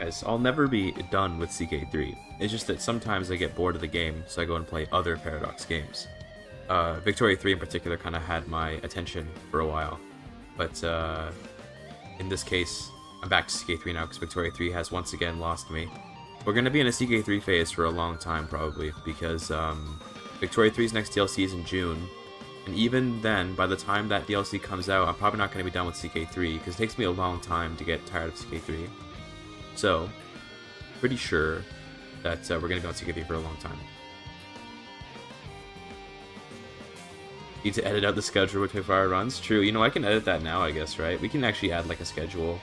guys, I'll never be done with CK3. It's just that sometimes I get bored of the game, so I go and play other Paradox games. Victoria 3 in particular kind of had my attention for a while, but in this case, I'm back to CK3 now because Victoria 3 has once again lost me. We're going to be in a CK3 phase for a long time, probably, because Victoria 3's next DLC is in June, and even then, by the time that DLC comes out, I'm probably not going to be done with CK3, because it takes me a long time to get tired of CK3. So, pretty sure that we're going to be on CK3 for a long time. Need to edit out the schedule with 24-hour runs? True, you know, I can edit that now, I guess, right? We can actually add, like, a schedule.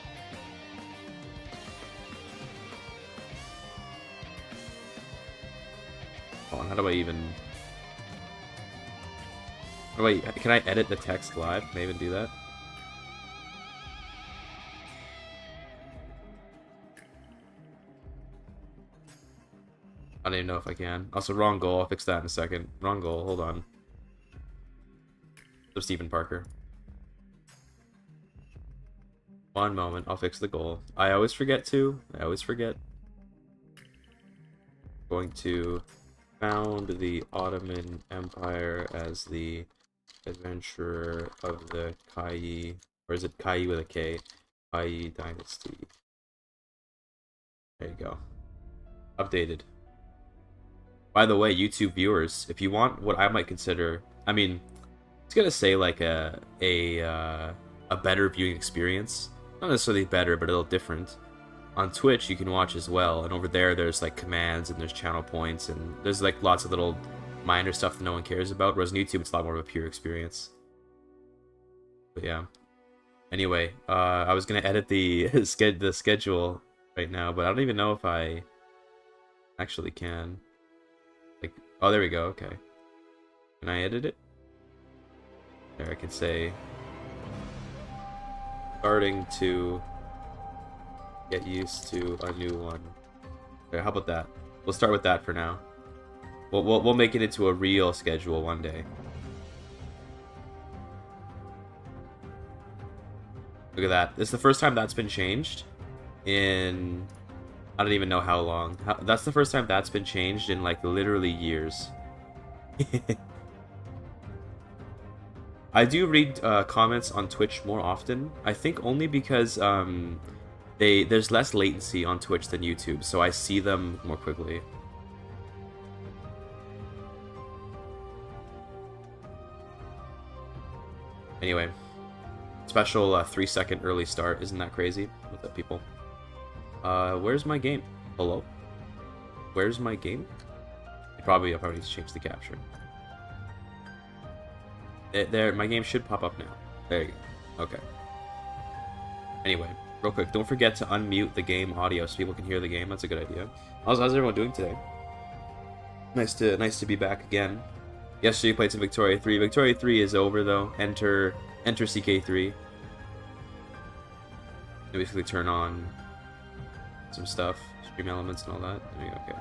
Hold on, how do I even... Can I edit the text live? Can I even do that? I don't even know if I can. Also, wrong goal. I'll fix that in a second. Wrong goal. Hold on. So Stephen Parker. One moment. I'll fix the goal. I always forget to. I always forget. Going to found the Ottoman Empire as the adventurer of the Kai, or is it Kai with a K? Kai Dynasty. There you go. Updated. By the way, YouTube viewers, if you want what I might consider, I mean, it's gonna say like a better viewing experience. Not necessarily better, but a little different. On Twitch, you can watch as well, and over there, there's like commands and there's channel points, and there's like lots of little minor stuff that no one cares about. Whereas on YouTube, it's a lot more of a pure experience. But yeah. Anyway, I was gonna edit the schedule right now, but I don't even know if I actually can. Like, oh, there we go. Okay. Can I edit it? There, I can say starting to get used to a new one. There, how about that? We'll start with that for now. We'll make it into a real schedule one day. Look at that. It's the first time that's been changed in... I don't even know how long. That's the first time that's been changed in, like, literally years. I do read comments on Twitch more often. I think only because there's less latency on Twitch than YouTube, so I see them more quickly. Anyway, special 3-second early start. Isn't that crazy? What's up, people? Where's my game? Hello? Where's my game? I'll probably need to change the capture. There, my game should pop up now. There you go. Okay. Anyway, real quick, don't forget to unmute the game audio so people can hear the game. That's a good idea. How's everyone doing today? Nice to be back again. Yesterday you played some Victoria 3. Victoria 3 is over though. Enter CK3. Basically turn on some stuff, stream elements and all that. There you go. Okay.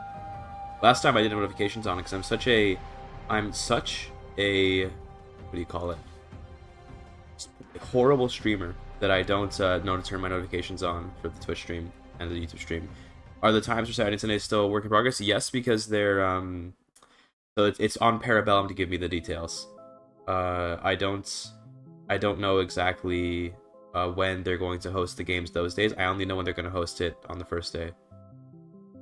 Last time I did notifications on it because I'm such a what do you call it? Horrible streamer that I don't know to turn my notifications on for the Twitch stream and the YouTube stream. Are the times for Saturday and Sunday still work in progress? Yes, because they're so it's on Parabellum to give me the details. I don't know exactly when they're going to host the games those days. I only know when they're going to host it on the first day.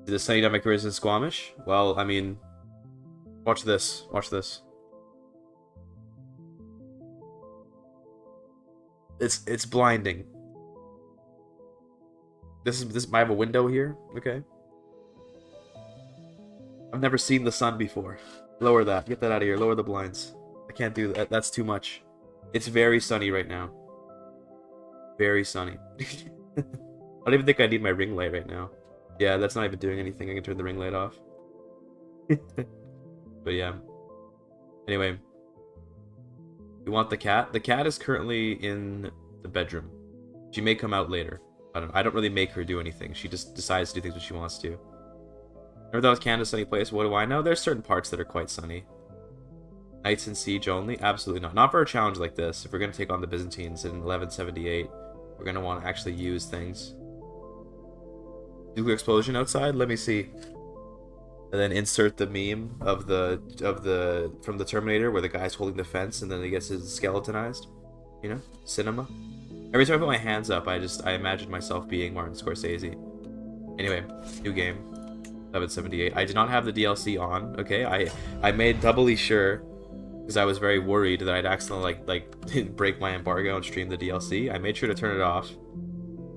Did the sunny dynamic careers in Squamish? Well, I mean, watch this. Watch this. It's blinding. This I have a window here. Okay. I've never seen the sun before. Lower that. Get that out of here. Lower the blinds. I can't do that. That's too much. It's very sunny right now. Very sunny. I don't even think I need my ring light right now. Yeah, that's not even doing anything. I can turn the ring light off. But yeah. Anyway. You want the cat? The cat is currently in the bedroom. She may come out later. I don't really make her do anything. She just decides to do things when she wants to. Remember that was Canada's sunny place? What do I know? There's certain parts that are quite sunny. Knights in Siege only? Absolutely not. Not for a challenge like this. If we're going to take on the Byzantines in 1178, we're going to want to actually use things. nuclear explosion outside. Let me see. And then insert the meme of the from the Terminator where the guy's holding the fence and then he gets his skeletonized. You know, cinema. Every time I put my hands up, I imagine myself being Martin Scorsese. Anyway, new game, 778. I did not have the DLC on. Okay, I made doubly sure because I was very worried that I'd accidentally like break my embargo and stream the DLC. I made sure to turn it off.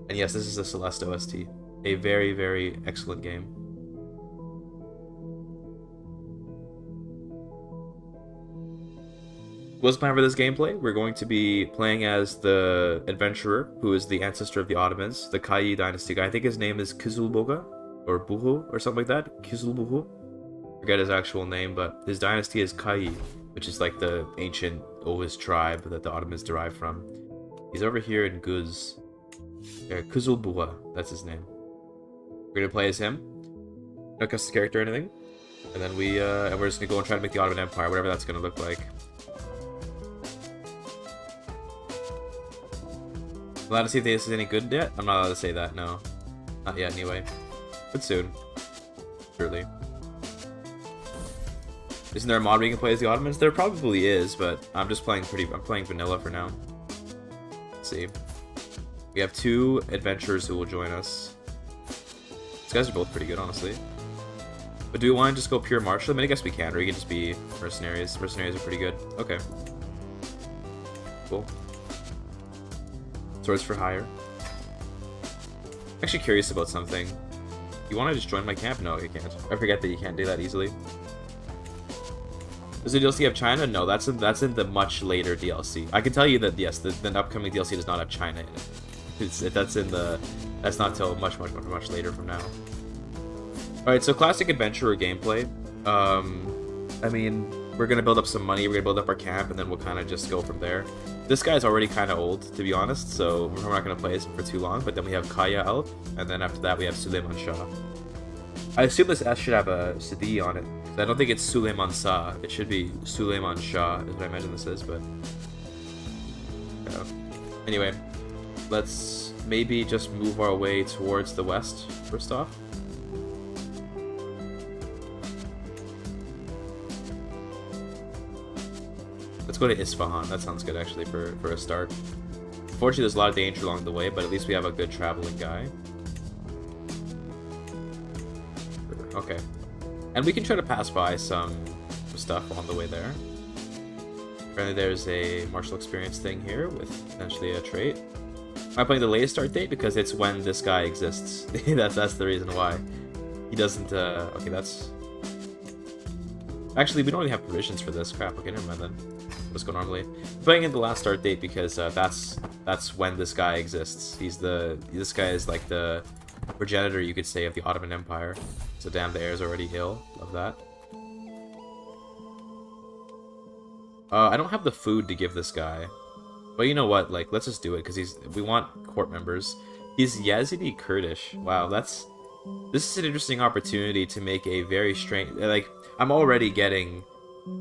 And yes, this is the Celeste OST, a very, very excellent game. What's the plan for this gameplay? We're going to be playing as the adventurer, who is the ancestor of the Ottomans, the Kayi dynasty guy. I think his name is Kizilboga, or Buhu, or something like that. Kizilbuhu. Forget his actual name, but his dynasty is Kayi, which is like the ancient Oghuz tribe that the Ottomans derived from. He's over here in Guz. Yeah, Kizilbuha, that's his name. We're gonna play as him. No custom character or anything. And then we're just gonna go and try to make the Ottoman Empire, whatever that's gonna look like. Allowed to see if this is any good yet? I'm not allowed to say that, no. Not yet, anyway. But soon. Surely. Isn't there a mod where you can play as the Ottomans? There probably is, but I'm just playing I'm playing vanilla for now. Let's see. We have 2 adventurers who will join us. These guys are both pretty good, honestly. But do we want to just go pure martial? I mean, I guess we can, or we can just be mercenaries. Mercenaries are pretty good. Okay. Cool. Swords for hire. Actually curious about something. You want to just join my camp? No, you can't. I forget that you can't do that easily. Does the DLC have China? No, that's in the much later DLC. I can tell you that yes, the upcoming DLC does not have China in it. That's not till much later from now. All right, so classic adventurer gameplay. I mean, we're gonna build up some money. We're gonna build up our camp, and then we'll kind of just go from there. This guy's already kind of old, to be honest, so we're not going to play this for too long, but then we have Kaya Alp, and then after that we have Suleiman Shah. I assume this S should have a Sidi on it, because I don't think it's Suleiman Shah. It should be Suleiman Shah, is what I imagine this is, but... Anyway, let's maybe just move our way towards the west, first off. Let's go to Isfahan. That sounds good, actually, for a start. Unfortunately, there's a lot of danger along the way, but at least we have a good traveling guy. Okay. And we can try to pass by some stuff on the way there. Apparently there's a martial experience thing here with potentially a trait. Am I playing the latest start date? Because it's when this guy exists. that's the reason why. He doesn't, okay, that's... Actually, we don't really have provisions for this. Crap, okay, never mind then. Let's go normally. I'm playing in the last start date because that's when this guy exists. This guy is like the progenitor, you could say, of the Ottoman Empire. So damn, the air is already ill. Love that. I don't have the food to give this guy. But you know what? Like, let's just do it because we want court members. He's Yazidi Kurdish. Wow, this is an interesting opportunity to make a very strange, like, I'm already getting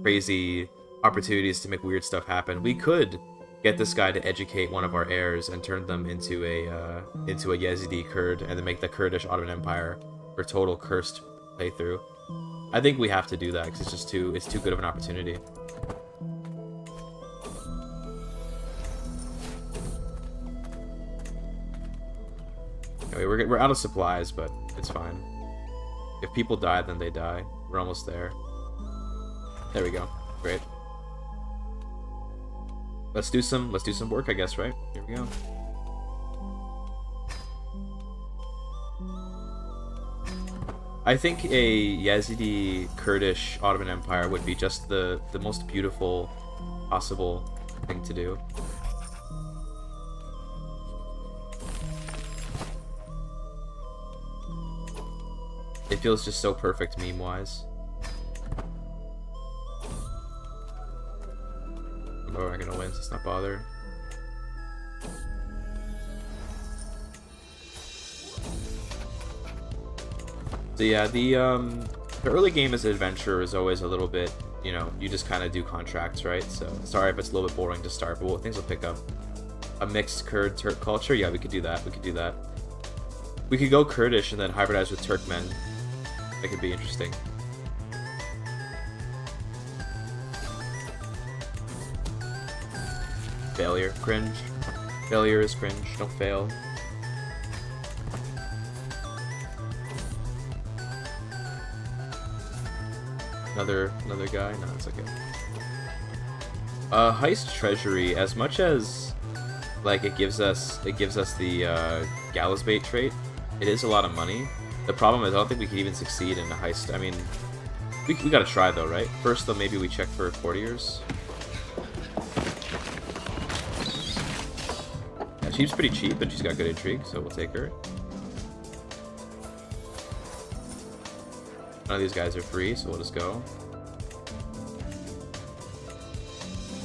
crazy opportunities to make weird stuff happen. We could get this guy to educate one of our heirs and turn them into a Yazidi Kurd, and then make the Kurdish Ottoman Empire for total cursed playthrough. I think we have to do that because it's just too good of an opportunity. Anyway, we're out of supplies, but it's fine. If people die, then they die. We're almost there. There we go. Great. Let's do some work, I guess, right? Here we go. I think a Yazidi Kurdish Ottoman Empire would be just the most beautiful possible thing to do. It feels just so perfect meme-wise. Oh, we're not gonna win, so let's not bother. So yeah, the early game as an adventurer is always a little bit, you know, you just kind of do contracts, right? So sorry if it's a little bit boring to start, but things will pick up. A mixed Kurd-Turk culture, yeah, we could do that. We could do that. We could go Kurdish and then hybridize with Turkmen. That could be interesting. Failure. Cringe. Failure is cringe. Don't fail. Another guy? No, it's okay. Heist Treasury, as much as like it gives us the Gallows Bait trait, it is a lot of money. The problem is I don't think we can even succeed in a heist. I mean, we gotta try though, right? First though, maybe we check for courtiers. Yeah, she's pretty cheap and she's got good intrigue, so we'll take her. None of these guys are free, so we'll just go.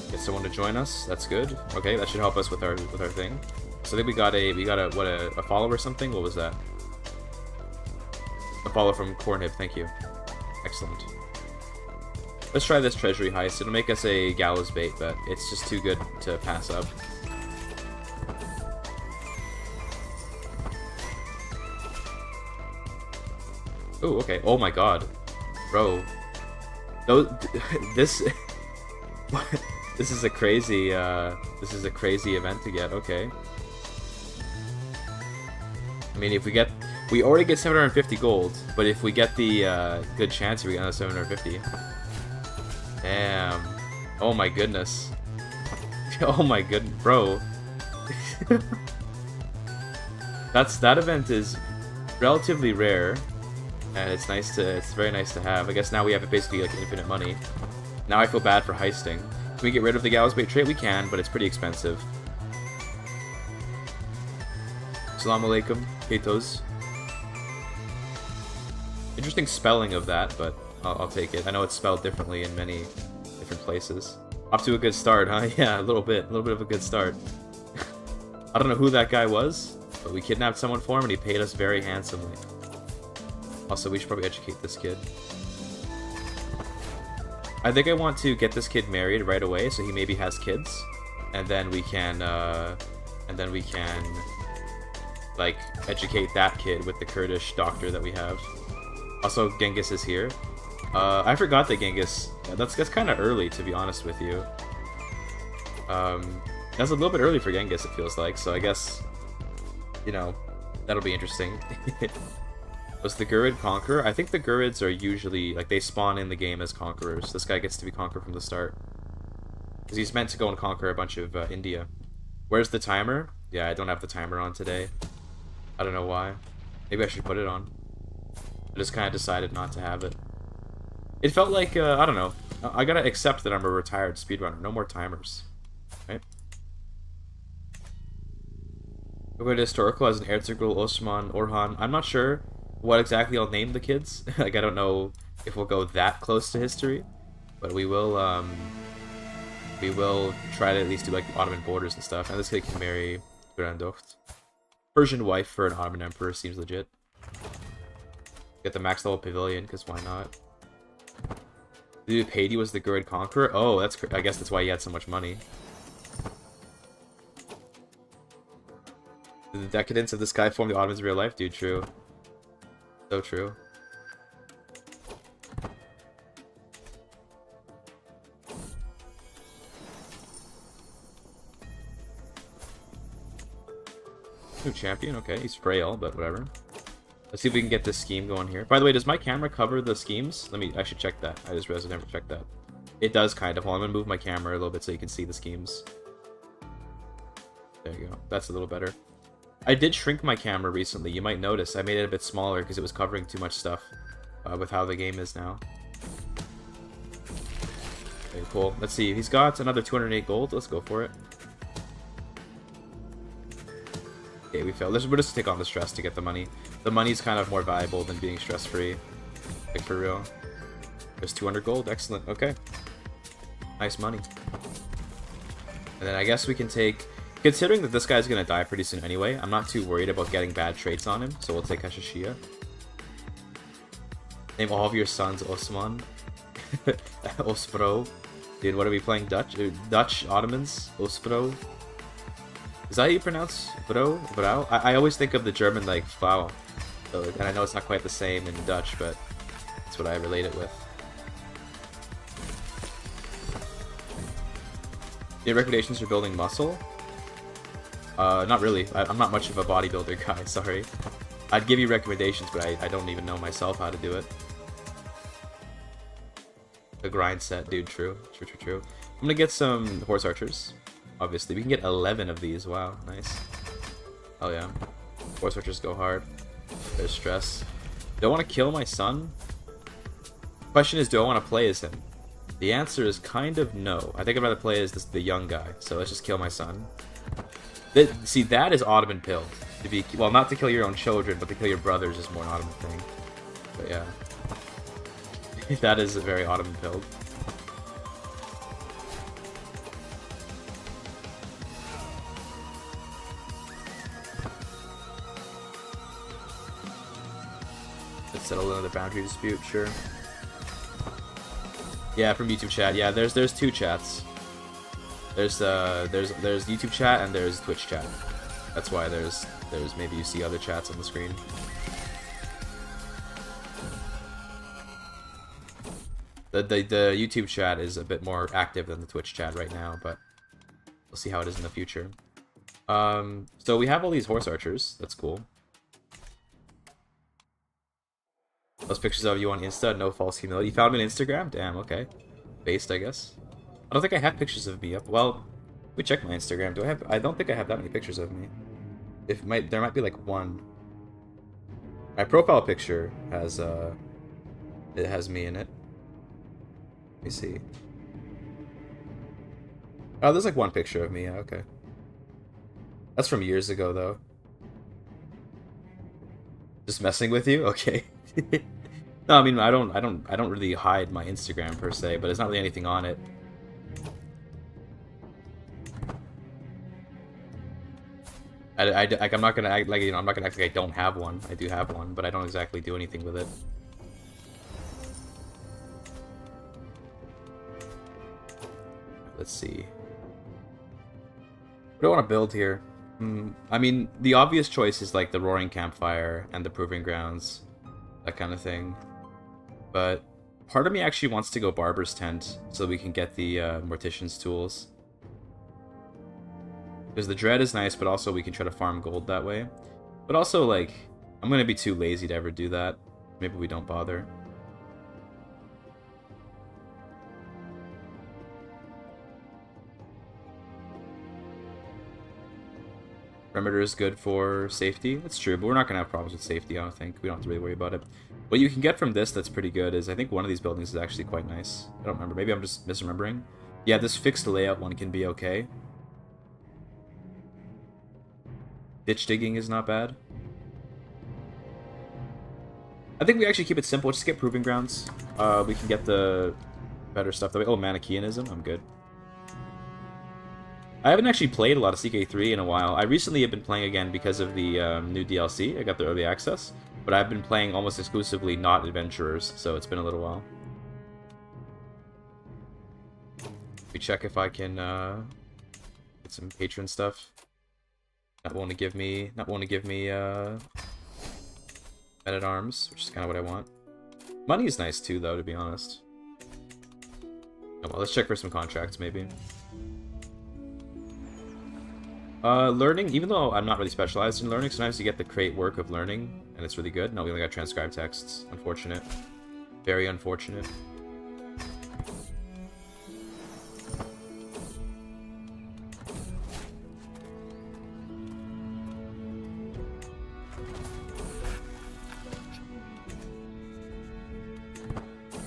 Get someone to join us. That's good. Okay, that should help us with our thing. So I think we got a follow or something. What was that? A follow from Cornhib. Thank you. Excellent. Let's try this treasury heist. It'll make us a gallows bait, but it's just too good to pass up. Oh, okay. Oh my god. Bro. This this is a crazy event to get. Okay. I mean, if we already get 750 gold, but if we get the good chance, we get another 750. Damn. Oh my goodness. Oh my goodness, bro. That event is relatively rare. And it's very nice to have. I guess now we have basically like infinite money. Now I feel bad for heisting. Can we get rid of the Gallows Bait trait? We can, but it's pretty expensive. Assalamu alaikum, Ketos. Interesting spelling of that, but I'll take it. I know it's spelled differently in many different places. Off to a good start, huh? Yeah, a little bit of a good start. I don't know who that guy was, but we kidnapped someone for him and he paid us very handsomely. Also, we should probably educate this kid. I think I want to get this kid married right away, so he maybe has kids, and then we can, like, educate that kid with the Kurdish doctor that we have. Also, Genghis is here. I forgot that Genghis. That's kind of early, to be honest with you. That's a little bit early for Genghis, it feels like. So I guess, you know, that'll be interesting. Was the Gurid Conqueror? I think the Gurids are usually, like, they spawn in the game as conquerors. This guy gets to be conqueror from the start. Because he's meant to go and conquer a bunch of India. Where's the timer? Yeah, I don't have the timer on today. I don't know why. Maybe I should put it on. I just kind of decided not to have it. It felt like, I don't know. I gotta accept that I'm a retired speedrunner. No more timers. Right? We're going to historical as an Ertugrul, Osman, Orhan. I'm not sure what exactly I'll name the kids. Like, I don't know if we'll go that close to history, but we will try to at least do like the Ottoman borders and stuff. And this kid can marry Brandocht. Persian wife for an Ottoman emperor seems legit. Get the max level pavilion, because why not? Dude, Pady was the Gurid Conqueror? Oh, I guess that's why he had so much money. Did the decadence of this guy form the Ottomans in real life? Dude, true. So true. New champion, okay, he's frail, but whatever. Let's see if we can get this scheme going here. By the way, does my camera cover the schemes? I should check that. I just realized I never checked that. It does kind of. Well, I'm gonna move my camera a little bit so you can see the schemes. There you go. That's a little better. I did shrink my camera recently. You might notice I made it a bit smaller because it was covering too much stuff with how the game is now. Okay, cool. Let's see. He's got another 208 gold. Let's go for it. Okay, we failed. We'll just take on the stress to get the money. The money's kind of more valuable than being stress-free. Like, for real. There's 200 gold. Excellent. Okay. Nice money. And then I guess we can take... Considering that this guy's gonna die pretty soon anyway, I'm not too worried about getting bad traits on him, so we'll take Hashishia. Name all of your sons Osman. Osfro. Dude, what are we playing? Dutch? Dutch Ottomans? Osfro? Is that how you pronounce Bro? Brau? I always think of the German like Frau. So, and I know it's not quite the same in Dutch, but that's what I relate it with. Any recommendations for building muscle? Not really. I'm not much of a bodybuilder guy, sorry. I'd give you recommendations, but I don't even know myself how to do it. The grind set, dude, true. True. I'm gonna get some horse archers. Obviously, we can get 11 of these. Wow, nice. Oh yeah. Horse archers go hard. There's stress. Do I want to kill my son? Question is, do I want to play as him? The answer is kind of no. I think I'd rather play as the young guy, so let's just kill my son. See, that is Ottoman pilled. To be, well, not to kill your own children, but to kill your brothers is more an Ottoman thing. But yeah. That is very Ottoman pilled. Let's settle another boundary dispute, sure. Yeah, from YouTube chat. Yeah, there's two chats. There's YouTube chat and there's Twitch chat. That's why there's maybe you see other chats on the screen. The YouTube chat is a bit more active than the Twitch chat right now, but we'll see how it is in the future. So we have all these horse archers. That's cool. Those pictures of you on Insta, no false humility. You found me on Instagram? Damn, okay. Based, I guess. I don't think I have pictures of me up. Well, let me check my Instagram. I don't think I have that many pictures of me. There might be like one. My profile picture has it has me in it. Let me see. Oh, there's like one picture of me. Yeah, okay. That's from years ago, though. Just messing with you? Okay. No, I mean, I don't really hide my Instagram per se, but there's not really anything on it. I'm not gonna act like, I'm not gonna act like I don't have one. I do have one, but I don't exactly do anything with it. Let's see. What do I want to build here? I mean, the obvious choice is like the Roaring Campfire and the Proving Grounds, that kind of thing. But part of me actually wants to go Barber's Tent so we can get the Mortician's Tools. Because the Dread is nice, but also we can try to farm gold that way. But also, like, I'm going to be too lazy to ever do that. Maybe we don't bother. Perimeter is good for safety. That's true, but we're not going to have problems with safety, I don't think. We don't have to really worry about it. What you can get from this that's pretty good is I think one of these buildings is actually quite nice. I don't remember. Maybe I'm just misremembering. Yeah, this fixed layout one can be okay. Ditch digging is not bad. I think we actually keep it simple. Just get Proving Grounds. We can get the better stuff that way. Oh, Manichaeanism. I'm good. I haven't actually played a lot of CK3 in a while. I recently have been playing again because of the new DLC. I got the early access. But I've been playing almost exclusively not adventurers, so it's been a little while. Let me check if I can get some patron stuff. Not willing to give me Men-at-Arms, which is kind of what I want. Money is nice too, though, to be honest. Oh, well, let's check for some contracts, maybe. Learning, even though I'm not really specialized in learning, sometimes you get the crate work of learning, and it's really good. No, we only got transcribed texts. Unfortunate. Very unfortunate.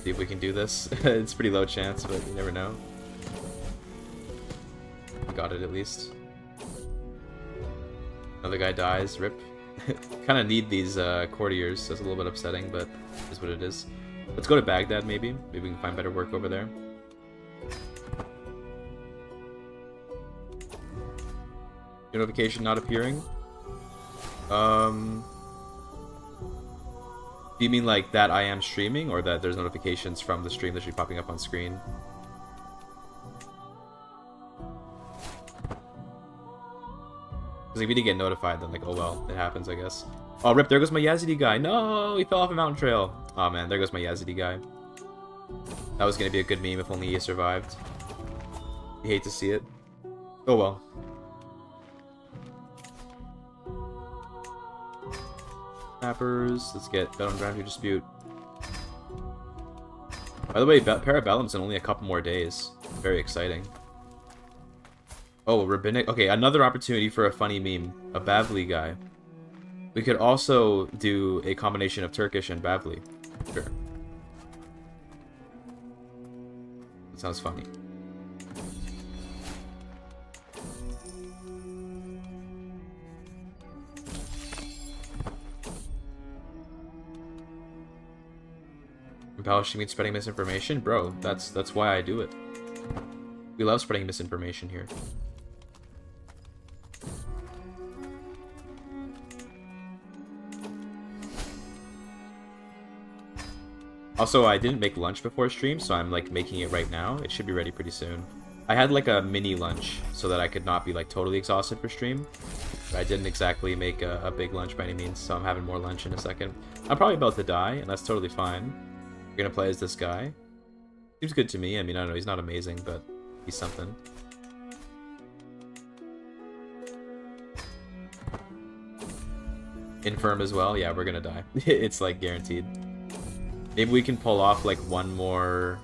See if we can do this. It's pretty low chance, but you never know. We got it at least. Another guy dies, rip. Kind of need these courtiers, so it's a little bit upsetting, but it is what it is. Let's go to Baghdad, maybe. Maybe we can find better work over there. Notification not appearing. Do you mean like that I am streaming, or that there's notifications from the stream that should be popping up on screen? Because if you didn't get notified, then like, oh well, it happens, I guess. Oh, rip, there goes my Yazidi guy. No, he fell off a mountain trail. Oh man, there goes my Yazidi guy. That was gonna be a good meme if only he survived. You hate to see it. Oh well. Snappers, let's get Bet on Boundary Dispute. By the way, Parabellum's in only a couple more days. Very exciting. Oh, Rabbinic. Okay, another opportunity for a funny meme. A Bavli guy. We could also do a combination of Turkish and Bavli. Sure. That sounds funny. Embellishing means spreading misinformation? Bro, that's why I do it. We love spreading misinformation here. Also, I didn't make lunch before stream, so I'm like making it right now. It should be ready pretty soon. I had like a mini lunch so that I could not be like totally exhausted for stream. But I didn't exactly make a big lunch by any means, so I'm having more lunch in a second. I'm probably about to die, and that's totally fine. We're gonna play as this guy. Seems good to me. I mean, I don't know, he's not amazing, but he's something. Infirm as well. Yeah, we're gonna die. It's like guaranteed. Maybe we can pull off like one more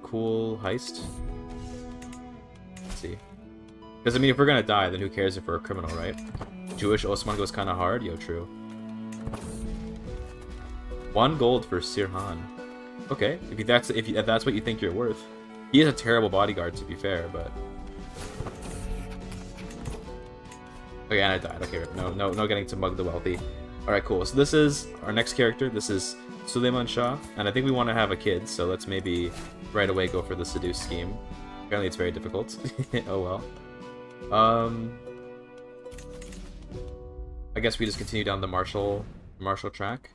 cool heist. Let's see. Because I mean, if we're gonna die, then who cares if we're a criminal, right? Jewish Osman goes kind of hard. Yo, true. 1 gold for Sirhan. Okay, if that's what you think you're worth. He is a terrible bodyguard, to be fair, but. Okay, and I died. Okay, no getting to mug the wealthy. Alright, cool. So this is our next character. This is Suleiman Shah, and I think we want to have a kid, so let's maybe right away go for the seduce scheme. Apparently it's very difficult. Oh well. I guess we just continue down the martial track.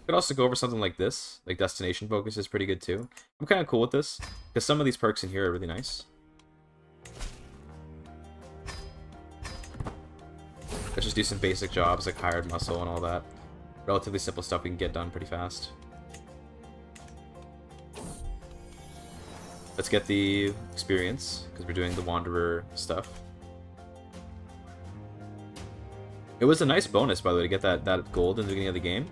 Could also go over something like this. Like destination focus is pretty good too. I'm kind of cool with this, because some of these perks in here are really nice. Let's just do some basic jobs like hired muscle and all that. Relatively simple stuff we can get done pretty fast. Let's get the experience, because we're doing the Wanderer stuff. It was a nice bonus, by the way, to get that gold in the beginning of the game.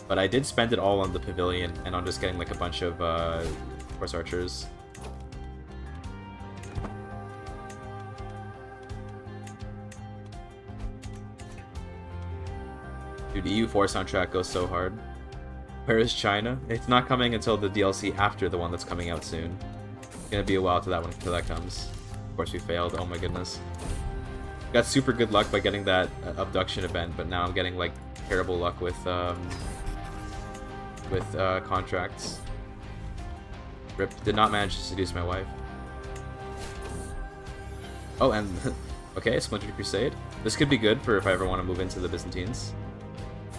But I did spend it all on the pavilion and on just getting like a bunch of horse archers. Dude, EU4 soundtrack goes so hard. Where is China? It's not coming until the DLC after the one that's coming out soon. It's gonna be a while till that comes. Of course we failed, oh my goodness. Got super good luck by getting that abduction event, but now I'm getting like terrible luck with contracts. Rip, did not manage to seduce my wife. Oh, and okay, Splintered Crusade. This could be good for if I ever want to move into the Byzantines.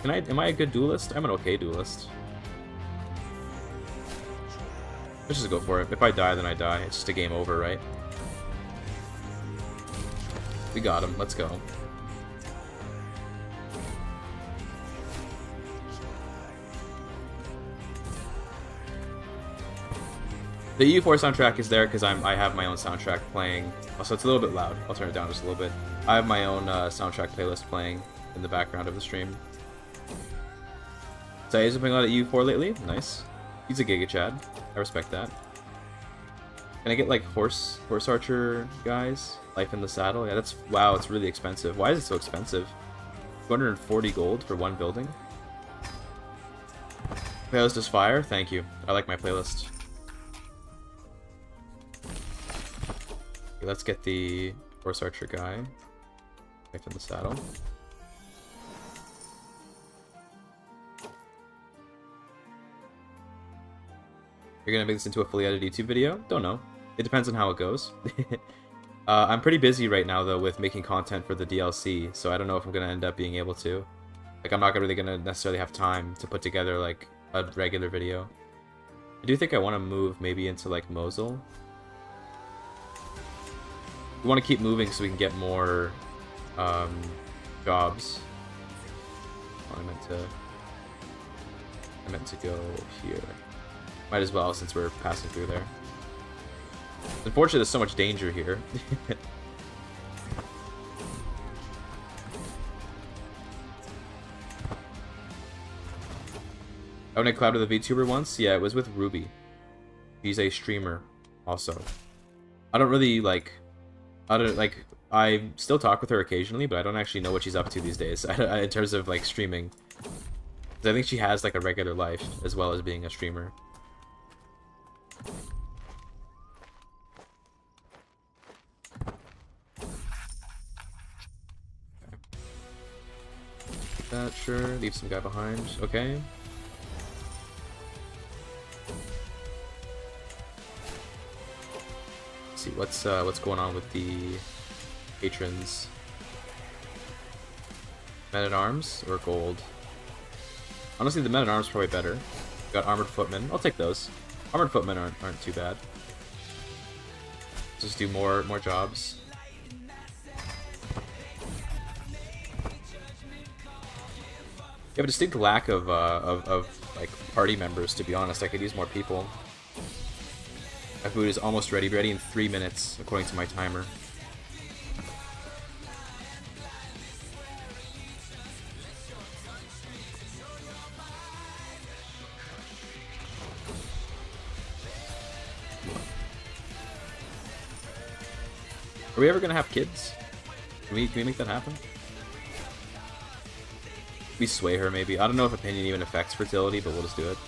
Am I a good duelist? I'm an okay duelist. Let's just go for it. If I die, then I die. It's just a game over, right? We got him. Let's go. The EU4 soundtrack is there because I have my own soundtrack playing. Also, it's a little bit loud. I'll turn it down just a little bit. I have my own soundtrack playlist playing in the background of the stream. Zay's been playing a lot of EU4 lately. Nice. He's a GIGACHD. I respect that. Can I get like horse archer guys? Life in the saddle? Yeah, that's wow. It's really expensive. Why is it so expensive? 240 gold for one building. Playlist is fire. Thank you. I like my playlist. Okay, let's get the horse archer guy. Life in the saddle. You're gonna make this into a fully edited YouTube video? Don't know. It depends on how it goes. I'm pretty busy right now though with making content for the DLC, so I don't know if I'm gonna end up being able to. Like, I'm not really gonna necessarily have time to put together like a regular video. I do think I want to move maybe into like Mosul. We want to keep moving so we can get more jobs. Oh, I meant to go here. Might as well since we're passing through there. Unfortunately, there's so much danger here. I went to Cloud with a VTuber once. Yeah, it was with Ruby. She's a streamer, also. I don't really like. I still talk with her occasionally, but I don't actually know what she's up to these days in terms of like streaming. 'Cause I think she has like a regular life as well as being a streamer. That sure. Leave some guy behind. Okay. Let's see what's going on with the patrons. Men at Arms or gold? Honestly, the men at Arms probably better. Got armored footmen. I'll take those. Armored footmen aren't too bad. Just do more jobs. You have a distinct lack of like party members. To be honest, I could use more people. My food is almost ready in 3 minutes, according to my timer. Are we ever gonna have kids? Can we make that happen? We sway her, maybe. I don't know if opinion even affects fertility, but we'll just do it.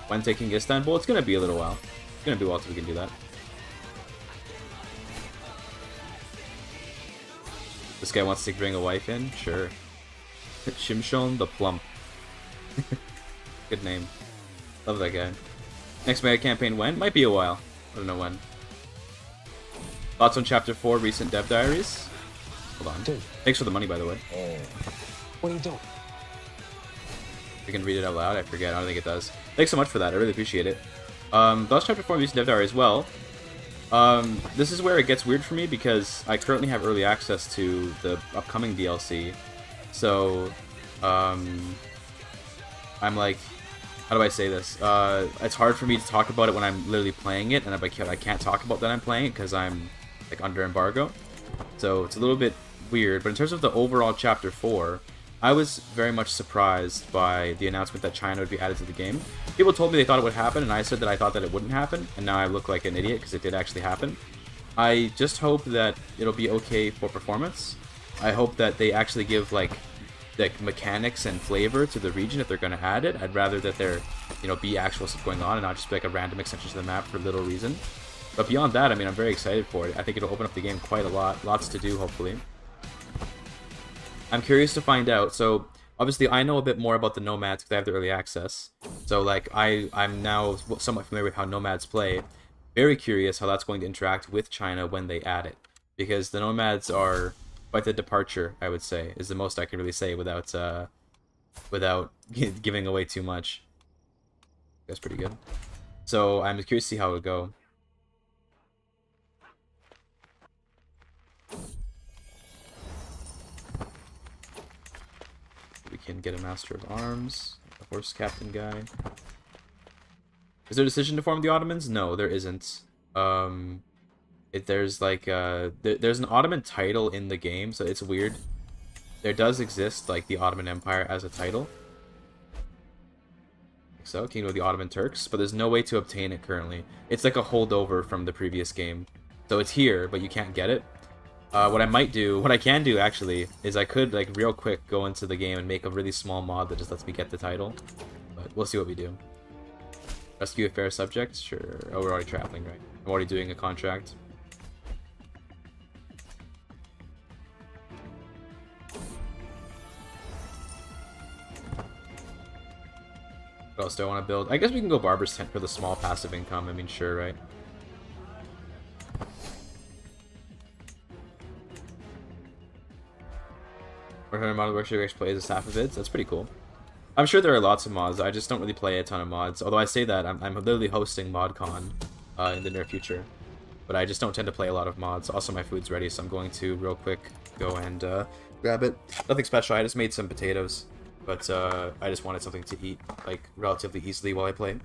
When taking Istanbul, it's gonna be a little while. It's gonna be a while till we can do that. This guy wants to bring a wife in? Sure. Shimshon the Plump. Good name. Love that guy. Next mega campaign when? Might be a while. I don't know when. Thoughts on Chapter 4, recent dev diaries? Hold on. Dude. Thanks for the money, by the way. What are you doing? I can read it out loud. I forget. I don't think it does. Thanks so much for that. I really appreciate it. Thoughts Chapter 4, recent dev diary as well. This is where it gets weird for me because I currently have early access to the upcoming DLC. So, I'm like, how do I say this? It's hard for me to talk about it when I'm literally playing it, and I can't talk about that I'm playing it because I'm like under embargo. So it's a little bit weird. But in terms of the overall Chapter 4, I was very much surprised by the announcement that China would be added to the game. People told me they thought it would happen, and I said that I thought that it wouldn't happen, and now I look like an idiot because it did actually happen. I just hope that it'll be okay for performance. I hope that they actually give like mechanics and flavor to the region if they're going to add it. I'd rather that there, be actual stuff going on and not just be like a random extension to the map for little reason. But beyond that, I mean, I'm very excited for it. I think it'll open up the game quite a lot. Lots to do, hopefully. I'm curious to find out. So, obviously, I know a bit more about the Nomads because I have the early access. So, like, I'm now somewhat familiar with how Nomads play. Very curious how that's going to interact with China when they add it. Because the Nomads are quite the departure, I would say, is the most I can really say without giving away too much. That's pretty good. So, I'm curious to see how it would go. We can get a Master of Arms, a Horse Captain guy. Is there a decision to form the Ottomans? No, there isn't. There's like there's an Ottoman title in the game, so it's weird. There does exist like the Ottoman Empire as a title. So, Kingdom of the Ottoman Turks, but there's no way to obtain it currently. It's like a holdover from the previous game. So it's here, but you can't get it. What I can do actually, is I could like real quick go into the game and make a really small mod that just lets me get the title. But we'll see what we do. Rescue a fair subject? Sure. Oh, we're already traveling, right? I'm already doing a contract. What else do I want to build? I guess we can go Barber's Tent for the small passive income. I mean, sure, right? Mod where Sugar plays as half of it. That's pretty cool. I'm sure there are lots of mods. I just don't really play a ton of mods. Although I say that, I'm literally hosting ModCon in the near future. But but I just don't tend to play a lot of mods. Also, my food's ready, so I'm going to real quick go and grab it. Nothing special. I just made some potatoes, but I just wanted something to eat like relatively easily while I play.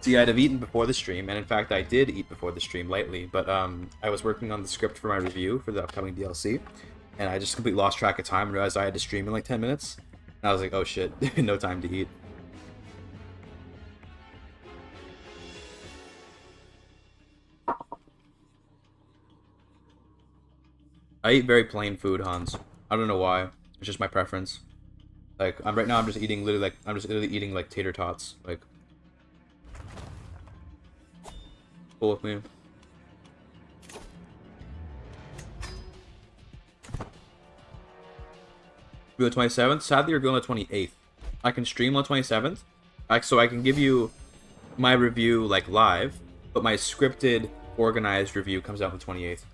See, I'd have eaten before the stream, and in fact, I did eat before the stream lightly, but I was working on the script for my review for the upcoming DLC, and I just completely lost track of time and realized I had to stream in like 10 minutes. And I was like, oh shit, no time to eat. I eat very plain food, Hans. I don't know why. It's just my preference. Like, right now I'm just eating literally eating like tater tots. Like, cool with me. The 27th? Sadly, you're going to 28th. I can stream on 27th, so I can give you my review like live, but my scripted, organized review comes out on 28th.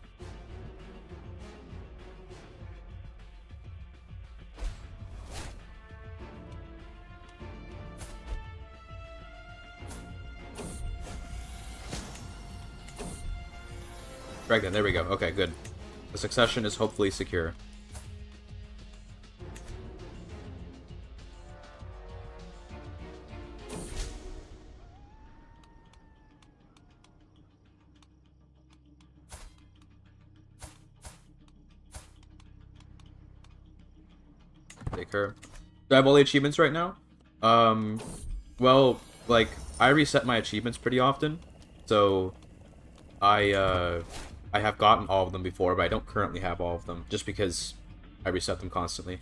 Dragon, there we go. Okay, good. The succession is hopefully secure. Take her. Do I have all the achievements right now? Well, like, I reset my achievements pretty often, so I have gotten all of them before, but I don't currently have all of them, just because I reset them constantly.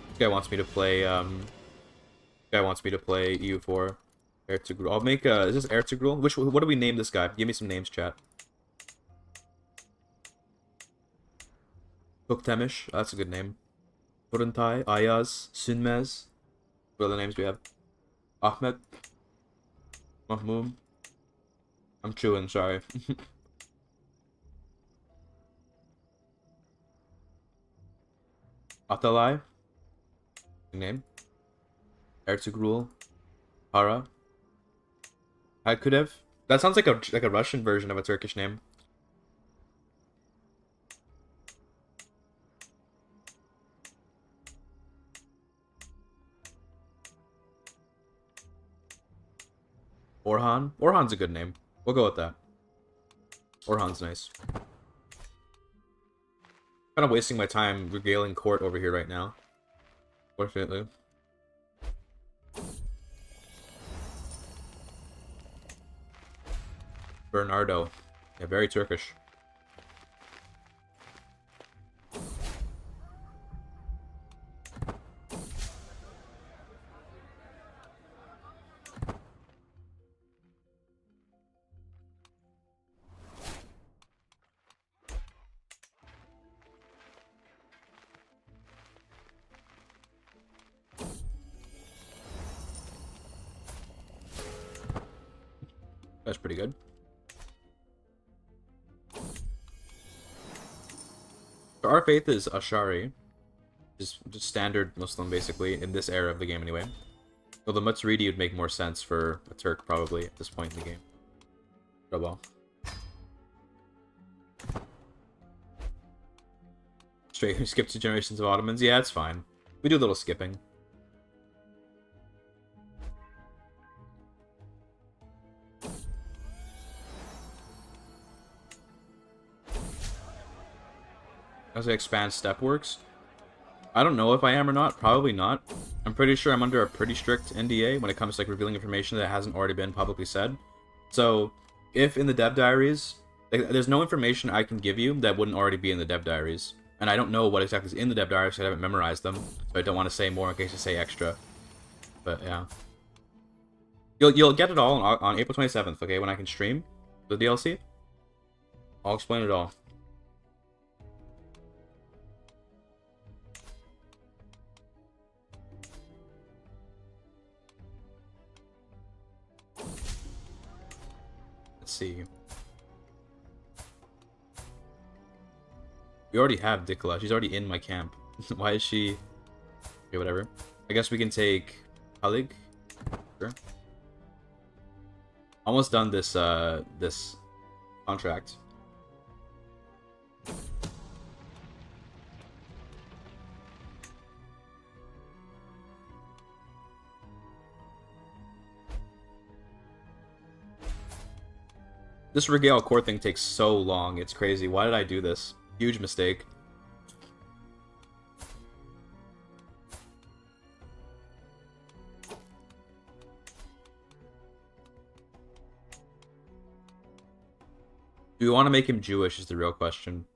This guy wants me to play, EU4. Ertugrul. I'll make, is this Ertugrul? What do we name this guy? Give me some names, chat. Toktemish, that's a good name. Turuntai, Ayaz, Sunmez. What other names do we have? Ahmed. Mahmoud. I'm chewing, sorry. Atalay. Good name. Ertugrul. Para. Hakudev. That sounds like a Russian version of a Turkish name. Orhan. Orhan's a good name. We'll go with that. Orhan's nice. Kind of wasting my time regaling court over here right now. Fortunately. Bernardo. Yeah, very Turkish. That's pretty good. So our faith is Ashari, just standard Muslim basically in this era of the game anyway. So the Maturidi would make more sense for a Turk probably at this point in the game. Oh well. Straight skip 2 generations of Ottomans. Yeah, it's fine. We do a little skipping. As I expand step works. I don't know if I am or not. Probably not. I'm pretty sure I'm under a pretty strict NDA when it comes to like revealing information that hasn't already been publicly said. So, if in the dev diaries, like, there's no information I can give you that wouldn't already be in the dev diaries. And I don't know what exactly is in the dev diaries, so I haven't memorized them. So I don't want to say more in case I say extra. But yeah. You'll get it all on April 27th, okay, when I can stream the DLC. I'll explain it all. Let's see. We already have Dikla. She's already in my camp. Why is she... Okay, whatever. I guess we can take Halig. Sure. Almost done this, this contract. This Regale core thing takes so long. It's crazy. Why did I do this? Huge mistake. Do we want to make him Jewish is the real question.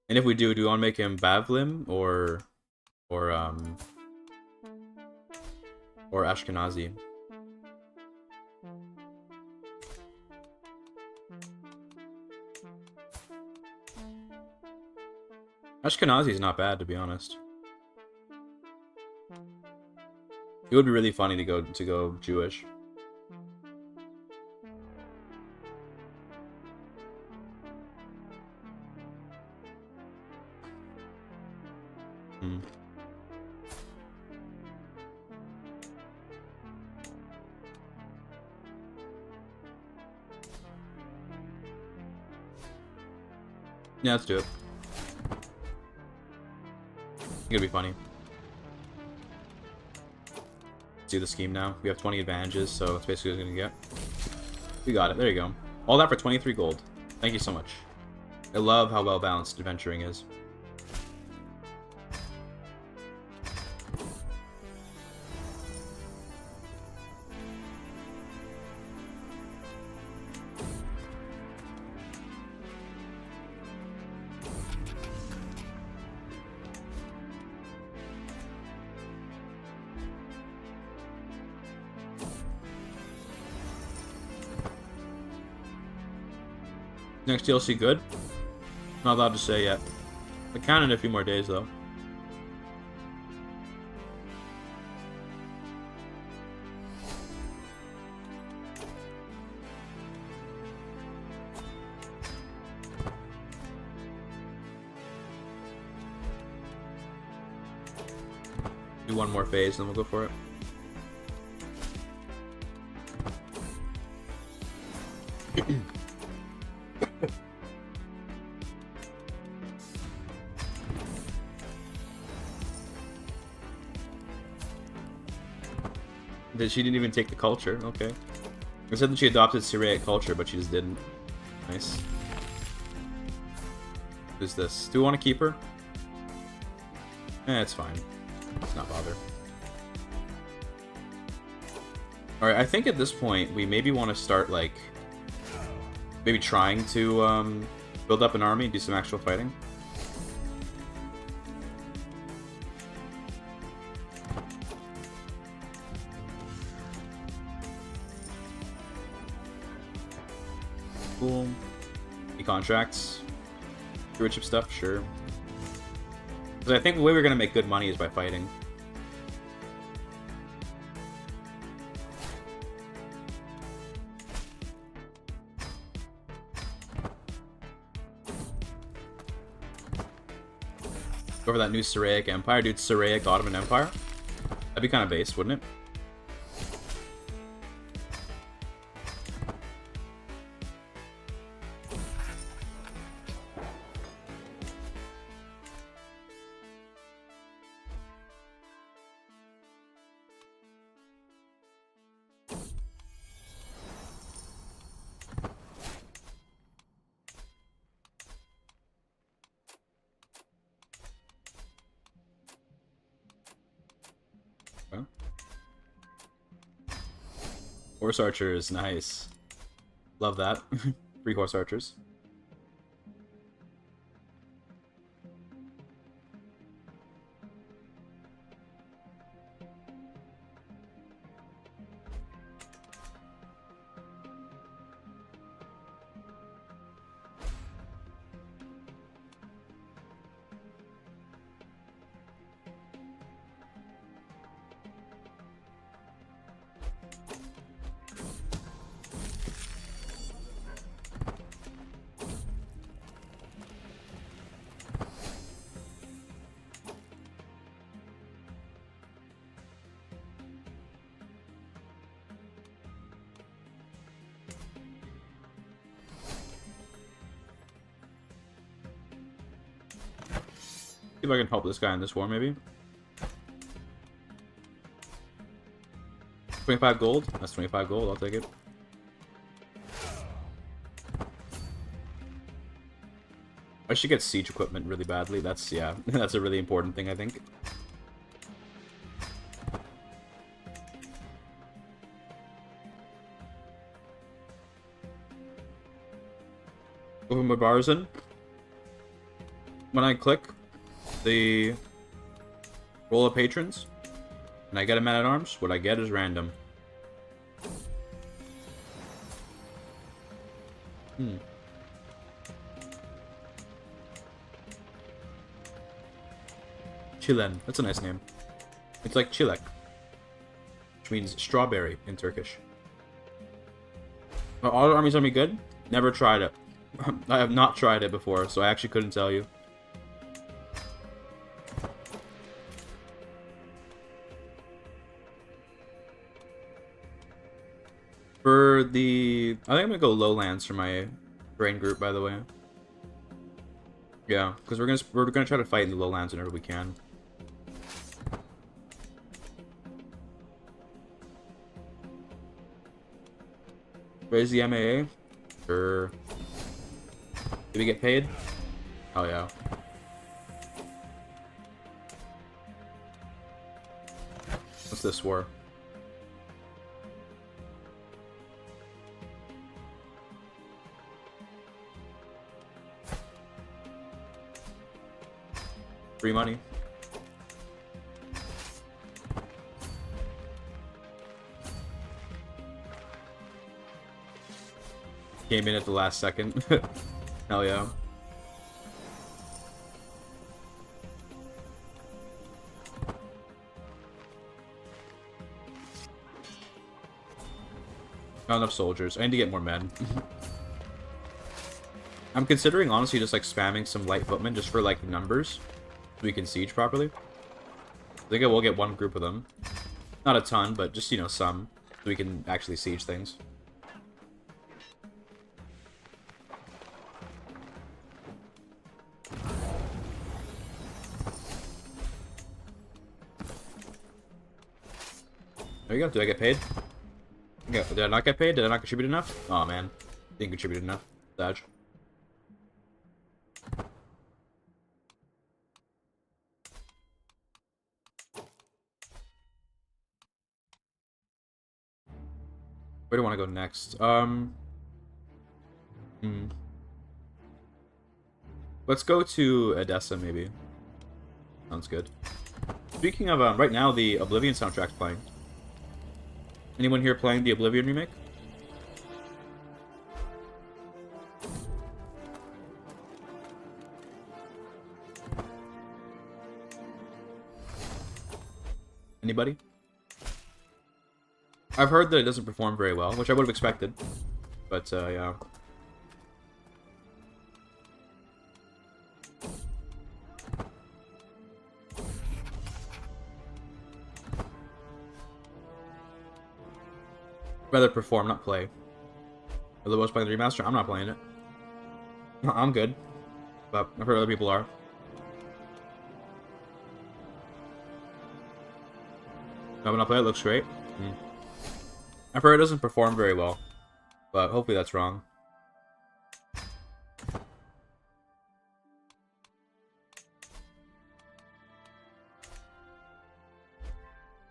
And if we do we want to make him Bavlim or Ashkenazi? Ashkenazi is not bad, to be honest. It would be really funny to go Jewish. Yeah, let's do it. It'll be funny. Let's do the scheme now. We have 20 advantages, so that's basically what we're gonna get. We got it. There you go. All that for 23 gold. Thank you so much. I love how well balanced adventuring is. Next DLC good? Not allowed to say yet. I can in a few more days though. Do one more phase, then we'll go for it. She didn't even take the culture. Okay. I said that she adopted Syriac culture, but she just didn't. Nice. Who's this? Do we want to keep her? It's fine. Let's not bother. Alright, I think at this point, we maybe want to start, like... maybe trying to, build up an army and do some actual fighting. Cool. Any contracts? Stewardship stuff? Sure. Because I think the way we're going to make good money is by fighting. Go over that new Syriac Empire. Dude, Syriac Ottoman Empire? That'd be kind of based, wouldn't it? Horse archers, nice. Love that. 3 horse archers. See if I can help this guy in this war, maybe. 25 gold? That's 25 gold, I'll take it. I should get siege equipment really badly. That's, yeah, that's a really important thing, I think. Open my bars in. When I click the roll of patrons, and I get a man-at-arms, what I get is random. Chilen, that's a nice name. It's like çilek, which means strawberry in Turkish. Are all armies on me good? Never tried it. I have not tried it before, so I actually couldn't tell you. For the... I think I'm gonna go lowlands for my brain group, by the way. Yeah, because we're gonna try to fight in the lowlands whenever we can. Raise the MAA? Sure. Did we get paid? Oh yeah. What's this war? Free money. Came in at the last second. Hell yeah. Not enough soldiers. I need to get more men. I'm considering, honestly, just like spamming some light footmen just for like numbers, so we can siege properly. I think I will get one group of them. Not a ton, but just, you know, some, so we can actually siege things. There you go. Did I get paid? Okay, did I not get paid? Did I not contribute enough? Oh man, didn't contribute enough. Dodge. Where do I want to go next? Let's go to Edessa, maybe. Sounds good. Speaking of, right now the Oblivion soundtrack's playing. Anyone here playing the Oblivion remake? Anybody? I've heard that it doesn't perform very well, which I would have expected. But, yeah. Rather perform, not play. Are the most playing the remaster? I'm not playing it. I'm good. But I've heard other people are. No, when I play it, looks great. I've heard it doesn't perform very well. But hopefully that's wrong.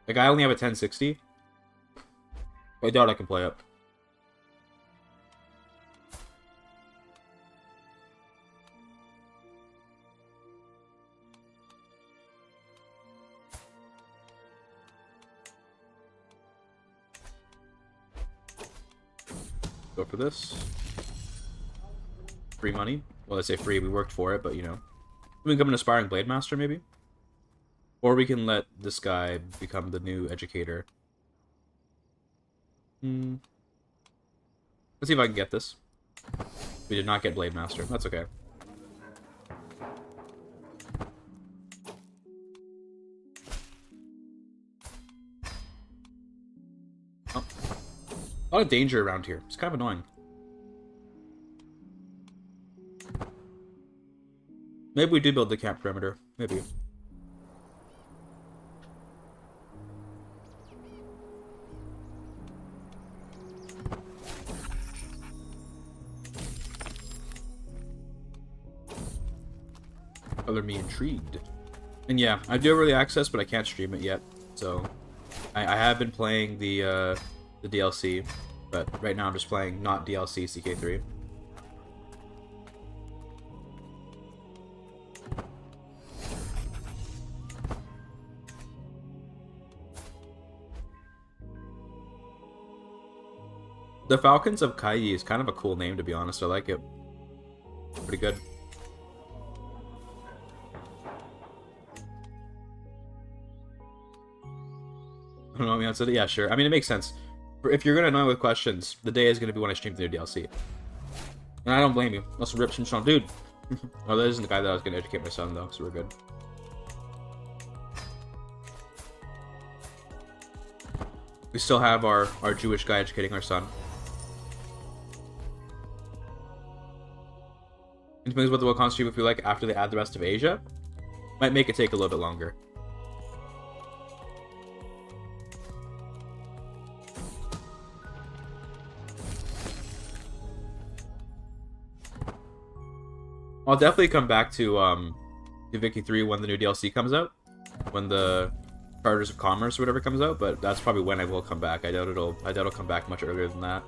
Like, I only have a 1060. I doubt I can play it. Go for this. Free money. Well, I say free, we worked for it, but you know. We can become an aspiring Blade Master, maybe? Or we can let this guy become the new educator. Let's see if I can get this. We did not get Blade Master. That's okay. Oh. A lot of danger around here. It's kind of annoying. Maybe we do build the camp perimeter. Maybe. Color me intrigued. And yeah, I do have early access, but I can't stream it yet. So I have been playing the DLC, but right now I'm just playing not DLC CK3. The Falcons of Kai is kind of a cool name, to be honest. I like it. Pretty good. I don't know what you said. Yeah, sure. I mean, it makes sense. If you're gonna annoy me with questions, the day is gonna be when I stream the new DLC. And I don't blame you. Let's rip some Sean. Dude! Oh, that isn't the guy that I was gonna educate my son, though, so we're good. We still have our Jewish guy educating our son. It depends what the Wakanda stream if we like after they add the rest of Asia. Might make it take a little bit longer. I'll definitely come back to Vicky 3 when the new DLC comes out. When the Charters of Commerce or whatever comes out, but that's probably when I will come back. I doubt it'll come back much earlier than that.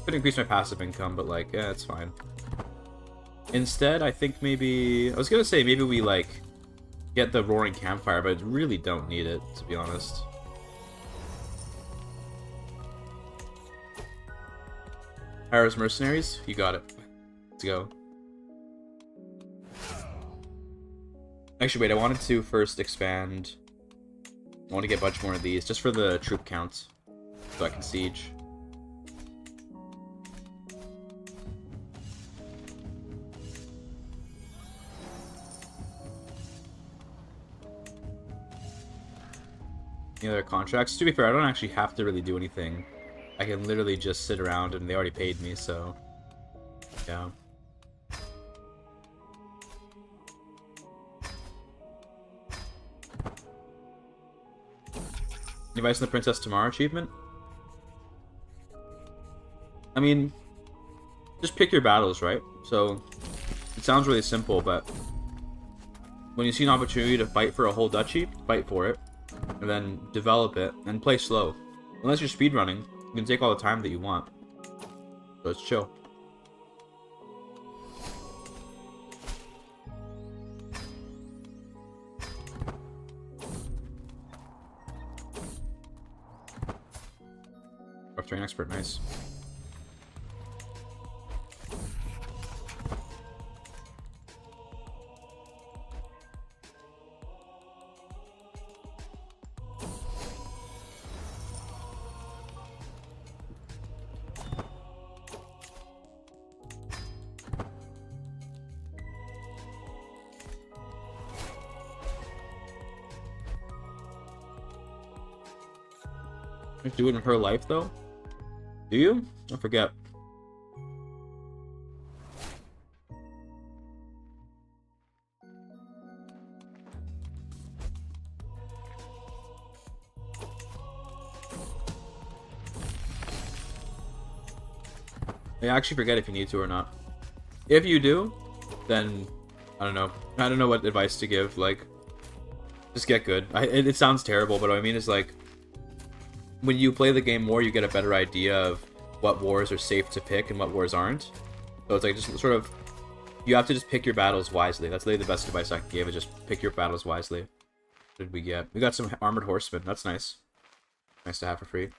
Could increase my passive income, but like, yeah, it's fine. Instead, I think maybe I was gonna say maybe we like get the Roaring Campfire, but I really don't need it, to be honest. Harrow's Mercenaries, you got it. Let's go. Actually, wait, I wanted to first expand. I want to get a bunch more of these, just for the troop count, so I can siege. Any other contracts? To be fair, I don't actually have to really do anything. I can literally just sit around and they already paid me, so... yeah. Advice on the Princess Tamara achievement? I mean... just pick your battles, right? So... it sounds really simple, but... when you see an opportunity to fight for a whole duchy, fight for it. And then develop it, and play slow. Unless you're speedrunning, you can take all the time that you want. So it's chill. Rough terrain expert, nice. Do it in her life, though? Do you? I forget. I actually forget if you need to or not. If you do, then I don't know. I don't know what advice to give. Like, just get good. It sounds terrible, but what I mean is like, when you play the game more, you get a better idea of what wars are safe to pick and what wars aren't. So it's like just sort of, you have to just pick your battles wisely. That's literally the best advice I can give, is just pick your battles wisely. What did we get? We got some armored horsemen. That's nice. Nice to have for free.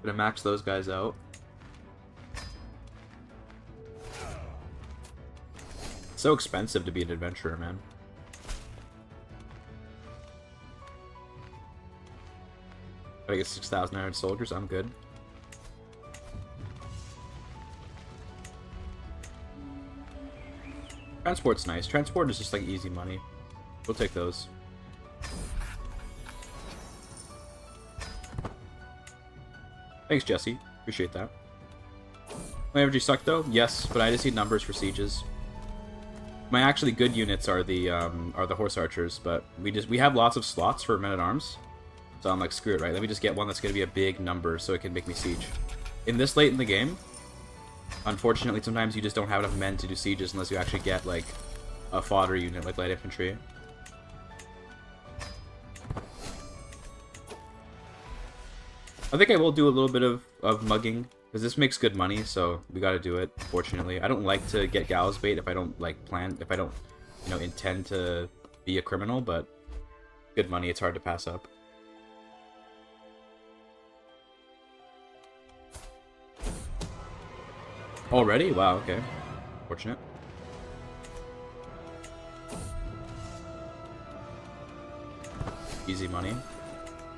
Gonna max those guys out. It's so expensive to be an adventurer, man. Gotta get 6,900 soldiers. I'm good. Transport's nice. Transport is just like easy money. We'll take those. Thanks, Jesse. Appreciate that. My energy sucked though? Yes, but I just need numbers for sieges. My actually good units are the horse archers, but we have lots of slots for men-at-arms. So I'm like, screw it, right? Let me just get one that's gonna be a big number so it can make me siege. In this late in the game, unfortunately sometimes you just don't have enough men to do sieges unless you actually get like a fodder unit like light infantry. I think I will do a little bit of mugging, because this makes good money, so we gotta do it, fortunately. I don't like to get gallows bait if I don't, like, if I don't, you know, intend to be a criminal, but good money, it's hard to pass up. Already? Wow, okay. Fortunate. Easy money.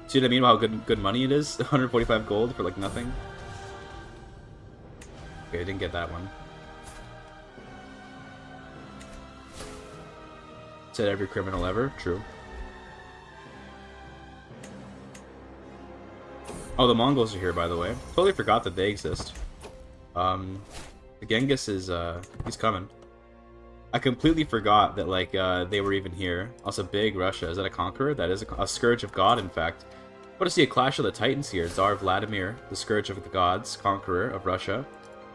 See what I mean? How good money it is? 145 gold for like nothing. Okay, I didn't get that one. Said every criminal ever. True. Oh, the Mongols are here, by the way. Totally forgot that they exist. The Genghis is, he's coming. I completely forgot that, like, they were even here. Also, big Russia. Is that a conqueror? That is a Scourge of God, in fact. I want to see a Clash of the Titans here. Tsar Vladimir, the Scourge of the Gods, conqueror of Russia,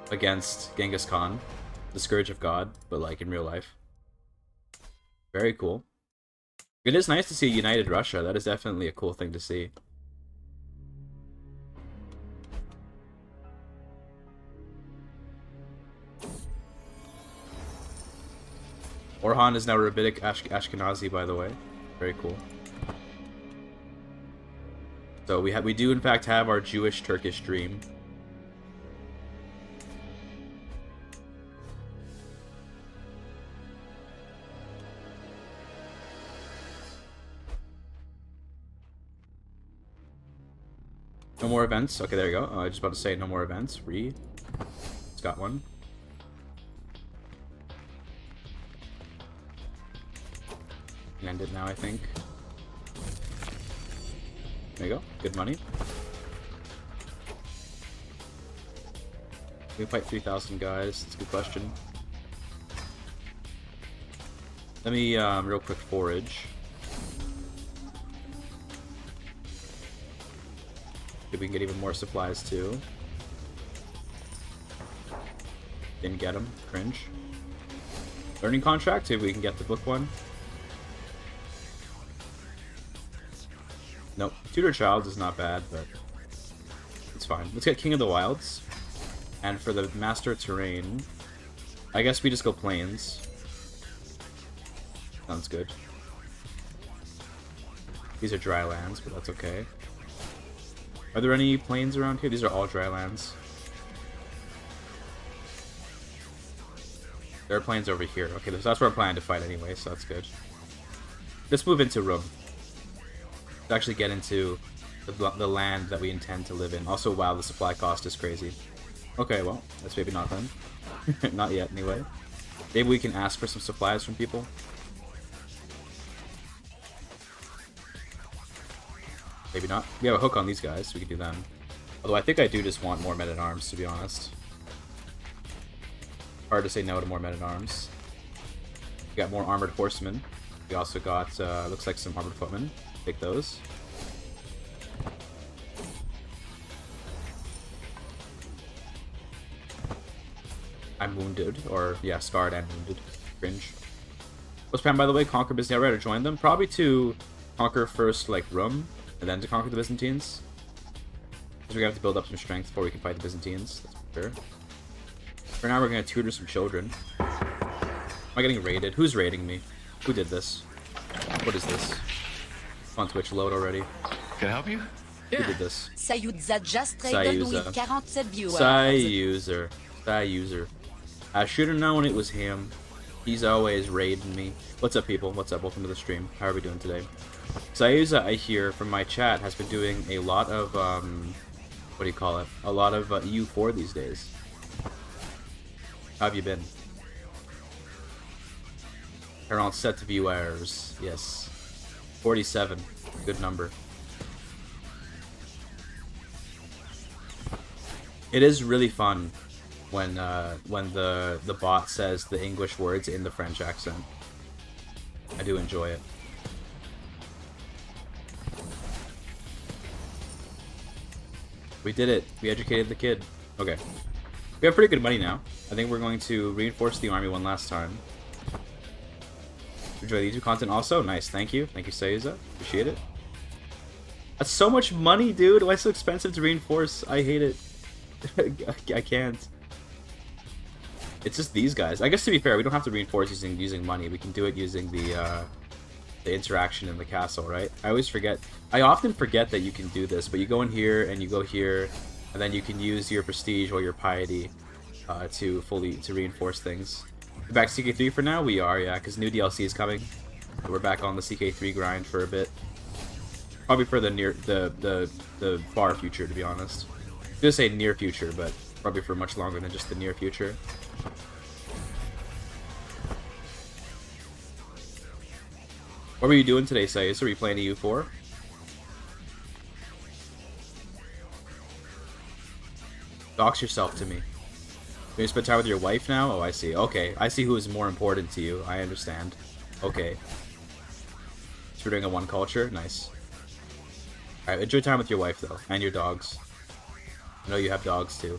against Genghis Khan, the Scourge of God, but, like, in real life. Very cool. It is nice to see a united Russia. That is definitely a cool thing to see. Orhan is now Rabbinic Ashkenazi, by the way. Very cool. So we do in fact have our Jewish-Turkish dream. No more events. Okay, there you go. I was just about to say no more events. It's got one. End it now, I think. There you go. Good money. We fight 3,000 guys. That's a good question. Let me real quick forage. Maybe we can get even more supplies too. Didn't get them. Cringe. Learning contract. See if we can get the book one. Nope. Tutor Child is not bad, but it's fine. Let's get King of the Wilds. And for the Master Terrain, I guess we just go Plains. Sounds good. These are dry lands, but that's okay. Are there any plains around here? These are all dry lands. There are plains over here. Okay, that's where I'm planning to fight anyway, so that's good. Let's move into Rome. To actually get into the land that we intend to live in. Also, wow, the supply cost is crazy. Okay, well, that's maybe not then. Not yet, anyway. Maybe we can ask for some supplies from people. Maybe not. We have a hook on these guys, so we can do them. Although I think I do just want more men-at-arms, to be honest. Hard to say no to more men-at-arms. We got more armored horsemen. We also got, looks like some armored footmen. Take those. I'm wounded, or yeah, scarred and wounded. Cringe. What's plan, by the way? Conquer Byzantium. Ready to join them? Probably to conquer first, like, Rome, and then to conquer the Byzantines. Because we have to build up some strength before we can fight the Byzantines. That's for sure. For now, we're gonna tutor some children. Am I getting raided? Who's raiding me? Who did this? What is this? On Twitch, load already. Can I help you? Who did this? Sayuza just traded with 47 viewers. Sayuser. I should have known it was him. He's always raiding me. What's up, people? What's up? Welcome to the stream. How are we doing today? Sayuza, I hear from my chat, has been doing a lot of, what do you call it? A lot of EU4 these days. How have you been? Around set to viewers. Yes. 47. Good number. It is really fun when the bot says the English words in the French accent. I do enjoy it. We did it. We educated the kid. Okay. We have pretty good money now. I think we're going to reinforce the army one last time. Enjoy the YouTube content also? Nice, thank you. Thank you, Seiza. Appreciate it. That's so much money, dude. Why is it so expensive to reinforce? I hate it. I can't. It's just these guys. I guess to be fair, we don't have to reinforce using money. We can do it using the interaction in the castle, right? I always forget. I often forget that you can do this, but you go in here and you go here, and then you can use your prestige or your piety to reinforce things. We're back to CK3 for now? We are, yeah, because new DLC is coming. So we're back on the CK3 grind for a bit. Probably for the far future, to be honest. I was gonna say near future, but probably for much longer than just the near future. What were you doing today, Sayus? Are you playing EU4? Dox yourself to me. You're gonna spend time with your wife now? Oh, I see. Okay, I see who is more important to you. I understand. Okay. So we're doing a one culture? Nice. Alright, enjoy time with your wife, though. And your dogs. I know you have dogs, too.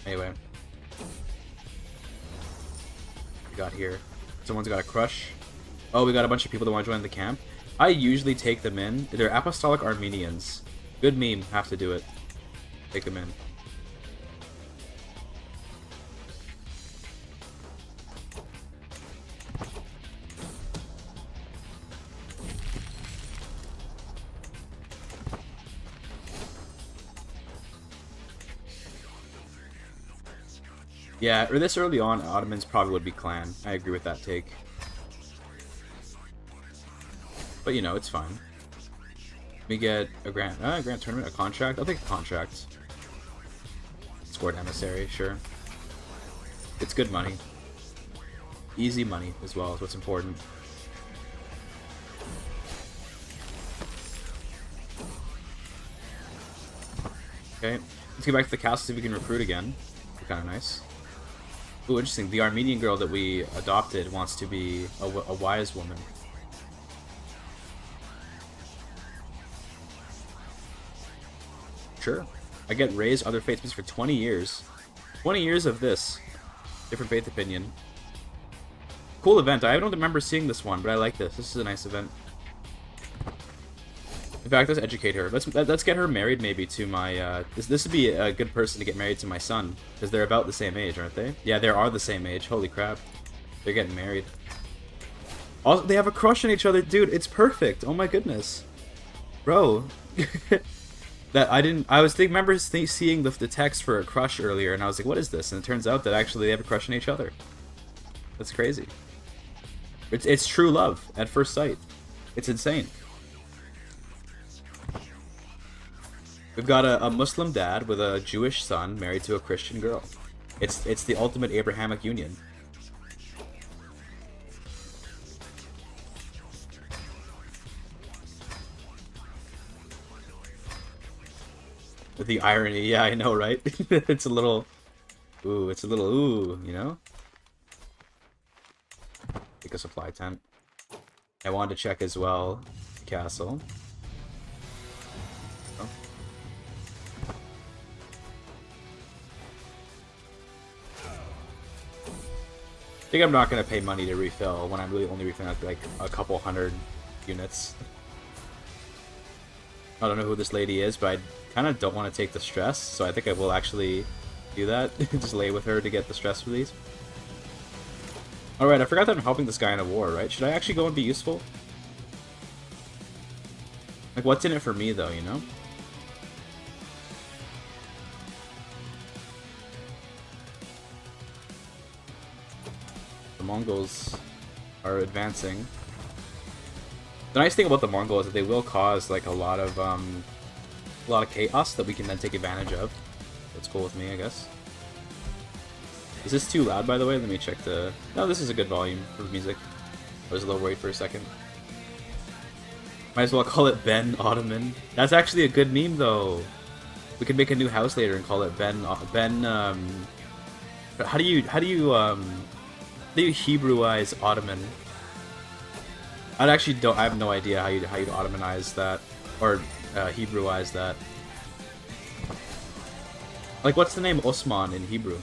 Anyway. We got here. Someone's got a crush. Oh, we got a bunch of people that want to join the camp. I usually take them in. They're Apostolic Armenians. Good meme. Have to do it. Take them in. Yeah, or this early on, Ottomans probably would be clan. I agree with that take. But you know, it's fine. We get a grant tournament, a contract. I'll take a contract. Scored emissary, sure. It's good money. Easy money as well is what's important. Okay, let's get back to the castle, see if we can recruit again. Kind of nice. Ooh, interesting. The Armenian girl that we adopted wants to be a wise woman. Sure. I get raised other faith speaks for 20 years. 20 years of this. Different faith opinion. Cool event. I don't remember seeing this one, but I like this. This is a nice event. In fact, let's educate her. Let's get her married maybe to my, this would be a good person to get married to my son. Because they're about the same age, aren't they? Yeah, they are the same age. Holy crap. They're getting married. Also, they have a crush on each other. Dude, it's perfect. Oh my goodness. Bro. I remember seeing the text for a crush earlier, and I was like, what is this? And it turns out that actually they have a crush on each other. That's crazy. It's true love at first sight. It's insane. We've got a Muslim dad with a Jewish son married to a Christian girl. It's the ultimate Abrahamic union. The irony, yeah, I know, right? It's a little... Ooh, it's a little ooh, you know? Take a supply tent. I wanted to check as well the castle. Oh. I think I'm not going to pay money to refill when I'm really only refilling like a couple hundred units. I don't know who this lady is, but I kind of don't want to take the stress, so I think I will actually do that. Just lay with her to get the stress release. Alright, I forgot that I'm helping this guy in a war, right? Should I actually go and be useful? Like, what's in it for me, though, you know? The Mongols are advancing. The nice thing about the Mongols is that they will cause, like, a lot of chaos that we can then take advantage of. That's cool with me, I guess. Is this too loud, by the way? Let me check the... No, this is a good volume for music. I was a little worried for a second. Might as well call it Ben Ottoman. That's actually a good meme, though. We could make a new house later and call it Ben... How do you Hebrewize Ottoman? I actually don't... I have no idea how you'd Ottomanize that. Or Hebrewize that. Like, what's the name Osman in Hebrew?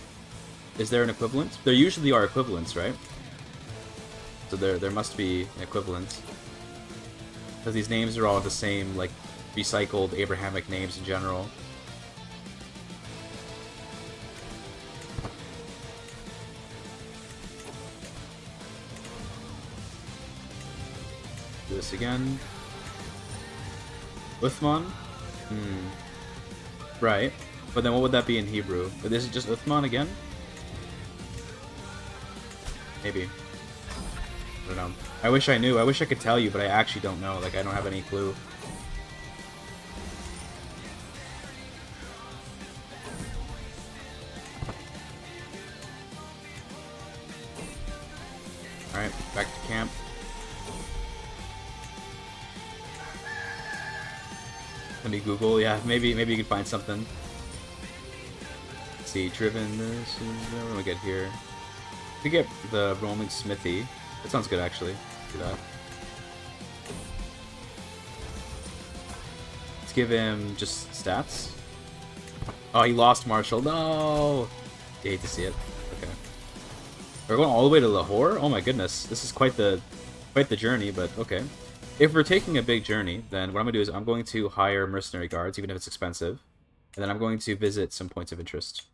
Is there an equivalent? There usually are equivalents, right? So there must be an equivalent. Because these names are all the same, like, recycled Abrahamic names in general. Do this again. Uthman? Right. But then what would that be in Hebrew? But this is just Uthman again? Maybe. I don't know. I wish I knew. I wish I could tell you, but I actually don't know. Like, I don't have any clue. Alright, back to camp. Let me Google. Yeah, maybe you can find something. Let's see, driven this. What do we get here? We get the Roman Smithy. That sounds good, actually. Do that. Let's give him just stats. Oh, he lost Marshall. No! I hate to see it. Okay. We're going all the way to Lahore? Oh my goodness. This is quite the journey, but okay. If we're taking a big journey, then what I'm going to do is I'm going to hire mercenary guards, even if it's expensive. And then I'm going to visit some points of interest.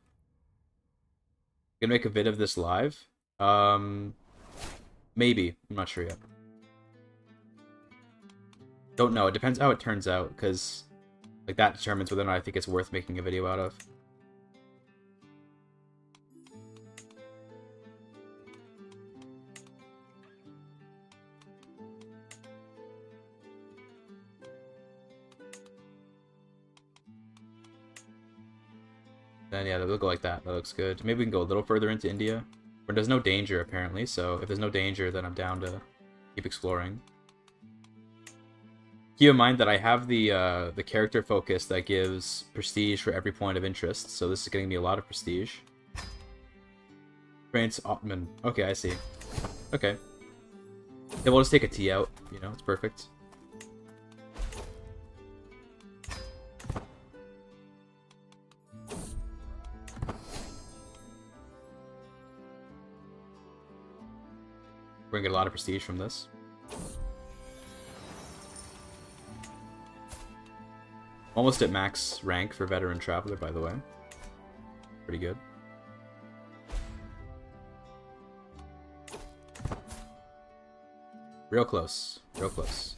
I'm going to make a vid of this live. Maybe. I'm not sure yet. Don't know. It depends how it turns out, because like that determines whether or not I think it's worth making a video out of. Then yeah, we'll go like that. That looks good. Maybe we can go a little further into India. Where there's no danger, apparently, so if there's no danger, then I'm down to keep exploring. Keep in mind that I have the character focus that gives prestige for every point of interest, so this is getting me a lot of prestige. Prince Ottoman. Okay, I see. Okay. Then we'll just take a T out, you know, it's perfect. We're gonna get a lot of prestige from this. Almost at max rank for Veteran Traveler, by the way. Pretty good. Real close. Real close.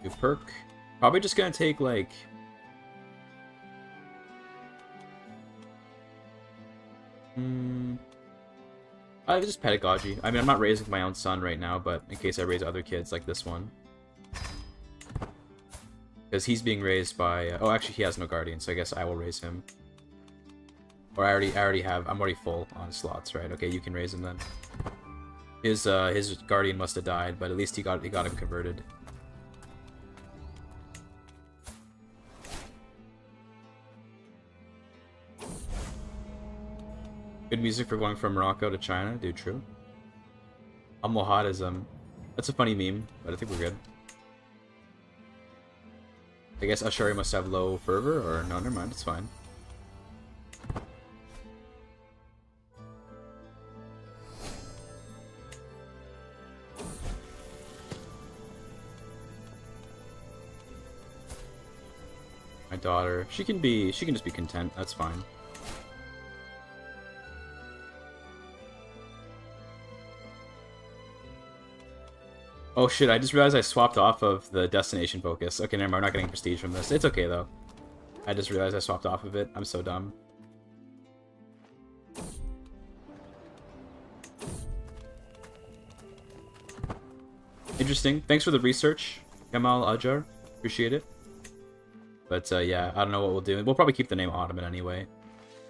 New perk. Probably just gonna take, like... just pedagogy. I mean, I'm not raising my own son right now, but in case I raise other kids like this one. Because he's being raised by... oh, actually, he has no guardian, so I guess I will raise him. Or I already have. I'm already full on slots, right? Okay, you can raise him then. His guardian must have died, but at least he got him converted. Good music for going from Morocco to China, dude. True. Almohadism. That's a funny meme, but I think we're good. I guess Ashari must have low fervor, or no, never mind. It's fine. My daughter, she can just be content. That's fine. Oh shit, I just realized I swapped off of the destination focus. Okay, never mind, we're not getting prestige from this. It's okay though. I just realized I swapped off of it. I'm so dumb. Interesting. Thanks for the research, Kamal Ajar. Appreciate it. But yeah, I don't know what we'll do. We'll probably keep the name Ottoman anyway.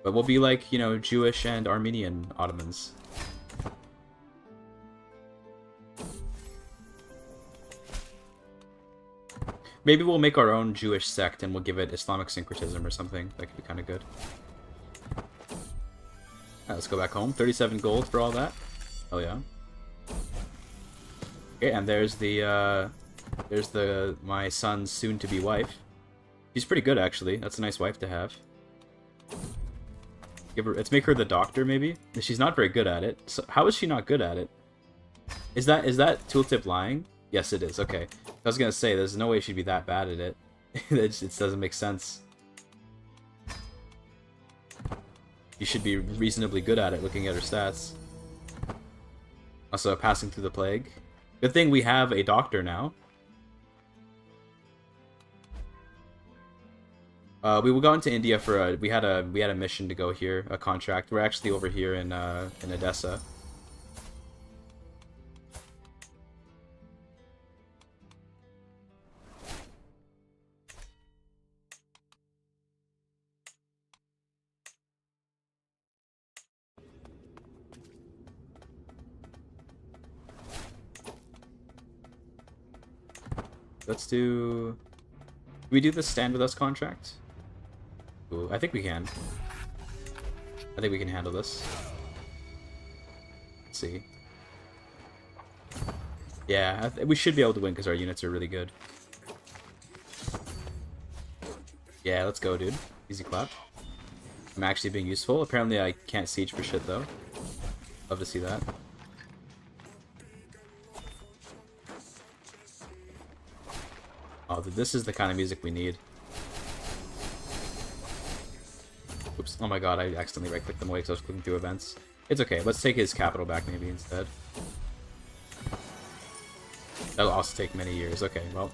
But we'll be like, you know, Jewish and Armenian Ottomans. Maybe we'll make our own Jewish sect and we'll give it Islamic syncretism or something. That could be kind of good. Alright, let's go back home. 37 gold for all that. Hell yeah. Okay, and there's my son's soon-to-be wife. She's pretty good, actually. That's a nice wife to have. Let's make her the doctor, maybe. She's not very good at it. So how is she not good at it? Is that tooltip lying? Yes, it is. Okay. I was gonna say, there's no way she'd be that bad at it. It just doesn't make sense. You should be reasonably good at it, looking at her stats. Also, passing through the plague. Good thing we have a doctor now. We will go into India for a... We had a mission to go here, a contract. We're actually over here in Edessa. Let's do... Can we do the stand with us contract? Ooh, I think we can. I think we can handle this. Let's see. Yeah, we should be able to win because our units are really good. Yeah, let's go, dude. Easy clap. I'm actually being useful. Apparently I can't siege for shit, though. Love to see that. Oh, this is the kind of music we need. Oops. Oh my god, I accidentally right-clicked them away because I was clicking through events. It's okay. Let's take his capital back maybe instead. That'll also take many years. Okay, well.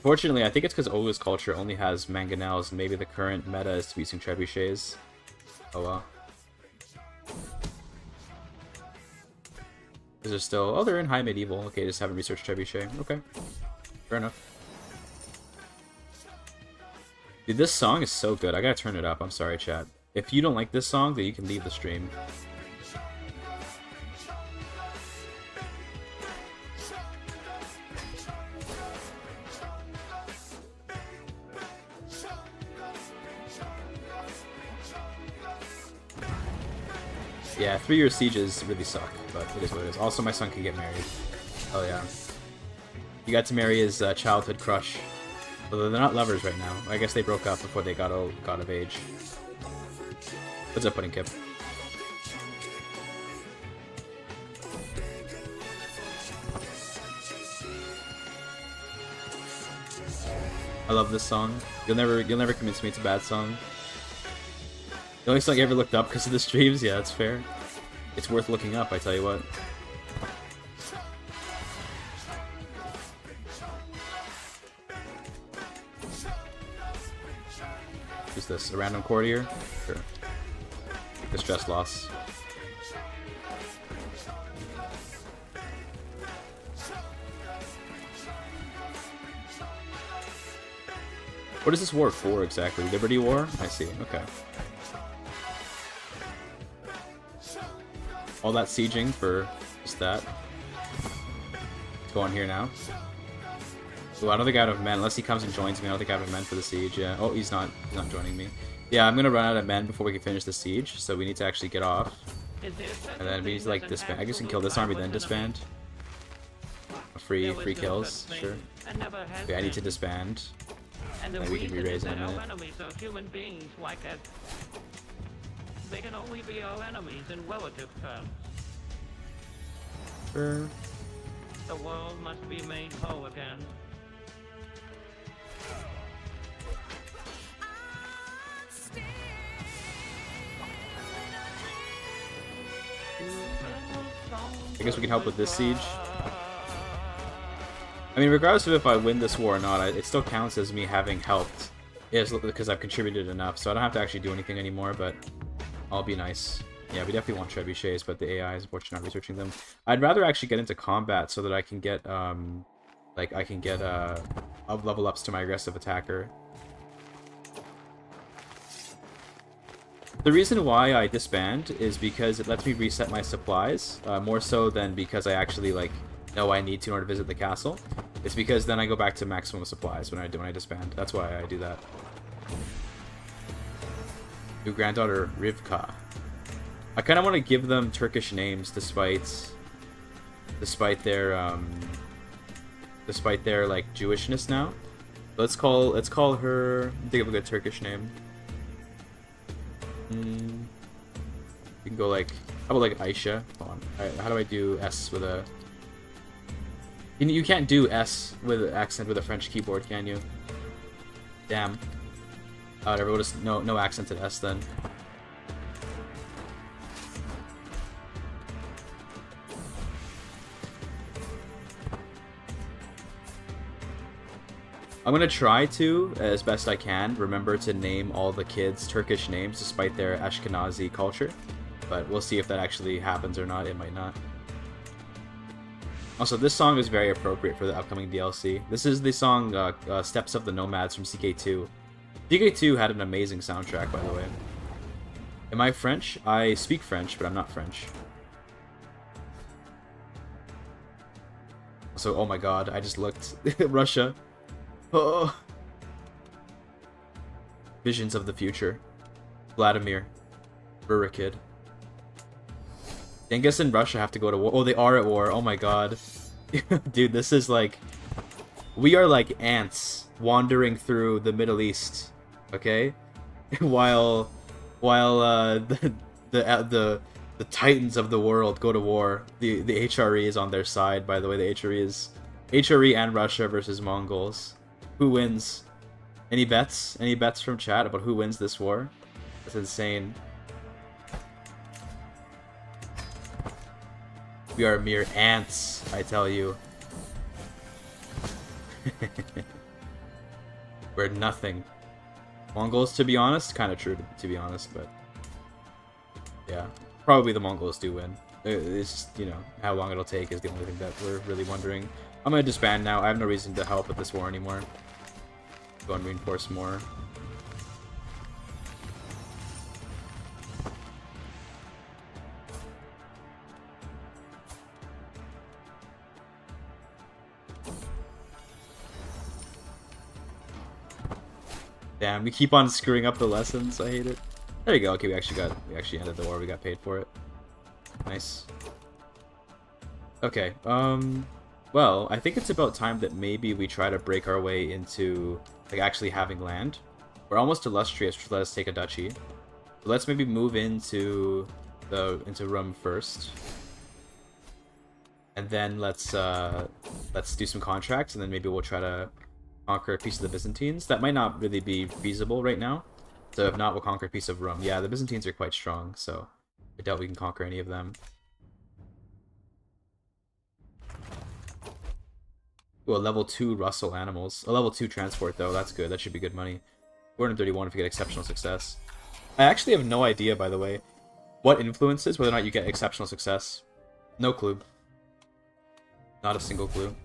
Fortunately, I think it's because Oga's culture only has mangonels, and maybe the current meta is to be using trebuchets. Oh well. Is there still... Oh, they're in high medieval. Okay, just haven't researched trebuchet. Okay. Fair enough. Dude, this song is so good. I gotta turn it up. I'm sorry, chat. If you don't like this song, then you can leave the stream. Yeah, 3-year sieges really suck, but it is what it is. Also, my son can get married. Oh yeah. He got to marry his childhood crush. Although they're not lovers right now. I guess they broke up before they got of age. What's up, Pudding Kip? I love this song. You'll never convince me it's a bad song. The only song I ever looked up because of the streams. Yeah, that's fair. It's worth looking up, I tell you what. Who's this? A random courtier? Sure. Take the stress loss. What is this war for exactly? Liberty War? I see. Okay. all that sieging for just that. Let's go on here now. Ooh, I don't think I have men, unless he comes and joins me. I don't think I have men for the siege. Yeah. Oh, he's not joining me. Yeah, I'm gonna run out of men before we can finish the siege, so we need to actually get off. And then we need to like disband. I guess we can kill this army then disband. Free kills, sure. Okay, I need to disband. And then we can re-raise in a minute. They can only be our enemies in relative terms. Sure. The world must be made whole again. I guess we can help with this siege. I mean, regardless of if I win this war or not, it still counts as me having helped. Because I've contributed enough, so I don't have to actually do anything anymore, but I'll be nice. Yeah, we definitely want trebuchets, but the AI is unfortunately not researching them. I'd rather actually get into combat so that I can get, level ups to my aggressive attacker. The reason why I disband is because it lets me reset my supplies, more so than because I actually, like, know I need to in order to visit the castle. It's because then I go back to maximum supplies when I disband. That's why I do that. New granddaughter Rivka. I kind of want to give them Turkish names despite their like Jewishness now. Let's call her, think of a good Turkish name. You can go like, how about like Aisha? Hold on. How do I do S with a? You can't do S with an accent with a French keyboard, can you? Damn. Whatever. We'll just no accented S then. I'm gonna try to, as best I can, remember to name all the kids Turkish names despite their Ashkenazi culture. But we'll see if that actually happens or not. It might not. Also, this song is very appropriate for the upcoming DLC. This is the song Steps of the Nomads from CK2. CK2 had an amazing soundtrack, by the way. Am I French? I speak French, but I'm not French. So, oh my god, I just looked. Russia. Oh. Visions of the future. Vladimir. Rurikid. Genghis and Russia have to go to war. Oh, they are at war. Oh my god. Dude, this is like... We are like ants wandering through the Middle East. Okay? while the titans of the world go to war. The HRE is on their side, by the way. The HRE is... HRE and Russia versus Mongols. Who wins? Any bets? Any bets from chat about who wins this war? That's insane. We are mere ants, I tell you. We're nothing. Mongols, to be honest, kind of true, to be honest, but... Yeah, probably the Mongols do win. It's just, you know, how long it'll take is the only thing that we're really wondering. I'm gonna disband now. I have no reason to help with this war anymore. Go and reinforce more. Damn, we keep on screwing up the lessons. I hate it. There you go. Okay, we actually ended the war. We got paid for it. Nice. Okay. Well, I think it's about time that maybe we try to break our way into like actually having land. We're almost illustrious, which let us take a duchy. So let's maybe move into Rome first, and then let's do some contracts, and then maybe we'll try to conquer a piece of the Byzantines. That might not really be feasible right now. So if not, we'll conquer a piece of Rome. Yeah, the Byzantines are quite strong, so I doubt we can conquer any of them. Ooh, a level 2 Russell animals. A level 2 transport, though. That's good. That should be good money. 431 if you get exceptional success. I actually have no idea, by the way, what influences whether or not you get exceptional success. No clue. Not a single clue.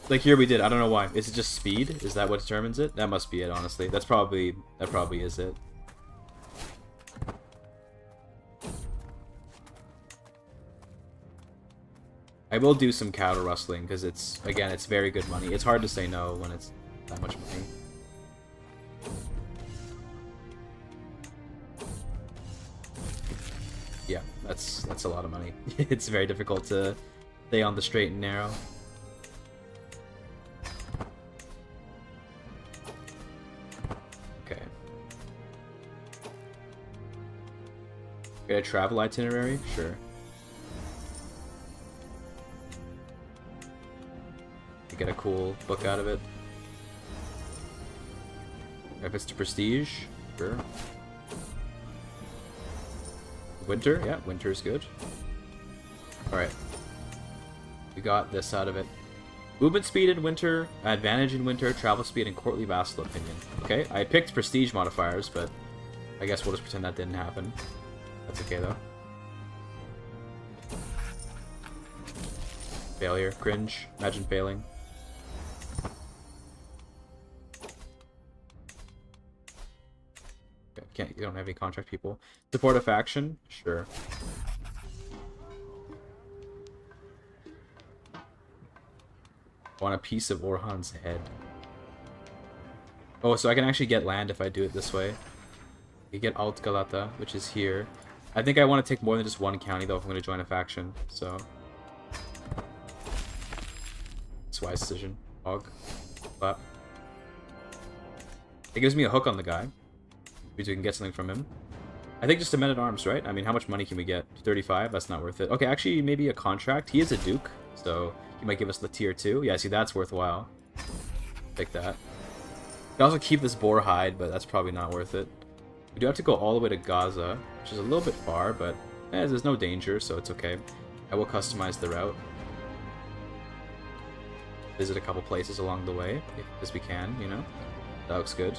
Like here we did. I don't know why. Is it just speed? Is that what determines it? That must be it, honestly. That probably is it. I will do some cattle rustling because it's, again, it's very good money. It's hard to say no when it's that much money. Yeah, that's a lot of money. It's very difficult to stay on the straight and narrow. Okay. Get a travel itinerary? Sure. Get a cool book out of it. If it's to prestige, sure. Winter, yeah, winter is good. Alright. We got this out of it. Movement speed in winter, advantage in winter, travel speed, and courtly vassal opinion. Okay, I picked prestige modifiers, but I guess we'll just pretend that didn't happen. That's okay though. Failure, cringe, imagine failing. You don't have any contract people. Support a faction? Sure. I want a piece of Orhan's head. Oh, so I can actually get land if I do it this way. You get Alt Galata, which is here. I think I want to take more than just one county, though, if I'm going to join a faction. So, it's a wise decision. Hog. But it gives me a hook on the guy. We can get something from him. I think just a men-at-arms, right? I mean, how much money can we get? 35? That's not worth it. Okay, actually, maybe a contract. He is a duke, so he might give us the tier 2. Yeah, see, that's worthwhile. Take that. We can also keep this boar hide, but that's probably not worth it. We do have to go all the way to Gaza, which is a little bit far, but there's no danger, so it's okay. I will customize the route. Visit a couple places along the way, as we can, you know? That looks good.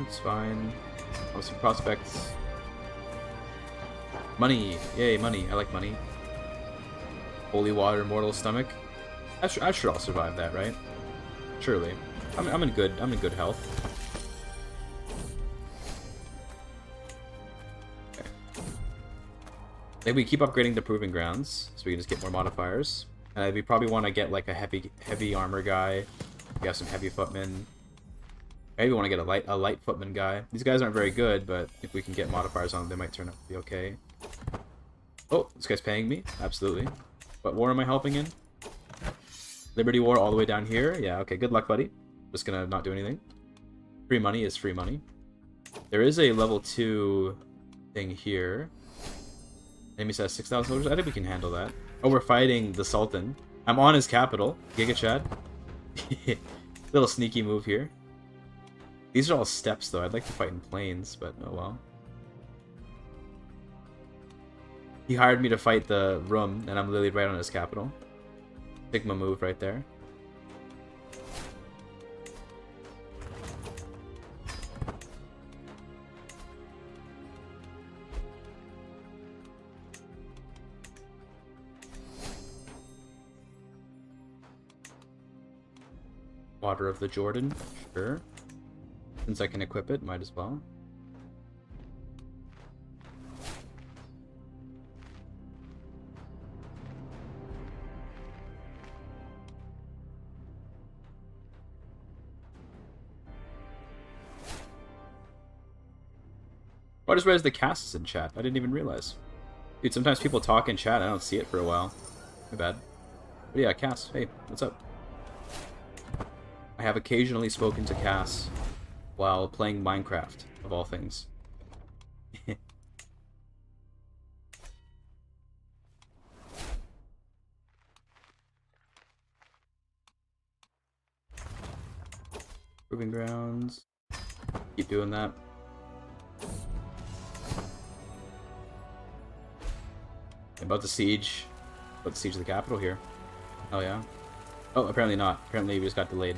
It's fine. Oh, some prospects. Money! Yay, money. I like money. Holy water, mortal stomach. I should all survive that, right? Surely. I'm in good health. Okay. I think we keep upgrading the proving grounds, so we can just get more modifiers. And we probably want to get like a heavy armor guy. We have some heavy footmen. Maybe we want to get a light footman guy. These guys aren't very good, but if we can get modifiers on them, they might turn out to be okay. Oh, this guy's paying me? Absolutely. What war am I helping in? Liberty War all the way down here? Yeah, okay, good luck, buddy. Just gonna not do anything. Free money is free money. There is a level 2 thing here. Enemy says 6,000 soldiers. I think we can handle that. Oh, we're fighting the Sultan. I'm on his capital, GIGACHD. Little sneaky move here. These are all steps, though. I'd like to fight in plains, but oh well. He hired me to fight the room, and I'm literally right on his capital. Sigma move right there. Water of the Jordan, sure. Since I can equip it, might as well. I just realized the cast is in chat. I didn't even realize. Dude, sometimes people talk in chat. I don't see it for a while. My bad. But yeah, Cass. Hey, what's up? I have occasionally spoken to Cass while playing Minecraft, of all things. Proving grounds. Keep doing that. About the siege of the capital here. Oh yeah. Oh, apparently not. Apparently we just got delayed.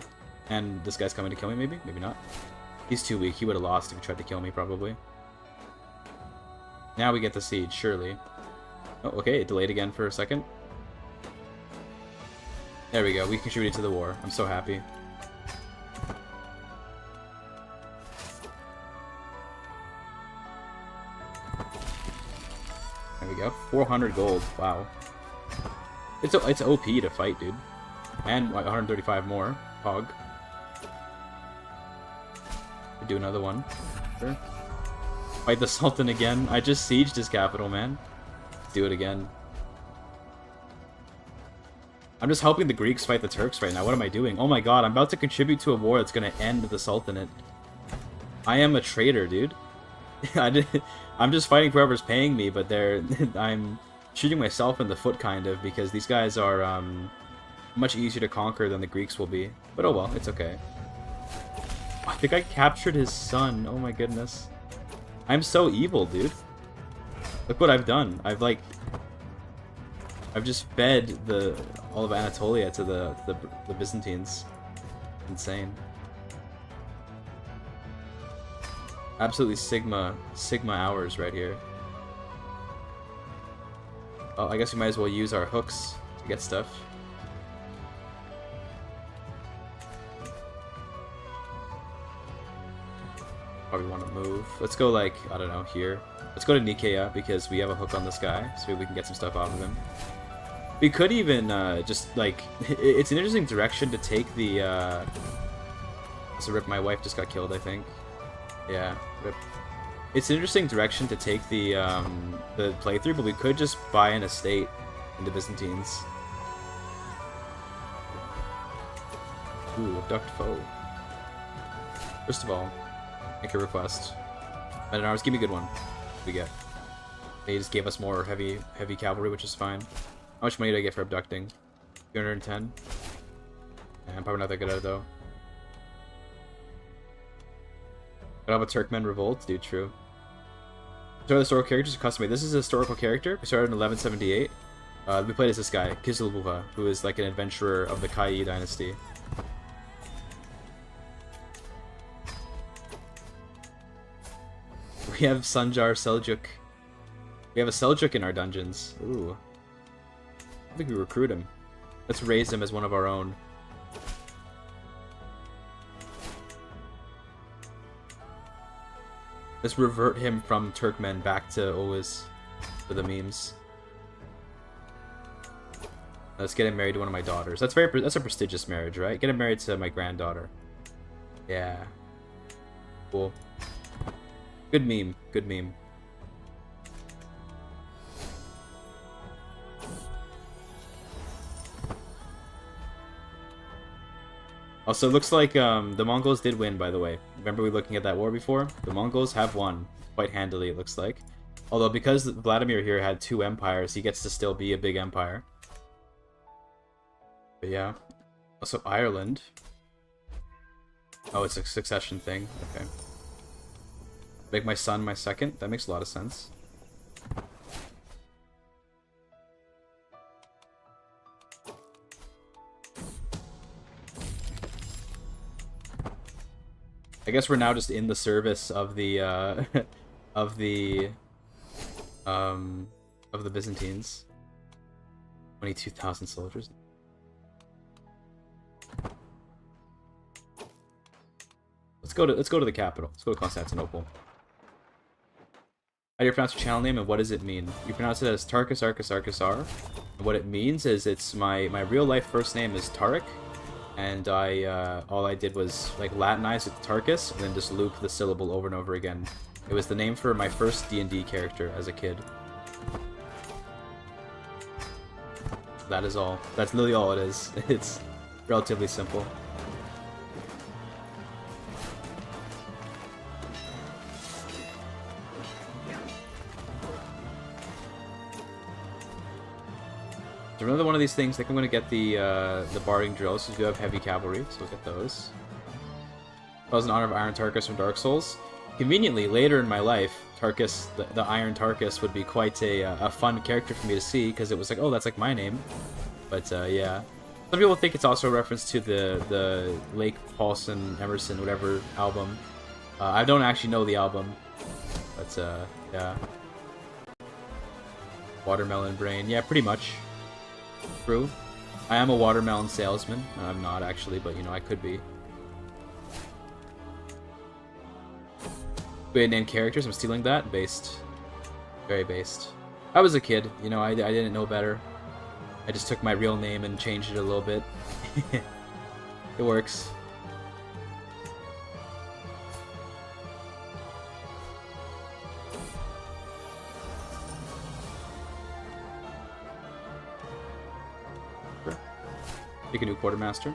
And this guy's coming to kill me, maybe? Maybe not. He's too weak. He would have lost if he tried to kill me, probably. Now we get the siege, surely. Oh, okay, it delayed again for a second. There we go, we contributed to the war. I'm so happy. There we go, 400 gold, wow. It's OP to fight, dude. And 135 more, Pog. Do another one. Sure. Fight the Sultan again. I just sieged his capital, man. Let's do it again. I'm just helping the Greeks fight the Turks right now. What am I doing? Oh my god, I'm about to contribute to a war that's gonna end the Sultanate. I am a traitor, dude. I'm just fighting whoever's paying me, but I'm shooting myself in the foot, kind of, because these guys are much easier to conquer than the Greeks will be. But oh well, it's okay. I think I captured his son. Oh my goodness. I'm so evil, dude. Look what I've done. I've just fed all of Anatolia to the Byzantines. Insane. Absolutely Sigma hours right here. Oh, I guess we might as well use our hooks to get stuff. Probably want to move. Let's go, like, I don't know, here. Let's go to Nicaea, because we have a hook on this guy, so maybe we can get some stuff off of him. We could even, just, like... It's an interesting direction to take the, So rip, my wife just got killed, I think. Yeah, rip. It's an interesting direction to take the playthrough, but we could just buy an estate in the Byzantines. Ooh, abduct foe. First of all, make a request. Men-at-Arms, give me a good one. What do we get? They just gave us more heavy cavalry, which is fine. How much money did I get for abducting? 210? Yeah, I'm probably not that good at it, though. I don't have a Turkmen revolt? Dude, true. So historical characters are custom made. This is a historical character. We started in 1178. We played as this guy, Kizilbuha, who is like an adventurer of the Kai dynasty. We have Sanjar Seljuk. We have a Seljuk in our dungeons. Ooh. I think we recruit him. Let's raise him as one of our own. Let's revert him from Turkmen back to Oghuz for the memes. Let's get him married to one of my daughters. That's a prestigious marriage, right? Get him married to my granddaughter. Yeah. Cool. Good meme. Good meme. Also, looks like the Mongols did win, by the way. Remember we were looking at that war before? The Mongols have won quite handily, it looks like. Although, because Vladimir here had 2 empires, he gets to still be a big empire. But yeah. Also, Ireland. Oh, it's a succession thing. Okay. Make my son my second? That makes a lot of sense. I guess we're now just in the service of the of the Byzantines. 22,000 soldiers. Let's go to the capital. Let's go to Constantinople. How do you pronounce your channel name and what does it mean? You pronounce it as Tarkus Arkus Arkasar. And what it means is it's my real life first name is Tarek. And all I did was like Latinize it to Tarkus and then just loop the syllable over and over again. It was the name for my first D&D character as a kid. That is all. That's literally all it is. It's relatively simple. So another one of these things, I think I'm going to get the barding drills, because we do have heavy cavalry, so we'll get those. That was in honor of Iron Tarkus from Dark Souls. Conveniently, later in my life, Tarkus, the Iron Tarkus, would be quite a fun character for me to see, because it was like, oh, that's like my name. But yeah. Some people think it's also a reference to the Lake Paulson, Emerson, whatever album. I don't actually know the album, but yeah. Watermelon brain. Yeah, pretty much. True. I am a watermelon salesman. No, I'm not actually, but you know, I could be. Way to name characters. I'm stealing that. Based. Very based. I was a kid. You know, I didn't know better. I just took my real name and changed it a little bit. It works. Pick a new quartermaster.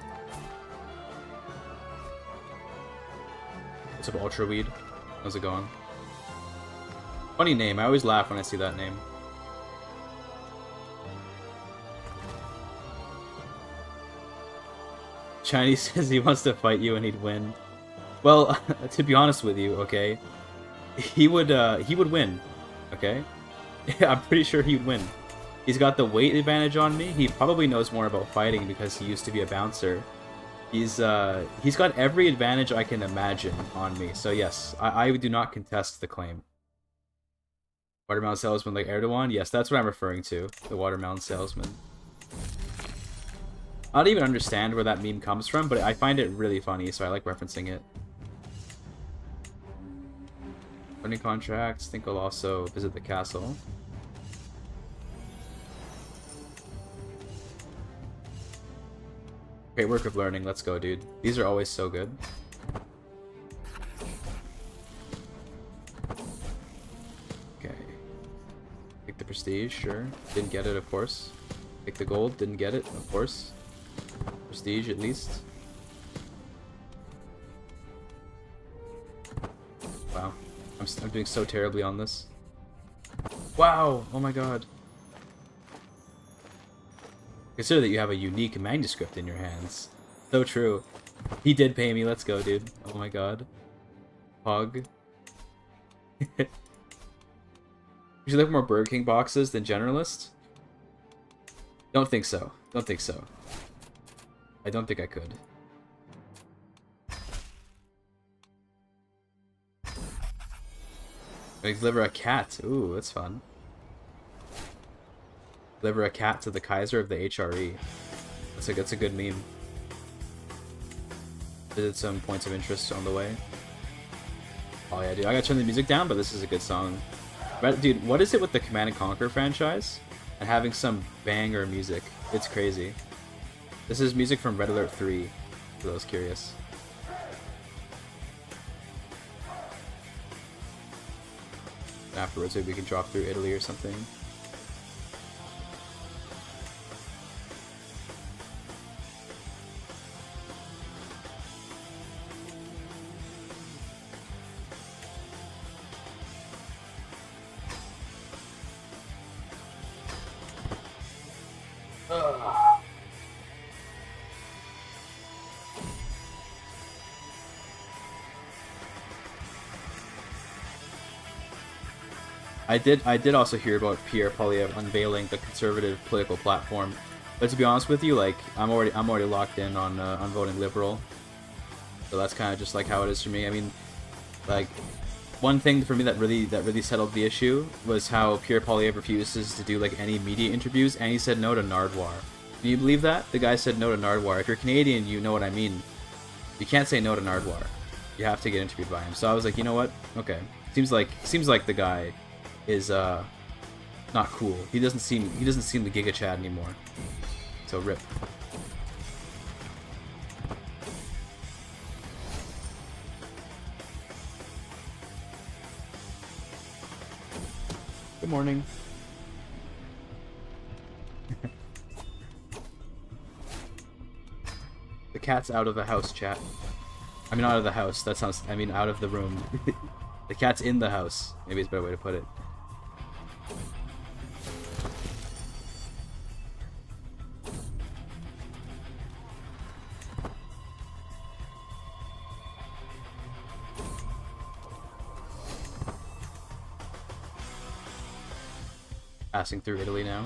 What's up, Ultra Weed? How's it going? Funny name. I always laugh when I see that name. Chinese says he wants to fight you and he'd win. Well, to be honest with you, okay, he would win. Okay, I'm pretty sure he'd win. He's got the weight advantage on me. He probably knows more about fighting because he used to be a bouncer. He's got every advantage I can imagine on me. So yes, I do not contest the claim. Watermelon salesman like Erdogan? Yes, that's what I'm referring to. The watermelon salesman. I don't even understand where that meme comes from, but I find it really funny, so I like referencing it. Learning contracts. Think I'll also visit the castle. Great work of learning. Let's go, dude. These are always so good. Okay. Take the prestige, sure. Didn't get it, of course. Take the gold. Didn't get it, of course. Prestige, at least. Wow. I'm doing so terribly on this. Wow! Oh my god. Consider that you have a unique manuscript in your hands. So true. He did pay me. Let's go, dude. Oh my god. Pog. You should look more Burger King boxes than Generalist? Don't think so. Don't think so. I don't think I could. I deliver a cat. Ooh, that's fun. Deliver a cat to the Kaiser of the HRE. That's a good meme. Visit some points of interest on the way. Oh yeah, dude, I gotta turn the music down, but this is a good song. Dude, what is it with the Command & Conquer franchise and having some banger music? It's crazy. This is music from Red Alert 3, for those curious. Afterwards, maybe we can drop through Italy or something. I did also hear about Pierre Poilievre unveiling the conservative political platform, but to be honest with you, like I'm already locked in on voting liberal, so that's kind of just like how it is for me. I mean, like one thing for me that really settled the issue was how Pierre Poilievre refuses to do like any media interviews, and he said no to Nardwar. Can you believe that? The guy said no to Nardwar. If you're Canadian, you know what I mean. You can't say no to Nardwar. You have to get interviewed by him. So I was like, you know what? Okay. Seems like the guy is not cool. He doesn't seem the GIGACHD anymore. So rip. Good morning. The cat's out of the house, chat. I mean, out of the house. That sounds. I mean, out of the room. The cat's in the house. Maybe it's a better way to put it. Passing through Italy now.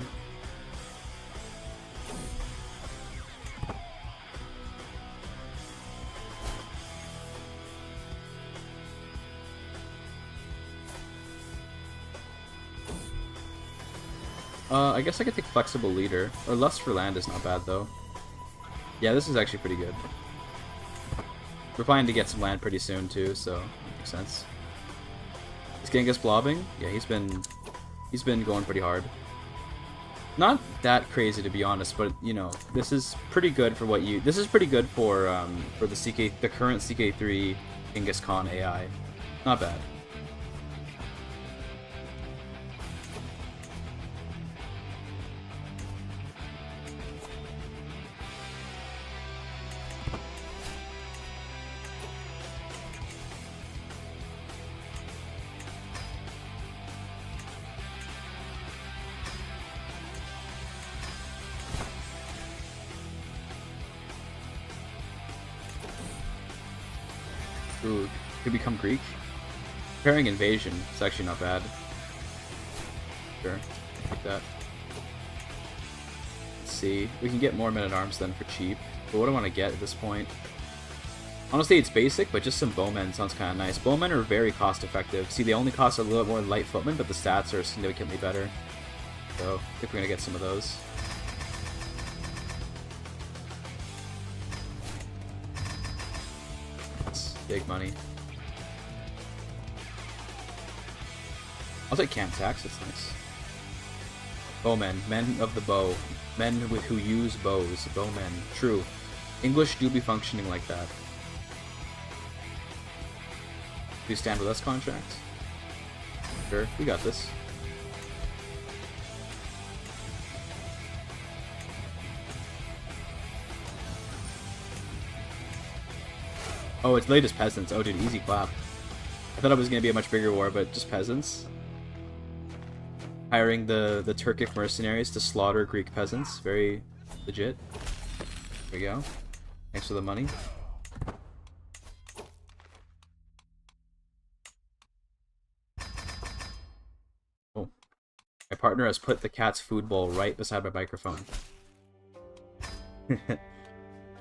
I guess I could take Flexible Leader. Or Lust for Land is not bad, though. Yeah, this is actually pretty good. We're planning to get some land pretty soon, too, so that makes sense. Is Genghis blobbing? Yeah, he's been going pretty hard. Not that crazy, to be honest, but, you know, this is pretty good for what you... This is pretty good for the current CK3 Genghis Khan AI. Not bad. Ooh, could become Greek. Preparing invasion. It's actually not bad. Sure, like that. Let's see. We can get more men-at-arms then for cheap. But what do I want to get at this point? Honestly, it's basic, but just some bowmen sounds kind of nice. Bowmen are very cost-effective. See, they only cost a little more light footmen, but the stats are significantly better. So, I think we're gonna get some of those. Big money. I'll take camp tax, that's nice. Bowmen, men of the bow. Men who use bows. Bowmen. True. English do be functioning like that. Do you stand with us contracts? Sure, we got this. Oh, it's latest peasants. Oh, dude, easy clap. I thought it was going to be a much bigger war, but just peasants. Hiring the Turkic mercenaries to slaughter Greek peasants. Very legit. There we go. Thanks for the money. Oh. My partner has put the cat's food bowl right beside my microphone.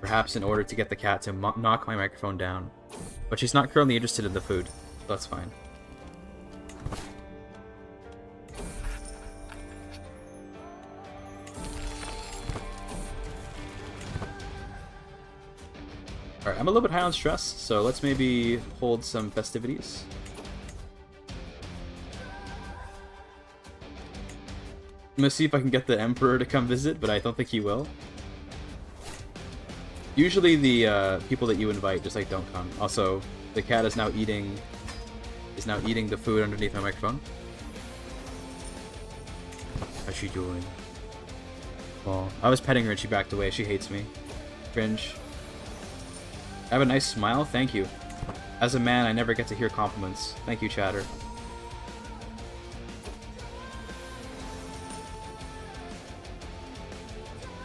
Perhaps in order to get the cat to knock my microphone down. But she's not currently interested in the food, so that's fine. Alright, I'm a little bit high on stress, so let's maybe hold some festivities. I'm gonna see if I can get the Emperor to come visit, but I don't think he will. Usually the people that you invite just like don't come. Also, the cat is now eating the food underneath my microphone. How's she doing? Well, I was petting her and she backed away. She hates me. Cringe. I have a nice smile? Thank you. As a man, I never get to hear compliments. Thank you, chatter.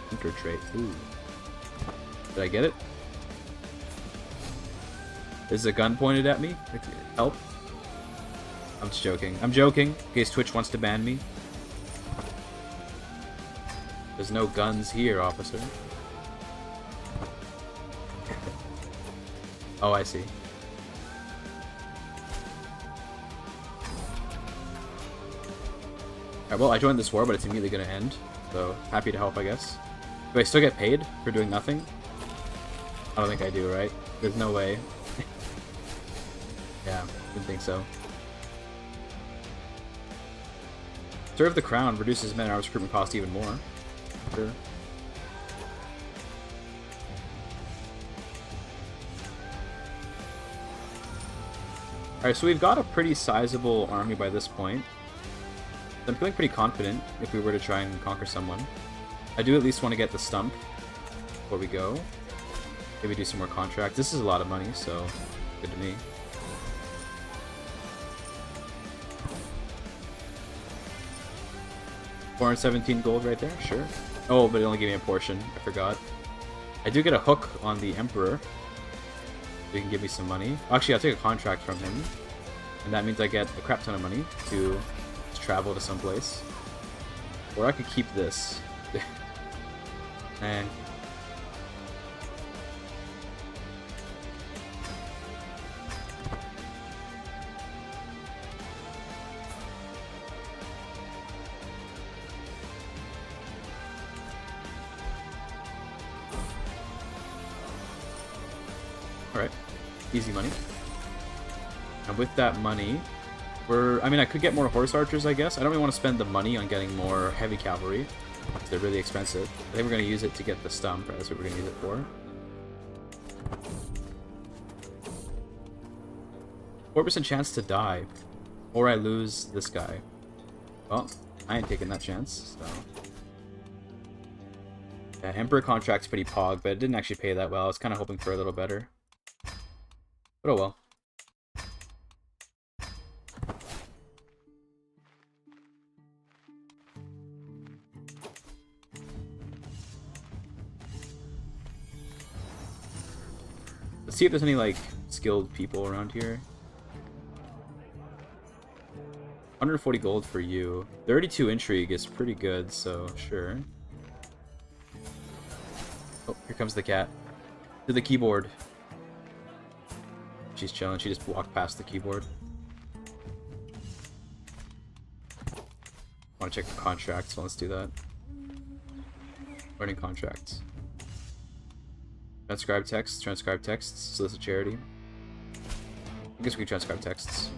Hunter trait. Ooh. Did I get it? Is a gun pointed at me? Help? I'm just joking. I'm joking, in case Twitch wants to ban me. There's no guns here, officer. Oh, I see. Alright, well, I joined this war, but it's immediately gonna end. So, happy to help, I guess. Do I still get paid for doing nothing? I don't think I do, right? There's no way. Yeah, didn't think so. Serve the crown reduces men-at-arms recruitment cost even more. Sure. Alright, so we've got a pretty sizable army by this point. I'm feeling pretty confident if we were to try and conquer someone. I do at least want to get the stump before we go. Maybe do some more contracts. This is a lot of money, so good to me. $417 gold right there, sure. Oh, but it only gave me a portion. I forgot. I do get a hook on the Emperor. So he can give me some money. Actually, I'll take a contract from him. And that means I get a crap ton of money to travel to someplace. Or I could keep this. And Alright. Easy money. And with that money, I mean, I could get more horse archers, I guess. I don't really want to spend the money on getting more heavy cavalry. They're really expensive. I think we're going to use it to get the stump. That's what we're going to use it for. 4% chance to die. Or I lose this guy. Well, I ain't taking that chance, so... Yeah, Emperor contract's pretty pog, but it didn't actually pay that well. I was kind of hoping for a little better. But oh well. Let's see if there's any, like, skilled people around here. 140 gold for you. 32 intrigue is pretty good, so sure. Oh, here comes the cat. To the keyboard. She's chilling. She just walked past the keyboard. Want to check the contract, so let's do that. Learning contracts. Transcribe texts, solicit charity. I guess we can transcribe texts.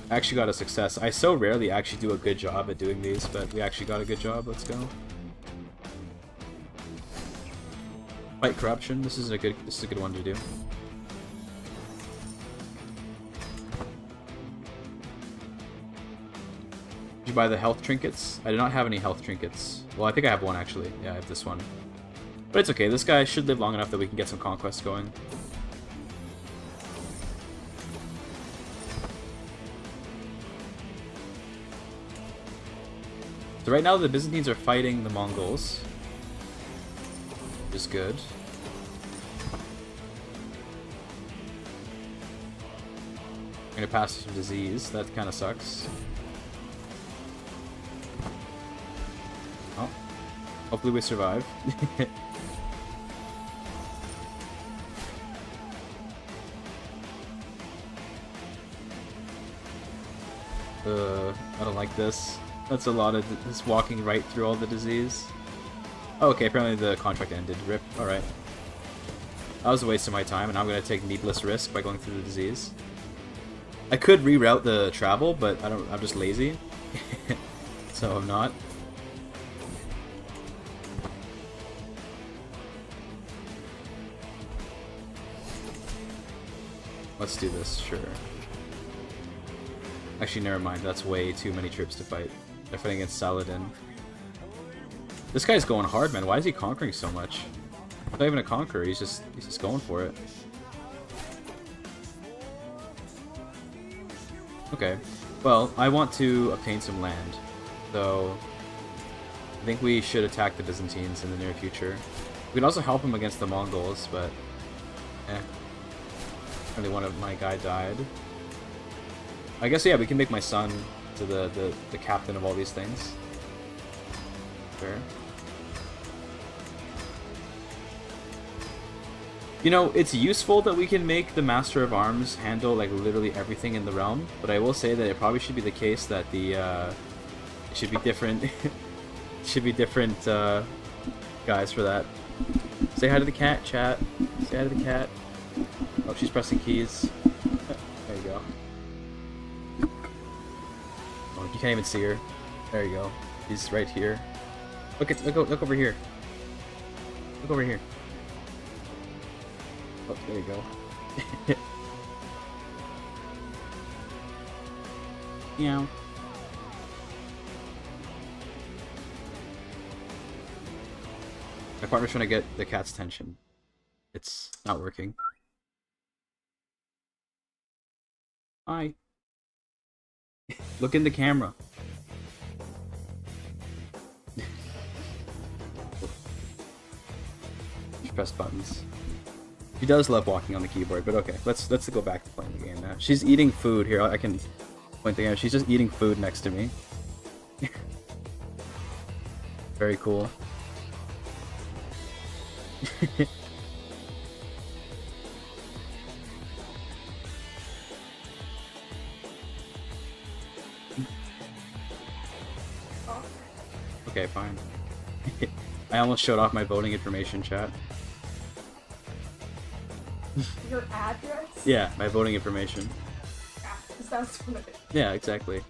I actually got a success. I so rarely actually do a good job at doing these, but we actually got a good job. Let's go. Fight corruption. This is a good one to do. Did you buy the health trinkets? I do not have any health trinkets. Well, I think I have one actually. Yeah, I have this one. But it's okay. This guy should live long enough that we can get some conquests going. So right now the Byzantines are fighting the Mongols, which is good. I'm gonna pass some disease. That kind of sucks. Oh, hopefully we survive. I don't like this. That's a lot of just walking right through all the disease. Oh, okay, apparently the contract ended. RIP. Alright. That was a waste of my time, and I'm going to take needless risk by going through the disease. I could reroute the travel, but I'm just lazy. So I'm not. Let's do this, sure. Actually, never mind. That's way too many troops to fight. They're fighting against Saladin. This guy's going hard, man. Why is he conquering so much? He's not even a conqueror. He's just going for it. Okay. Well, I want to obtain some land, so I think we should attack the Byzantines in the near future. We can also help them against the Mongols, but only one of my guy died. I guess, yeah, we can make my son to the captain of all these things. Sure. You know, it's useful that we can make the Master of Arms handle, like, literally everything in the realm, but I will say that it probably should be the case that the, it should be different, should be different, guys for that. Say hi to the cat, chat. Say hi to the cat. Oh, she's pressing keys. There you go. Oh, you can't even see her. There you go. She's right here. Look over here. Look over here. Oh, there you go. Meow. My partner's trying to get the cat's attention. It's not working. Hi. Look in the camera. Just press buttons. She does love walking on the keyboard, but okay, let's go back to playing the game now. She's eating food here. I can point the game. She's just eating food next to me. Very cool. Okay, fine. I almost showed off my voting information, chat. Your address? Yeah, my voting information. Yeah, sounds familiar. Yeah, exactly.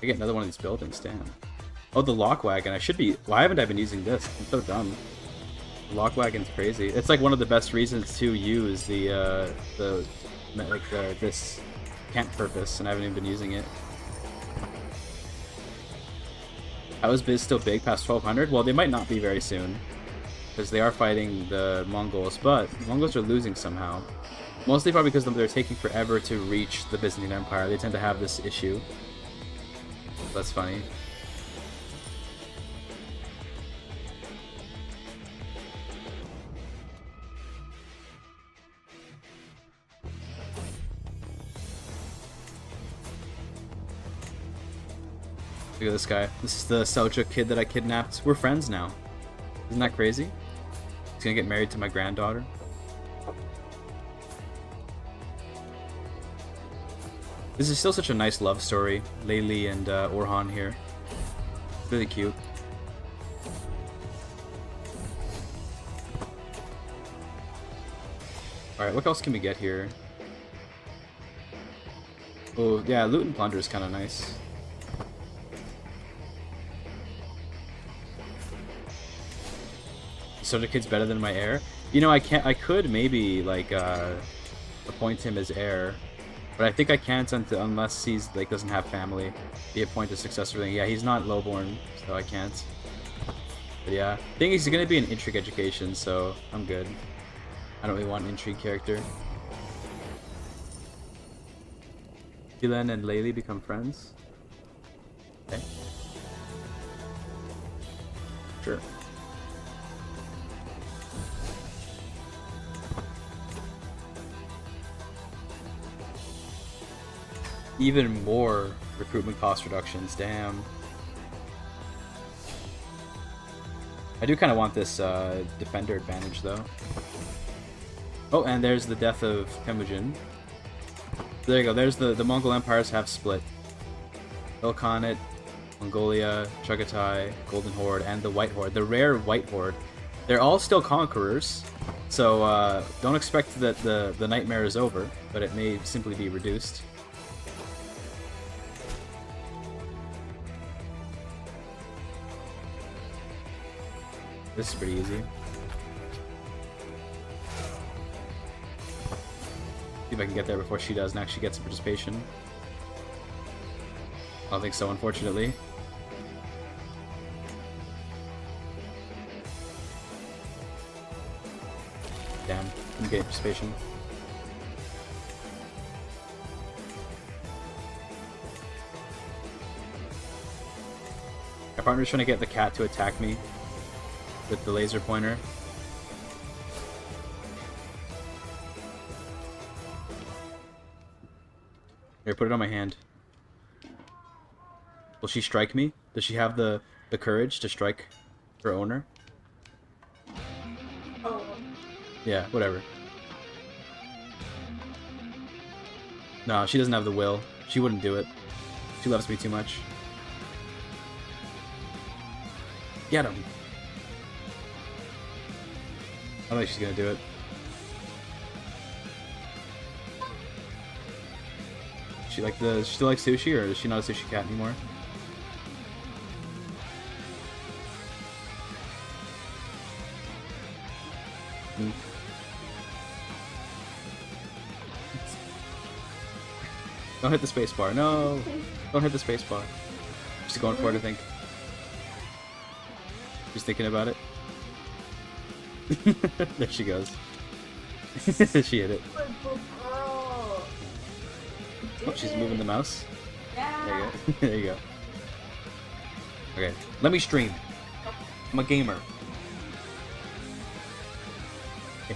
I get another one of these buildings, damn. Oh, the lock wagon. I should be. Why haven't I been using this? I'm so dumb. The lock wagon's crazy. It's like one of the best reasons to use this camp purpose, and I haven't even been using it. How is Biz still big past 1200? Well, they might not be very soon, because they are fighting the Mongols, but the Mongols are losing somehow. Mostly probably because they're taking forever to reach the Byzantine Empire. They tend to have this issue. That's funny. Look at this guy. This is the Seljuk kid that I kidnapped. We're friends now. Isn't that crazy? He's gonna get married to my granddaughter. This is still such a nice love story. Layli and Orhan here. Really cute. Alright, what else can we get here? Oh, yeah, loot and plunder is kind of nice. So the kid's better than my heir. You know, I could maybe like appoint him as heir, but I think I can't unless he's like doesn't have family. Be appointed successor thing. Yeah, he's not lowborn, so I can't. But yeah, thing is, he's gonna be an intrigue education, so I'm good. I don't really want an intrigue character. Dylan and Layli become friends. Okay. Sure. Even more recruitment cost reductions, damn. I do kind of want this defender advantage though. Oh, and there's the death of Temujin. There you go, there's the Mongol empires have split. Ilkhanate, Mongolia, Chagatai, Golden Horde, and the White Horde. The rare White Horde. They're all still conquerors, so don't expect that the nightmare is over, but it may simply be reduced. This is pretty easy. See if I can get there before she does and actually get some participation. I don't think so, unfortunately. Damn, didn't get participation. My partner's trying to get the cat to attack me with the laser pointer. Here, put it on my hand. Will she strike me? Does she have the courage to strike her owner? Oh. Yeah, whatever. No, she doesn't have the will. She wouldn't do it. She loves me too much. Get him! I don't think she's gonna do it. She still likes sushi, or is she not a sushi cat anymore? Don't hit the space bar. No! Don't hit the space bar. She's going for it, I think. She's thinking about it. There she goes. She hit it. Oh, she's moving the mouse. Yeah. There you go. There you go. Okay, let me stream. I'm a gamer. Okay.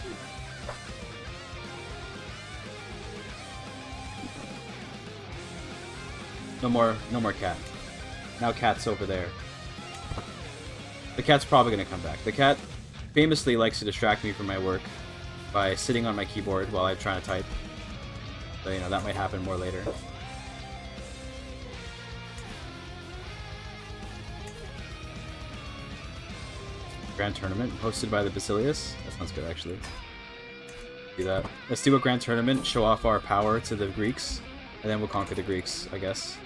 No more cat. Now cat's over there. The cat's probably gonna come back. The cat famously likes to distract me from my work by sitting on my keyboard while I'm trying to type. So, you know, that might happen more later. Grand Tournament hosted by the Basilius. That sounds good, actually. Do that. Let's do a Grand Tournament, show off our power to the Greeks, and then we'll conquer the Greeks, I guess.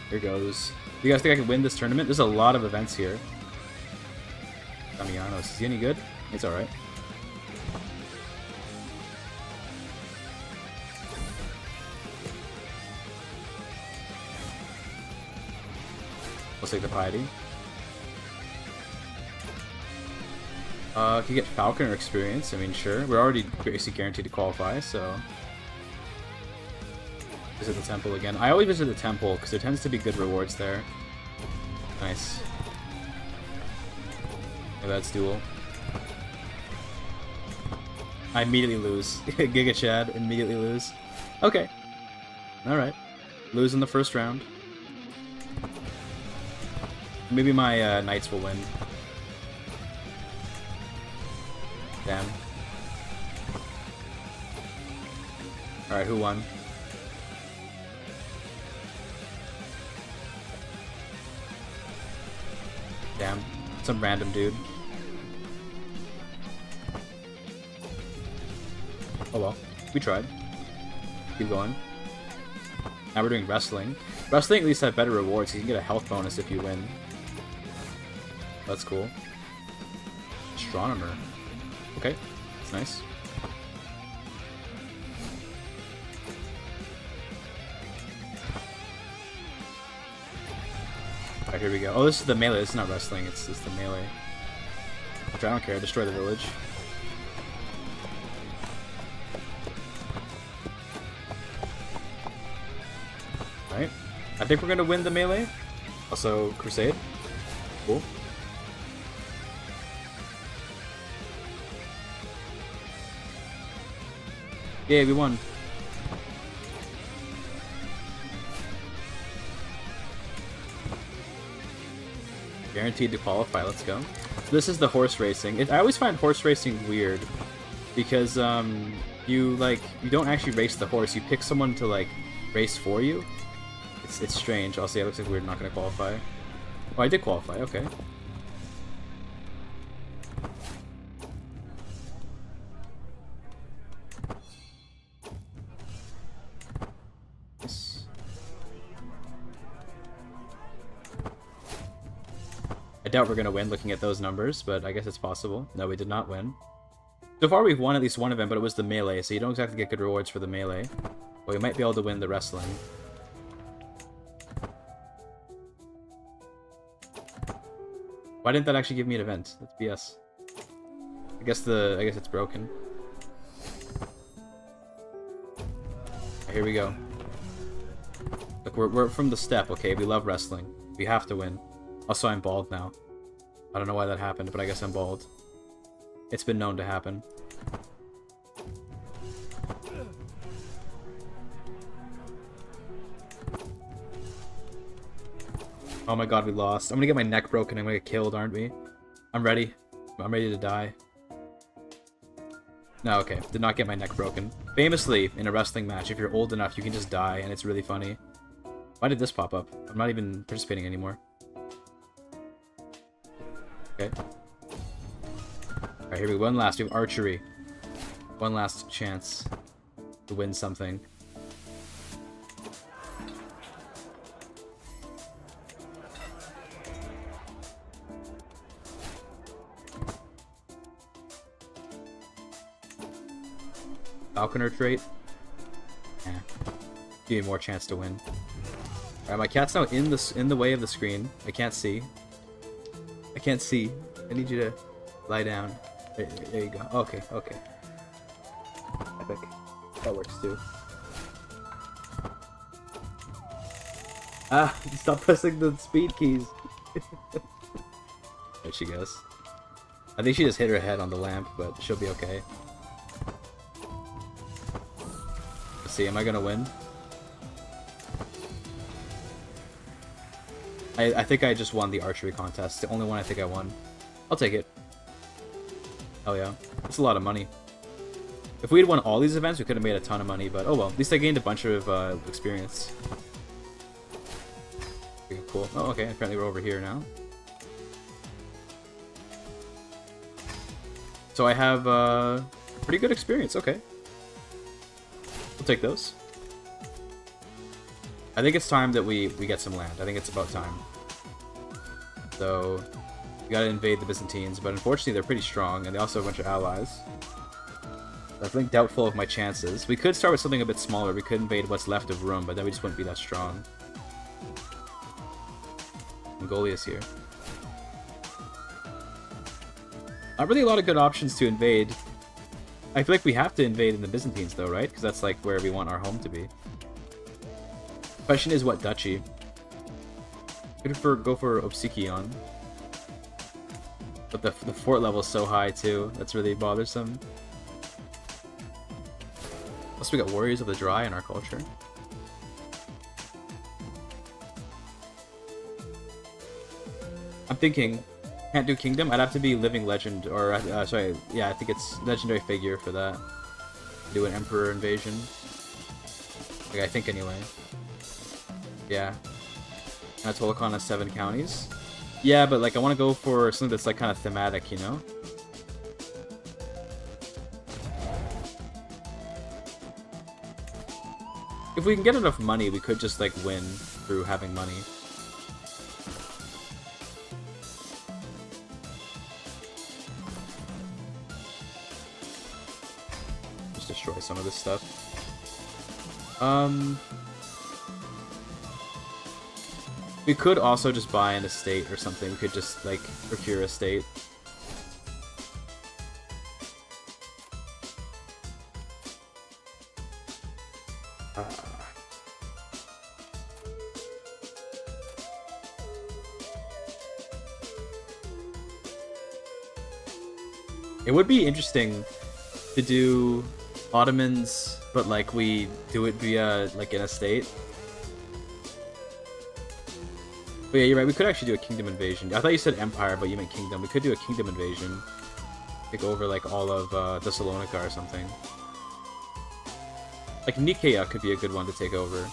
Here goes. Do you guys think I can win this tournament? There's a lot of events here. Damianos, is he any good? It's alright. We'll take the Piety. Can you get Falconer experience? I mean, sure. We're already basically guaranteed to qualify, so... Visit the temple again. I always visit the temple, because there tends to be good rewards there. Nice. Okay, that's duel. I immediately lose. GIGACHD, immediately lose. Okay. Alright. Lose in the first round. Maybe my knights will win. Damn. Alright, who won? Damn. Some random dude. Oh well. We tried. Keep going. Now we're doing wrestling. Wrestling at least have better rewards, so you can get a health bonus if you win. That's cool. Astronomer. Okay. That's nice. Alright, here we go. Oh, this is the melee. This is not wrestling. It's the melee. Which I don't care. Destroy the village. Alright. I think we're going to win the melee. Also, Crusade. Cool. Yeah, we won. Guaranteed to qualify, let's go. So this is the horse racing. I always find horse racing weird because you don't actually race the horse. You pick someone to like race for you. It's strange. I'll say it looks like we're not going to qualify. Oh, I did qualify. Okay. I doubt we're going to win looking at those numbers, but I guess it's possible. No, we did not win. So far we've won at least one event, but it was the melee, so you don't exactly get good rewards for the melee. But we might be able to win the wrestling. Why didn't that actually give me an event? That's BS. I guess it's broken. Right, here we go. Look, we're from the step, okay? We love wrestling. We have to win. Also, I'm bald now. I don't know why that happened, but I guess I'm bald. It's been known to happen. Oh my god, we lost. I'm gonna get my neck broken. I'm gonna get killed, aren't we? I'm ready. I'm ready to die. No, okay. Did not get my neck broken. Famously, in a wrestling match, if you're old enough, you can just die, and it's really funny. Why did this pop up? I'm not even participating anymore. Okay. Alright, here we go. One last. We have archery. One last chance to win something. Falconer trait. Yeah. Give me more chance to win. Alright, my cat's now in the way of the screen. I can't see. I can't see. I need you to lie down. There you go. Okay, okay. Epic. That works too. Ah, stop pressing the speed keys. There she goes. I think she just hit her head on the lamp, but she'll be okay. Let's see, am I gonna win? I think I just won the archery contest. The only one I think I won. I'll take it. Hell yeah. That's a lot of money. If we had won all these events, we could have made a ton of money, but oh well. At least I gained a bunch of experience. Okay, cool. Oh, okay. Apparently we're over here now. So I have pretty good experience. Okay. We'll take those. I think it's time that we get some land. I think it's about time. So we gotta invade the Byzantines, but unfortunately they're pretty strong, and they also have a bunch of allies. I think doubtful of my chances. We could start with something a bit smaller. We could invade what's left of Rome, but then we just wouldn't be that strong. Mongolia's here. Not really a lot of good options to invade. I feel like we have to invade in the Byzantines though, right? Because that's like where we want our home to be. Question is what duchy? Could go for Obsikion. But the fort level is so high too. That's really bothersome. Plus we got Warriors of the Dry in our culture. I'm thinking, can't do Kingdom? I'd have to be Living Legend, or, sorry, yeah, I think it's Legendary Figure for that. Do an Emperor Invasion. Like, I think anyway. Yeah. Anatolikon has 7 counties. Yeah, but, like, I want to go for something that's, like, kind of thematic, you know? If we can get enough money, we could just, like, win through having money. Just destroy some of this stuff. We could also just buy an estate or something. We could just, like, procure a state. It would be interesting to do Ottomans, but like we do it via like an estate. But yeah, you're right. We could actually do a kingdom invasion. I thought you said empire, but you meant kingdom. We could do a kingdom invasion, take over like all of Thessalonica or something. Like Nicaea could be a good one to take over.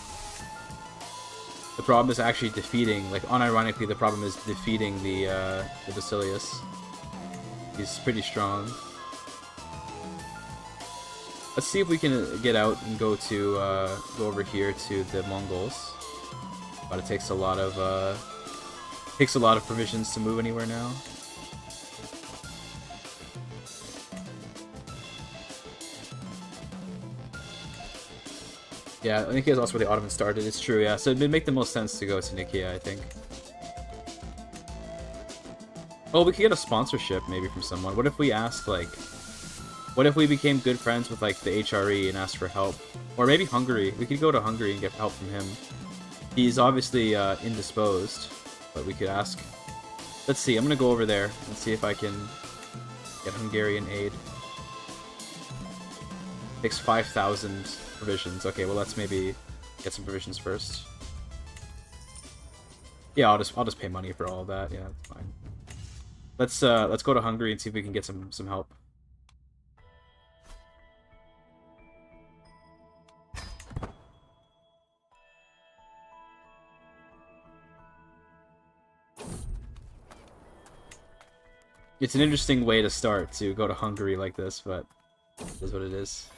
The problem is actually defeating, like unironically, the problem is defeating the Basilius. He's pretty strong. Let's see if we can get out and go to go over here to the Mongols. But it takes a lot of provisions to move anywhere now. Yeah, Nicaea is also where the Ottomans started. It's true, yeah. So it'd make the most sense to go to Nicaea, I think. Oh, we could get a sponsorship maybe from someone. What if we asked, like, what if we became good friends with, like, the HRE and asked for help? Or maybe Hungary. We could go to Hungary and get help from him. He's obviously indisposed, but we could ask. Let's see, I'm gonna go over there and see if I can get Hungarian aid. Takes 5,000 provisions. Okay, well, let's maybe get some provisions first. Yeah, I'll just pay money for all of that. Yeah, that's fine. Let's go to Hungary and see if we can get some help. It's an interesting way to start, to go to Hungary like this, but it is what it is.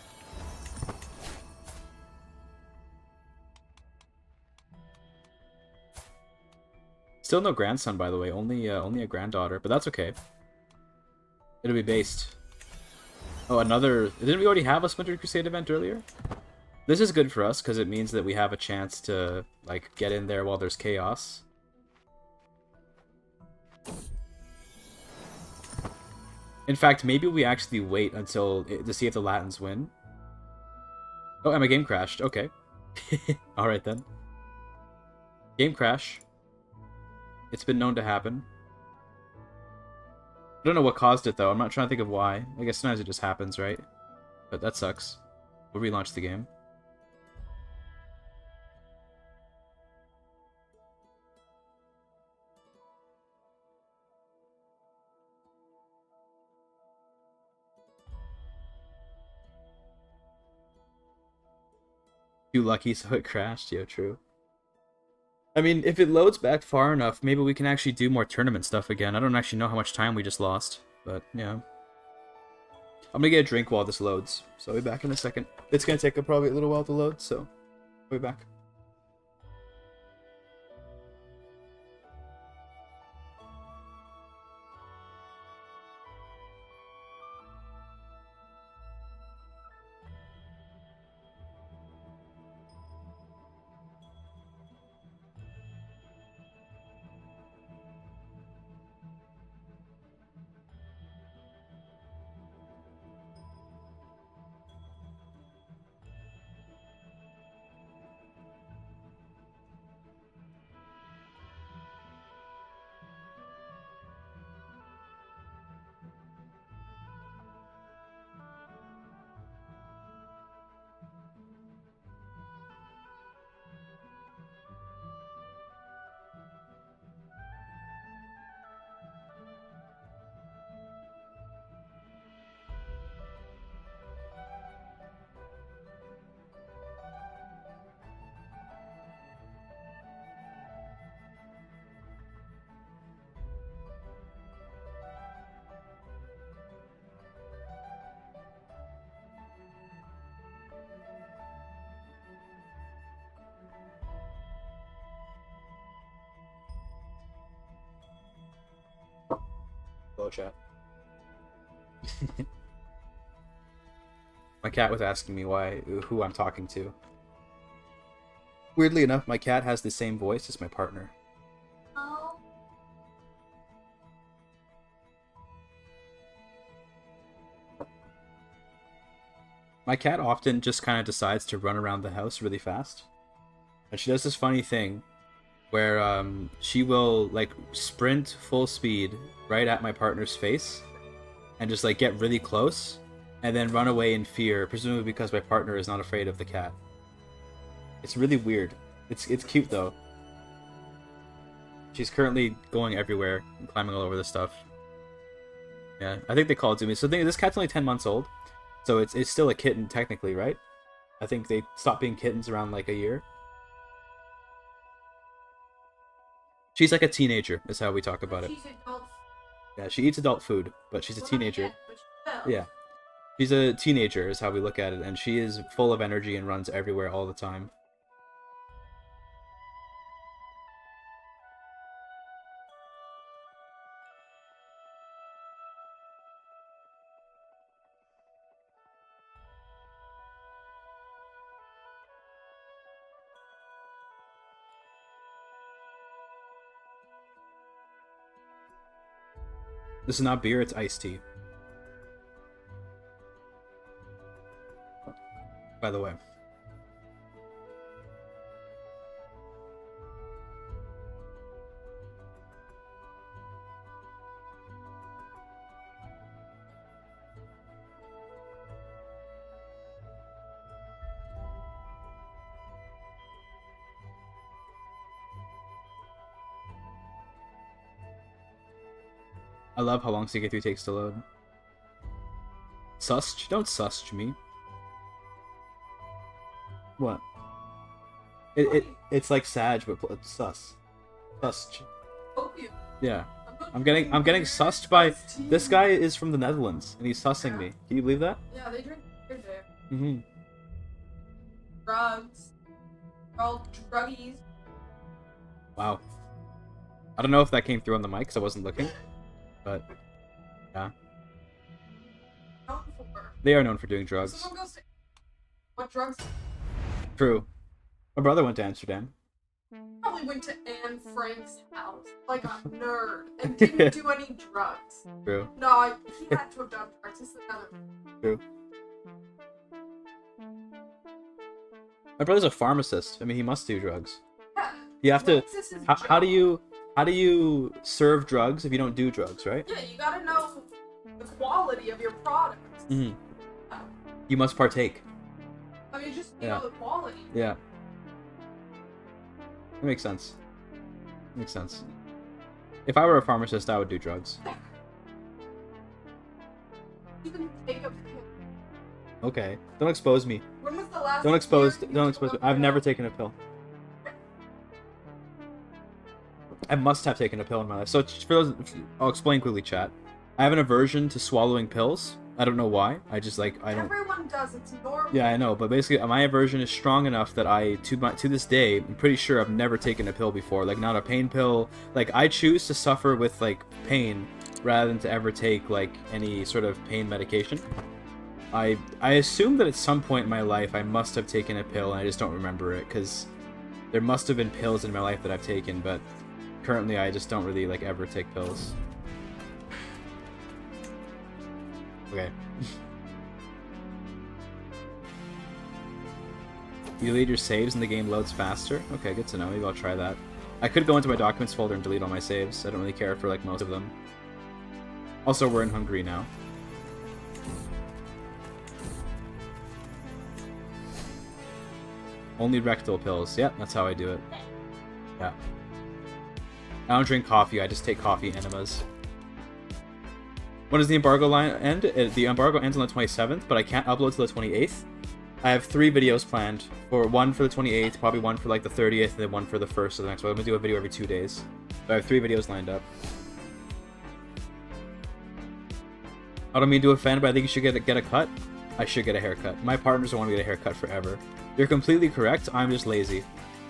Still no grandson, by the way. Only a granddaughter, but that's okay. It'll be based. Oh, another... Didn't we already have a Splintered Crusade event earlier? This is good for us, because it means that we have a chance to, like, get in there while there's chaos. In fact, maybe we actually wait until... to see if the Latins win. Oh, and my game crashed. Okay. Alright then. Game crash. It's been known to happen. I don't know what caused it, though. I'm not trying to think of why. I guess sometimes it just happens, right? But that sucks. We'll relaunch the game. Too lucky, so it crashed. Yo, true. I mean, if it loads back far enough, maybe we can actually do more tournament stuff again. I don't actually know how much time we just lost, but yeah. I'm gonna get a drink while this loads, so I'll be back in a second. It's gonna take probably a little while to load, so I'll be back. Hello, chat. My cat was asking me who I'm talking to. Weirdly enough, my cat has the same voice as my partner. Oh. My cat often just kind of decides to run around the house really fast. And she does this funny thing where she will like sprint full speed right at my partner's face and just like get really close and then run away in fear, presumably because my partner is not afraid of the cat. It's really weird. It's cute though. She's currently going everywhere and climbing all over the stuff. Yeah, I think they call it to me. So this cat's only 10 months old, so it's still a kitten technically, right? I think they stopped being kittens around like a year. She's like a teenager, is how we talk about it. She's adult. Yeah, she eats adult food, but she's a Well, not teenager. yet, but she will. Yeah. She's a teenager, is how we look at it, and she is full of energy and runs everywhere all the time. This is not beer, it's iced tea. By the way. I love how long CK3 takes to load. Sussed? Don't sussed me. What? It's like Sag, but it's sus. Sussed. Hope you. Yeah. I'm getting sussed by this guy is from the Netherlands and he's sussing me. Can you believe that? Yeah, they drink beer there. Mm-hmm. Drugs. They're all druggies. Wow. I don't know if that came through on the mic because I wasn't looking, but yeah. Known for. They are known for doing drugs. Someone goes to. What drugs? True. My brother went to Amsterdam. Probably went to Anne Frank's house like a nerd and didn't do any drugs. True. No, he had to have done drugs. This is another. True. My brother's a pharmacist. I mean, he must do drugs. Yeah. You have to. Drugs is his How do job. you serve drugs if you don't do drugs, right? Yeah, you gotta know the quality of your products. Mm-hmm. You must partake. I mean, just Yeah. know the quality. Yeah. That makes sense. Makes sense. If I were a pharmacist, I would do drugs. You can take a pill. Okay. Don't expose me. When was the last Don't expose year you don't took expose a me. I've never pill? taken a pill. I must have taken a pill in my life. So for those, I'll explain quickly, chat. I have an aversion to swallowing pills. I don't know why. I just like I don't. Everyone does. It's normal. Yeah, I know, but basically my aversion is strong enough that to this day, I'm pretty sure I've never taken a pill before. Like not a pain pill. Like I choose to suffer with like pain rather than to ever take like any sort of pain medication. I assume that at some point in my life I must have taken a pill and I just don't remember it because there must have been pills in my life that I've taken, but currently I just don't really like ever take pills. Okay. You delete your saves and the game loads faster? Okay, good to know. Maybe I'll try that. I could go into my documents folder and delete all my saves. I don't really care for like most of them. Also, we're in Hungary now. Only rectal pills. Yep, that's how I do it. Yeah. I don't drink coffee, I just take coffee enemas. When does the embargo line end? The embargo ends on the 27th, but I can't upload till the 28th. I have 3 videos planned. One for the 28th, probably one for like the 30th, and then one for the 1st of the next one. I'm gonna do a video every 2 days. So I have 3 videos lined up. I don't mean to offend, but I think you should get a cut. I should get a haircut. My partners don't want me to get a haircut forever. You're completely correct. I'm just lazy.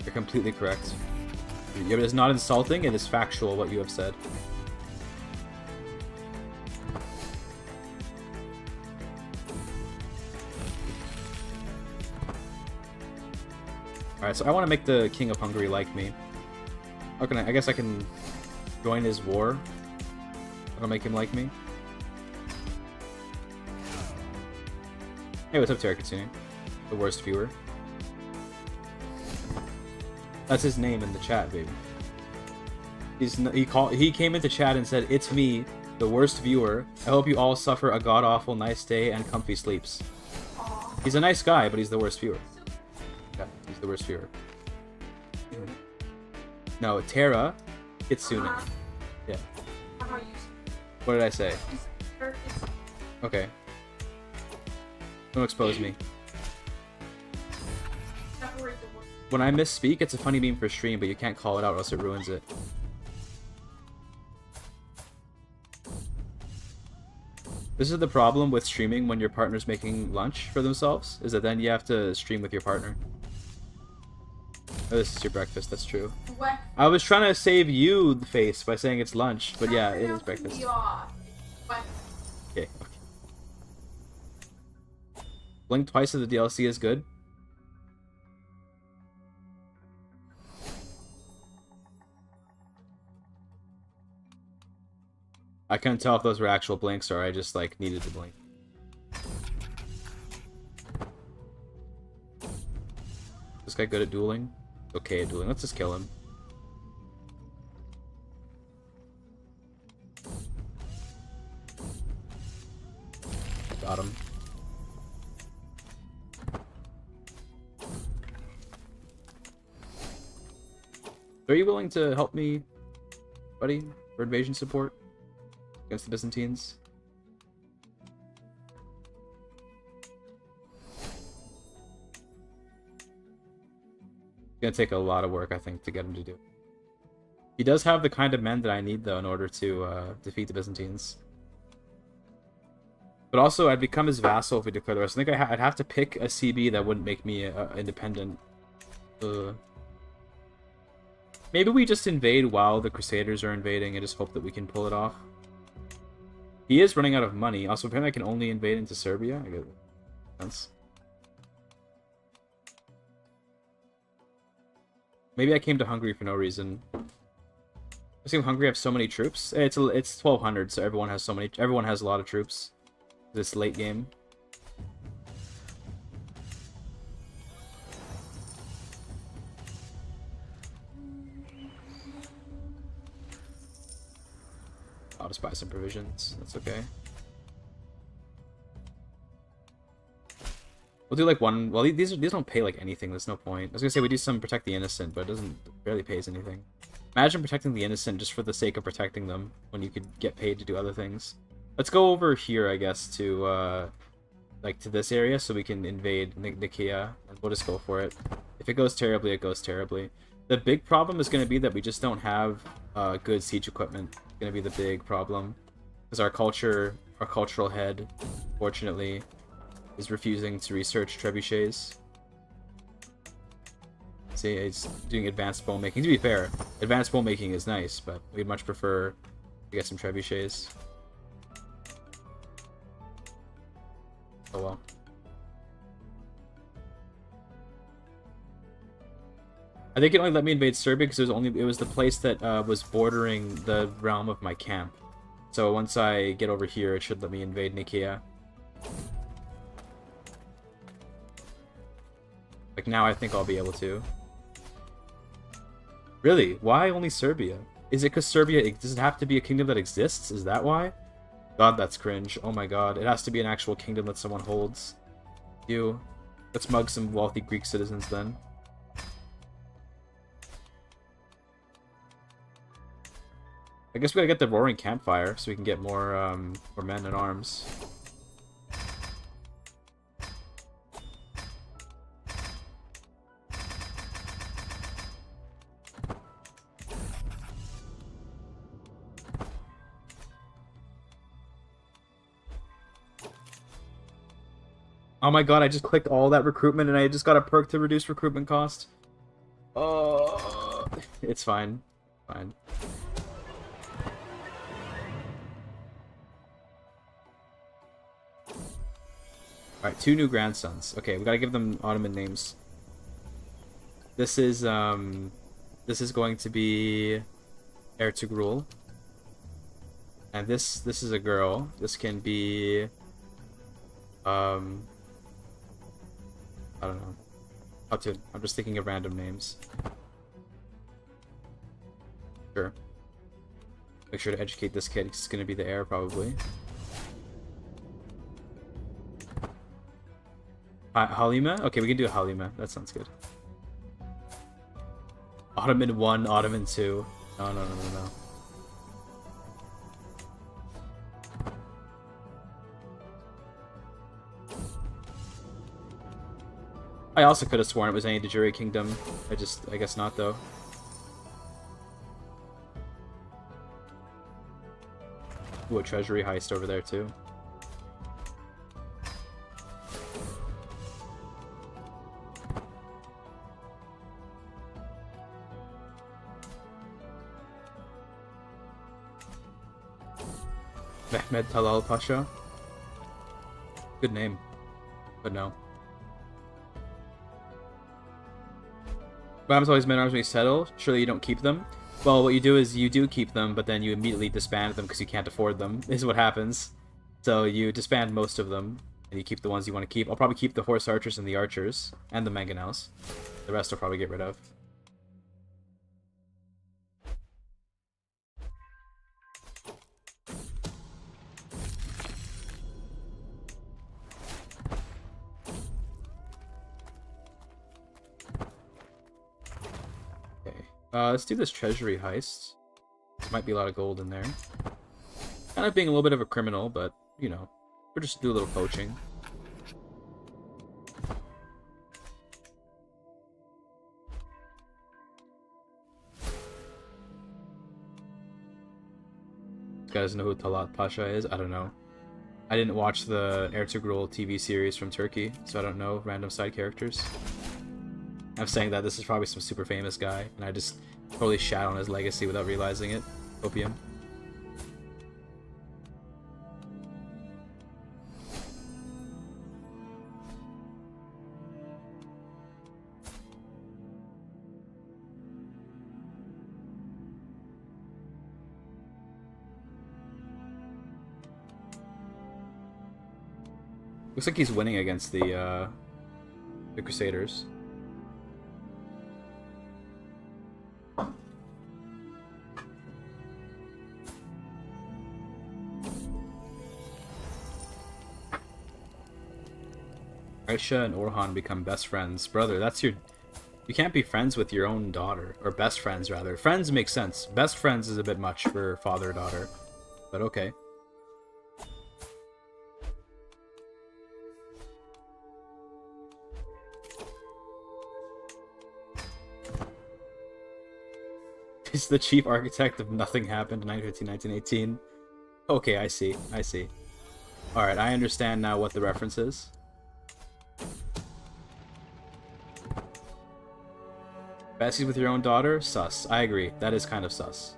You're completely correct. It is not insulting. It is factual what you have said. Alright, so I want to make the King of Hungary like me. How can I guess I can join his war. That'll make him like me. Hey, what's up, Terrakatsune? The worst viewer. That's his name in the chat, baby. He came into chat and said, "It's me, the worst viewer. I hope you all suffer a god-awful nice day and comfy sleeps." He's a nice guy, but he's the worst viewer. Yeah, he's the worst viewer. No, Terra Kitsune. Yeah. What did I say? Okay. Don't expose me. When I misspeak, it's a funny meme for stream, but you can't call it out or else it ruins it. This is the problem with streaming when your partner's making lunch for themselves, is that then you have to stream with your partner. Oh, this is your breakfast, that's true. What? I was trying to save you the face by saying it's lunch, but yeah, it is breakfast. Okay. Blink twice if the DLC is good. I couldn't tell if those were actual blinks or I just like needed to blink. This guy good at dueling? Okay at dueling. Let's just kill him. Got him. Are you willing to help me, buddy, for invasion support against the Byzantines? It's gonna take a lot of work, I think, to get him to do it. He does have the kind of men that I need, though, in order to defeat the Byzantines. But also, I'd become his vassal if we declare the rest. I think I'd have to pick a CB that wouldn't make me independent. Maybe we just invade while the Crusaders are invading and just hope that we can pull it off. He is running out of money. Also, apparently I can only invade into Serbia. I get sense. Maybe I came to Hungary for no reason. I see Hungary have so many troops. It's 1200, so everyone has a lot of troops. This late game. I'll just buy some provisions. That's okay. We'll do like one. Well, these don't pay like anything. There's no point. I was gonna say we do some protect the innocent, but it barely pays anything. Imagine protecting the innocent just for the sake of protecting them when you could get paid to do other things. Let's go over here, I guess, to like to this area so we can invade Nikia, and we'll just go for it. If it goes terribly, it goes terribly. The big problem is going to be that we just don't have good siege equipment. It's going to be the big problem, because our cultural head, fortunately, is refusing to research trebuchets. See, it's doing advanced bow making. To be fair, advanced bow making is nice, but we'd much prefer to get some trebuchets. Oh well. I think it only let me invade Serbia because it was the place that was bordering the realm of my camp. So once I get over here, it should let me invade Nikia. Like now, I think I'll be able to. Really? Why only Serbia? Is it because Serbia does it have to be a kingdom that exists? Is that why? God, that's cringe. Oh my god, it has to be an actual kingdom that someone holds. Let's mug some wealthy Greek citizens then. I guess we gotta get the roaring campfire so we can get more men at arms. Oh my god, I just clicked all that recruitment and I just got a perk to reduce recruitment cost. Oh, it's fine. Fine. Alright, 2 new grandsons. Okay, we gotta give them Ottoman names. This is going to be Ertugrul. And this is a girl. This can be I don't know. I'm just thinking of random names. Sure. Make sure to educate this kid. He's gonna be the heir, probably. Halima? Okay, we can do Halima. That sounds good. Ottoman 1, Ottoman 2. No. I also could have sworn it was any Dejuri Kingdom. I guess not, though. Ooh, a treasury heist over there, too. Mehmed Talal Pasha. Good name. But no. What happens to all these men at arms when you settle? Surely you don't keep them? Well, what you do is you do keep them, but then you immediately disband them because you can't afford them, is what happens. So you disband most of them, and you keep the ones you want to keep. I'll probably keep the horse archers and the archers, and the mangonels. The rest I'll probably get rid of. Let's do this treasury heist. There might be a lot of gold in there. Kind of being a little bit of a criminal, but, you know, we'll just do a little poaching. You guys know who Talat Pasha is? I don't know. I didn't watch the Ertugrul TV series from Turkey, so I don't know random side characters. I'm saying that this is probably some super famous guy, and I just totally shat on his legacy without realizing it. Opium. Looks like he's winning against the Crusaders. Aisha and Orhan become best friends. Brother, that's your... You can't be friends with your own daughter. Or best friends, rather. Friends make sense. Best friends is a bit much for father-daughter. But okay. He's the chief architect of Nothing Happened in 1915, 1918. Okay, I see. I see. Alright, I understand now what the reference is. Fantasies with your own daughter? Sus. I agree. That is kind of sus.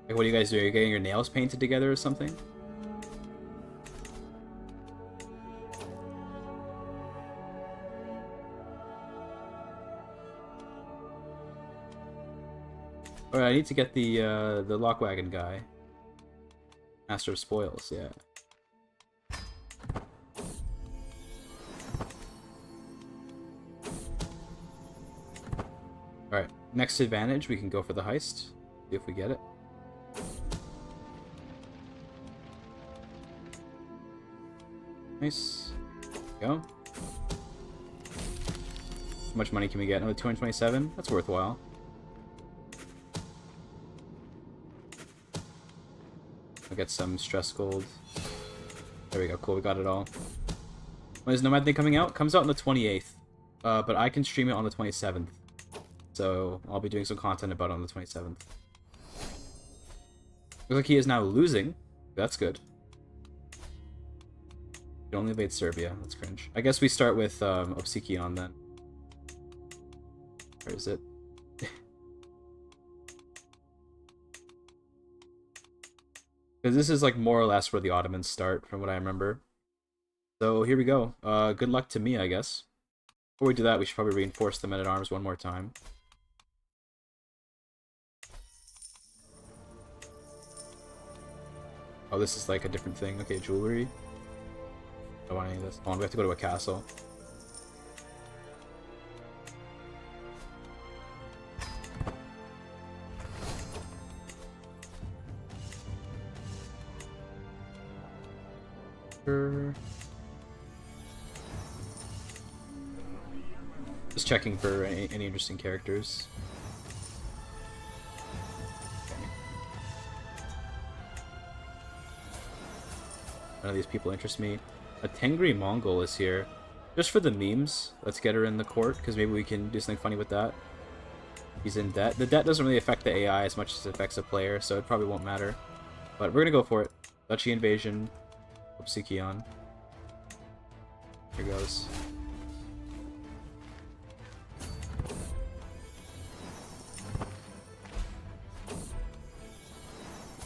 Like, what do you guys do? Are you getting your nails painted together or something? Alright, I need to get the Lockwagon guy. Master of Spoils, yeah. Alright, next advantage, we can go for the heist. See if we get it. Nice. Go. How much money can we get? Another 227? That's worthwhile. I'll get some stress gold. There we go, cool, we got it all. When is Nomad Thing coming out? Comes out on the 28th. But I can stream it on the 27th. So I'll be doing some content about it on the 27th. Looks like he is now losing. That's good. You only invade Serbia. That's cringe. I guess we start with Obsikion then. Where is it? Because this is like more or less where the Ottomans start, from what I remember. So here we go. Good luck to me, I guess. Before we do that, we should probably reinforce the men-at-arms one more time. Oh, this is like a different thing. Okay, jewelry. I don't want any of this. Hold on, we have to go to a castle. Just checking for any interesting characters. None of these people interest me. A Tengri Mongol is here. Just for the memes. Let's get her in the court, because maybe we can do something funny with that. He's in debt. The debt doesn't really affect the AI as much as it affects a player, so it probably won't matter. But we're gonna go for it. Duchy invasion. Obsikion. Here goes.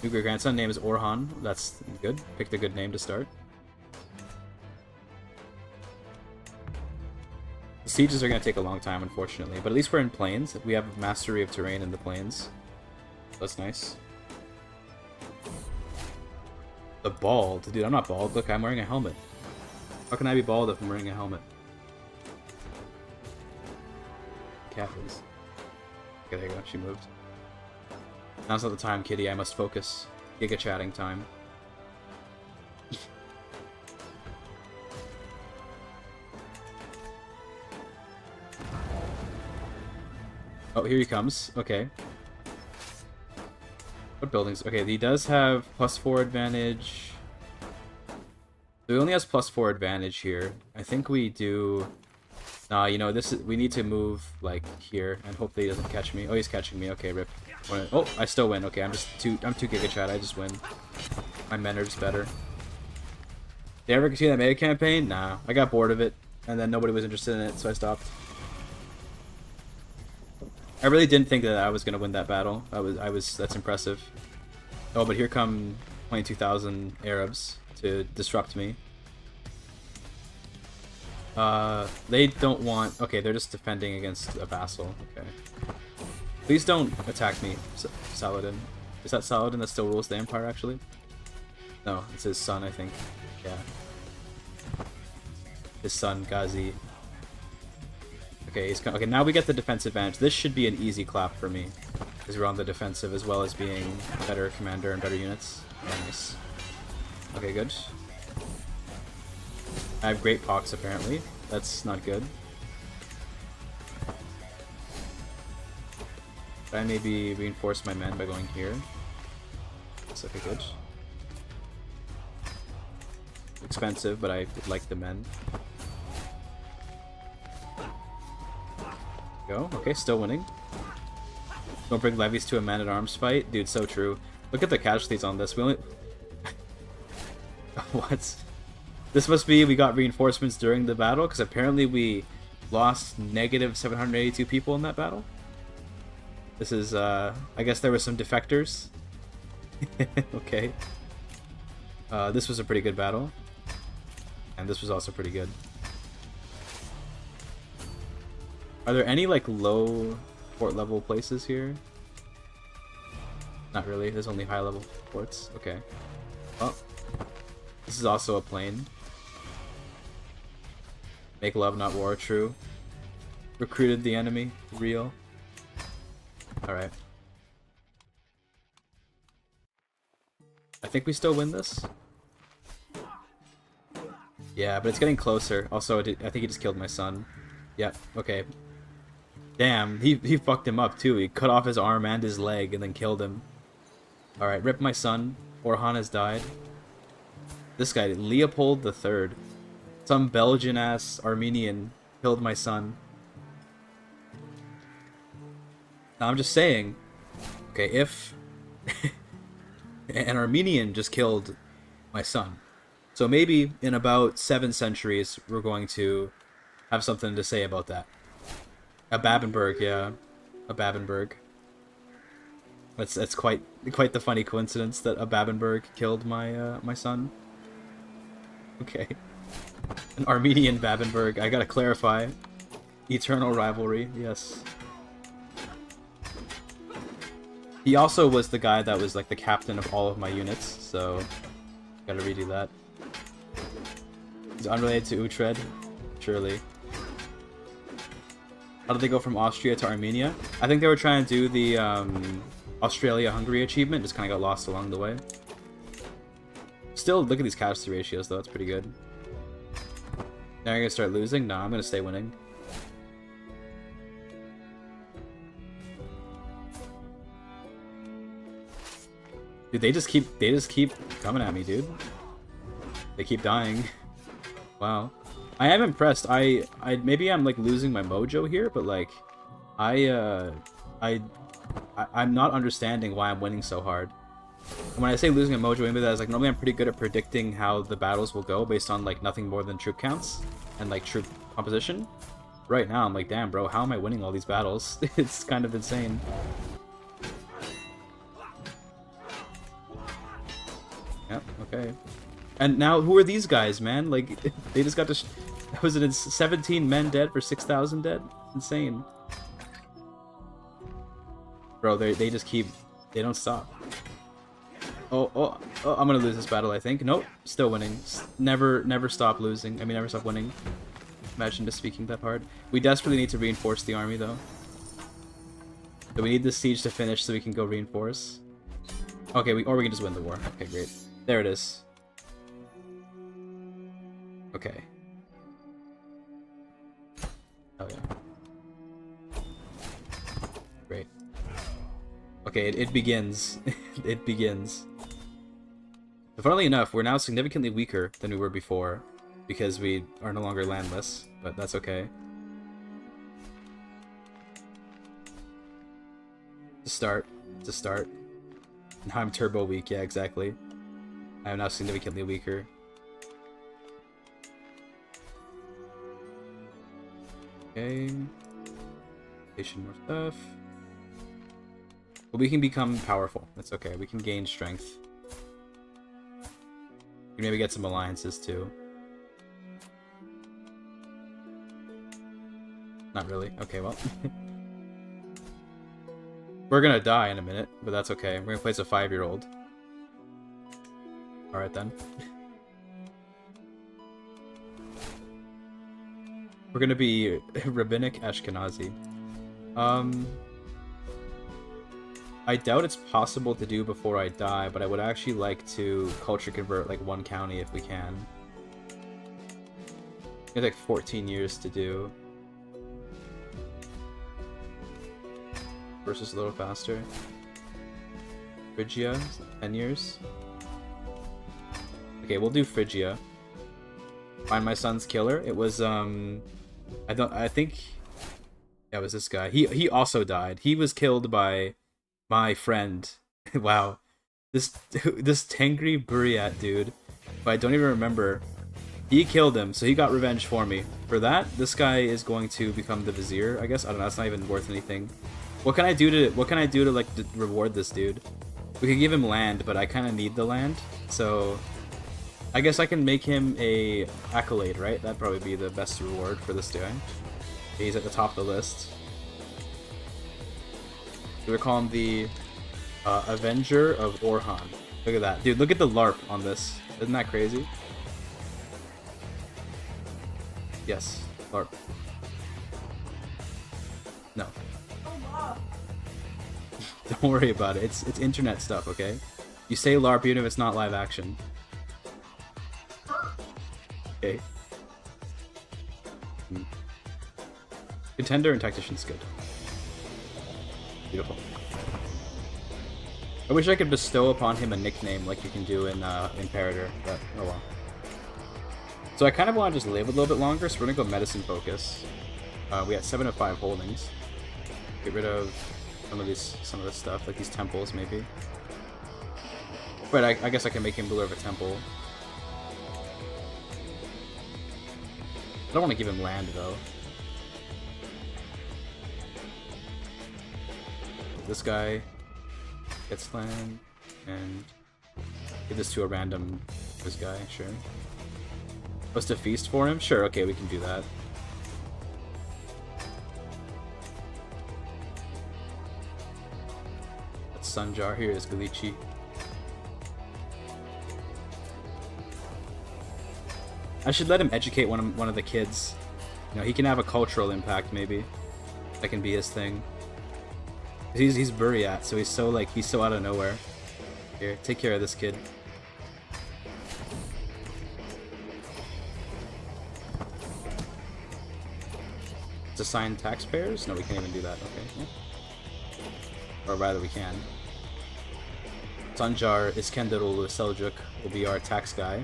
New great grandson name is Orhan. That's good. Picked a good name to start. The sieges are going to take a long time, unfortunately, but at least we're in plains. We have mastery of terrain in the plains. That's nice. The bald? Dude, I'm not bald. Look, I'm wearing a helmet. How can I be bald if I'm wearing a helmet? Cat is. Okay, there you go. She moved. Now's not the time, kitty. I must focus. Giga chatting time. Oh, here he comes. Okay. What buildings? Okay, he does have +4 advantage. So he only has +4 advantage here. I think we do... Nah, you know, this is... We need to move, like, here, and hopefully he doesn't catch me. Oh, he's catching me. Okay, rip. Oh, I still win. Okay, I'm too GigaChad. I just win. My men are just better. Did I ever continue that meta campaign? Nah. I got bored of it, and then nobody was interested in it, so I stopped. I really didn't think that I was gonna win that battle. That's impressive. Oh, but here come 22,000 Arabs to disrupt me. They don't want... Okay, they're just defending against a vassal. Okay. Please don't attack me, Saladin. Is that Saladin that still rules the Empire, actually? No, it's his son, I think. Yeah. His son, Ghazi. Okay, okay, now we get the defensive advantage. This should be an easy clap for me, because we're on the defensive as well as being a better commander and better units. Yeah, nice. Okay, good. I have great pox, apparently. That's not good. Should I maybe reinforce my men by going here? That's okay, good. Expensive, but I would like the men. Go. Okay, still winning. Don't bring levies to a man-at-arms fight. Dude, so true. Look at the casualties on this. We only... What? This must be we got reinforcements during the battle, because apparently we lost negative 782 people in that battle. This is, I guess there were some defectors. Okay. This was a pretty good battle. And this was also pretty good. Are there any, like, low fort level places here? Not really. There's only high level forts. Okay. Well, this is also a plane. Make love, not war. True. Recruited the enemy. Real. Alright. I think we still win this. Yeah, but it's getting closer. Also, I think he just killed my son. Yep, okay. Damn, he fucked him up too. He cut off his arm and his leg and then killed him. Alright, rip my son. Orhan has died. This guy, Leopold III. Some Belgian-ass Armenian killed my son. Now, I'm just saying, okay, if an Armenian just killed my son, so maybe in about 7 centuries we're going to have something to say about that. A Babenberg, yeah, a Babenberg. That's quite the funny coincidence that a Babenberg killed my my son. Okay, an Armenian Babenberg. I gotta clarify. Eternal rivalry, yes. He also was the guy that was like the captain of all of my units, so gotta redo that. He's unrelated to Uhtred, surely. How did they go from Austria to Armenia? I think they were trying to do the Australia-Hungary achievement, just kind of got lost along the way. Still, look at these casualty ratios though, it's pretty good. Now you're gonna start losing? No, I'm gonna stay winning. Dude, they just keep coming at me, dude. They keep dying. Wow. I am impressed. Maybe I'm like losing my mojo here, but like I'm not understanding why I'm winning so hard. And when I say losing my mojo, maybe that's like normally I'm pretty good at predicting how the battles will go based on like nothing more than troop counts and like troop composition. Right now I'm like, damn bro, how am I winning all these battles? It's kind of insane. Yep, okay. And now, who are these guys, man? Like, they just got to... Was it 17 men dead for 6,000 dead? Insane. Bro, they just keep... They don't stop. Oh, I'm gonna lose this battle, I think. Nope, still winning. Never stop losing. I mean, never stop winning. Imagine just speaking that hard. We desperately need to reinforce the army, though. So we need this siege to finish so we can go reinforce. Okay, or we can just win the war. Okay, great. There it is. Okay. Oh yeah. Great. Okay, it begins. It begins. But funnily enough, we're now significantly weaker than we were before, because we are no longer landless, but that's okay. It's a start. Now I'm turbo weak, yeah, exactly. I am now significantly weaker. Okay. Station more stuff. But we can become powerful. That's okay. We can gain strength. We can maybe get some alliances too. Not really. Okay, well. We're gonna die in a minute, but that's okay. We're gonna place a 5-year-old. Alright then. We're gonna be Rabbinic Ashkenazi. I doubt it's possible to do before I die, but I would actually like to culture convert like 1 county if we can. It's like 14 years to do. Versus a little faster. Phrygia, 10 years. Okay, we'll do Phrygia. Find my son's killer. It was I think yeah, it was this guy. He also died. He was killed by my friend. Wow. This Tengri Buriat dude, but I don't even remember. He killed him, so he got revenge for me. For that, this guy is going to become the Vizier, I guess. I don't know, that's not even worth anything. What can I do to like reward this dude? We could give him land, but I kind of need the land, so I guess I can make him a accolade, right? That'd probably be the best reward for this guy. He's at the top of the list. We would call him the Avenger of Orhan. Look at that. Dude, look at the LARP on this. Isn't that crazy? Yes, LARP. No. Don't worry about it. It's internet stuff, okay? You say LARP even if it's not live action. Okay. Contender and Tactician's good. Beautiful. I wish I could bestow upon him a nickname like you can do in Imperator, but oh well. So I kind of want to just live a little bit longer, so we're gonna go medicine focus. We got 7 of 5 holdings. Get rid of some of this stuff, like these temples maybe. But I guess I can make him ruler of a temple. I don't want to give him land though. This guy gets land, and give this to a random this guy, sure. Supposed to feast for him? Sure, okay, we can do that. That's Sanjar, here is Galici. I should let him educate one of the kids. You know, he can have a cultural impact maybe. That can be his thing. He's Buriat, so he's so out of nowhere. Here, take care of this kid. Let's assign taxpayers? No, we can't even do that. Okay. Yeah. Or rather, we can. Sanjar Iskenderul Seljuk will be our tax guy.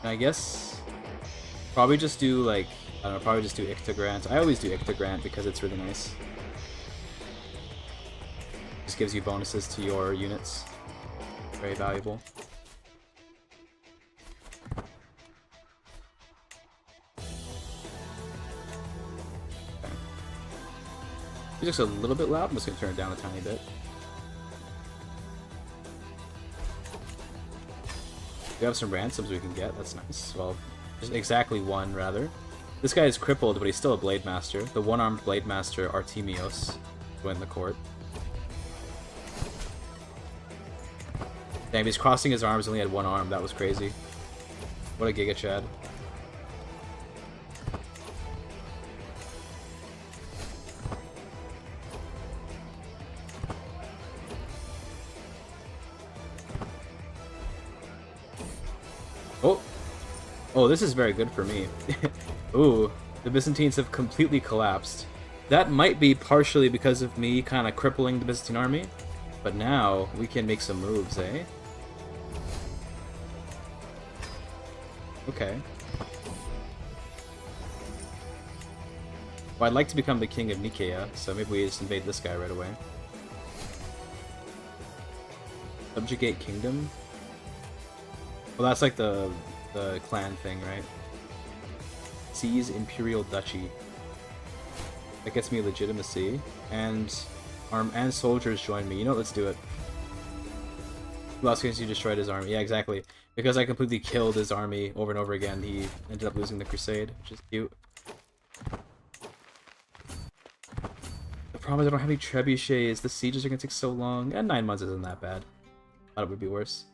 And I guess probably just do like I don't know, probably just do Ikta Grant. I always do Ikta Grant because it's really nice. Just gives you bonuses to your units. Very valuable. Okay. Music's a little bit loud. I'm just gonna turn it down a tiny bit. We have some ransoms we can get. That's nice. Well, just exactly one rather. This guy is crippled, but he's still a Blade Master. The one-armed Blade Master Artemios joined the court. Damn, he's crossing his arms, only had one arm. That was crazy. What a GIGACHD. Oh! Oh, this is very good for me. Ooh, the Byzantines have completely collapsed. That might be partially because of me kind of crippling the Byzantine army, but now we can make some moves, eh? Okay. Well, I'd like to become the king of Nicaea, so maybe we just invade this guy right away. Subjugate kingdom? Well, that's like the clan thing, right? Seize Imperial Duchy. That gets me legitimacy, and soldiers join me. You know what, let's do it. Who else can you destroyed his army? Yeah, exactly. Because I completely killed his army over and over again, he ended up losing the crusade, which is cute. The problem is I don't have any trebuchets. The sieges are gonna take so long, and 9 months isn't that bad. Thought it would be worse.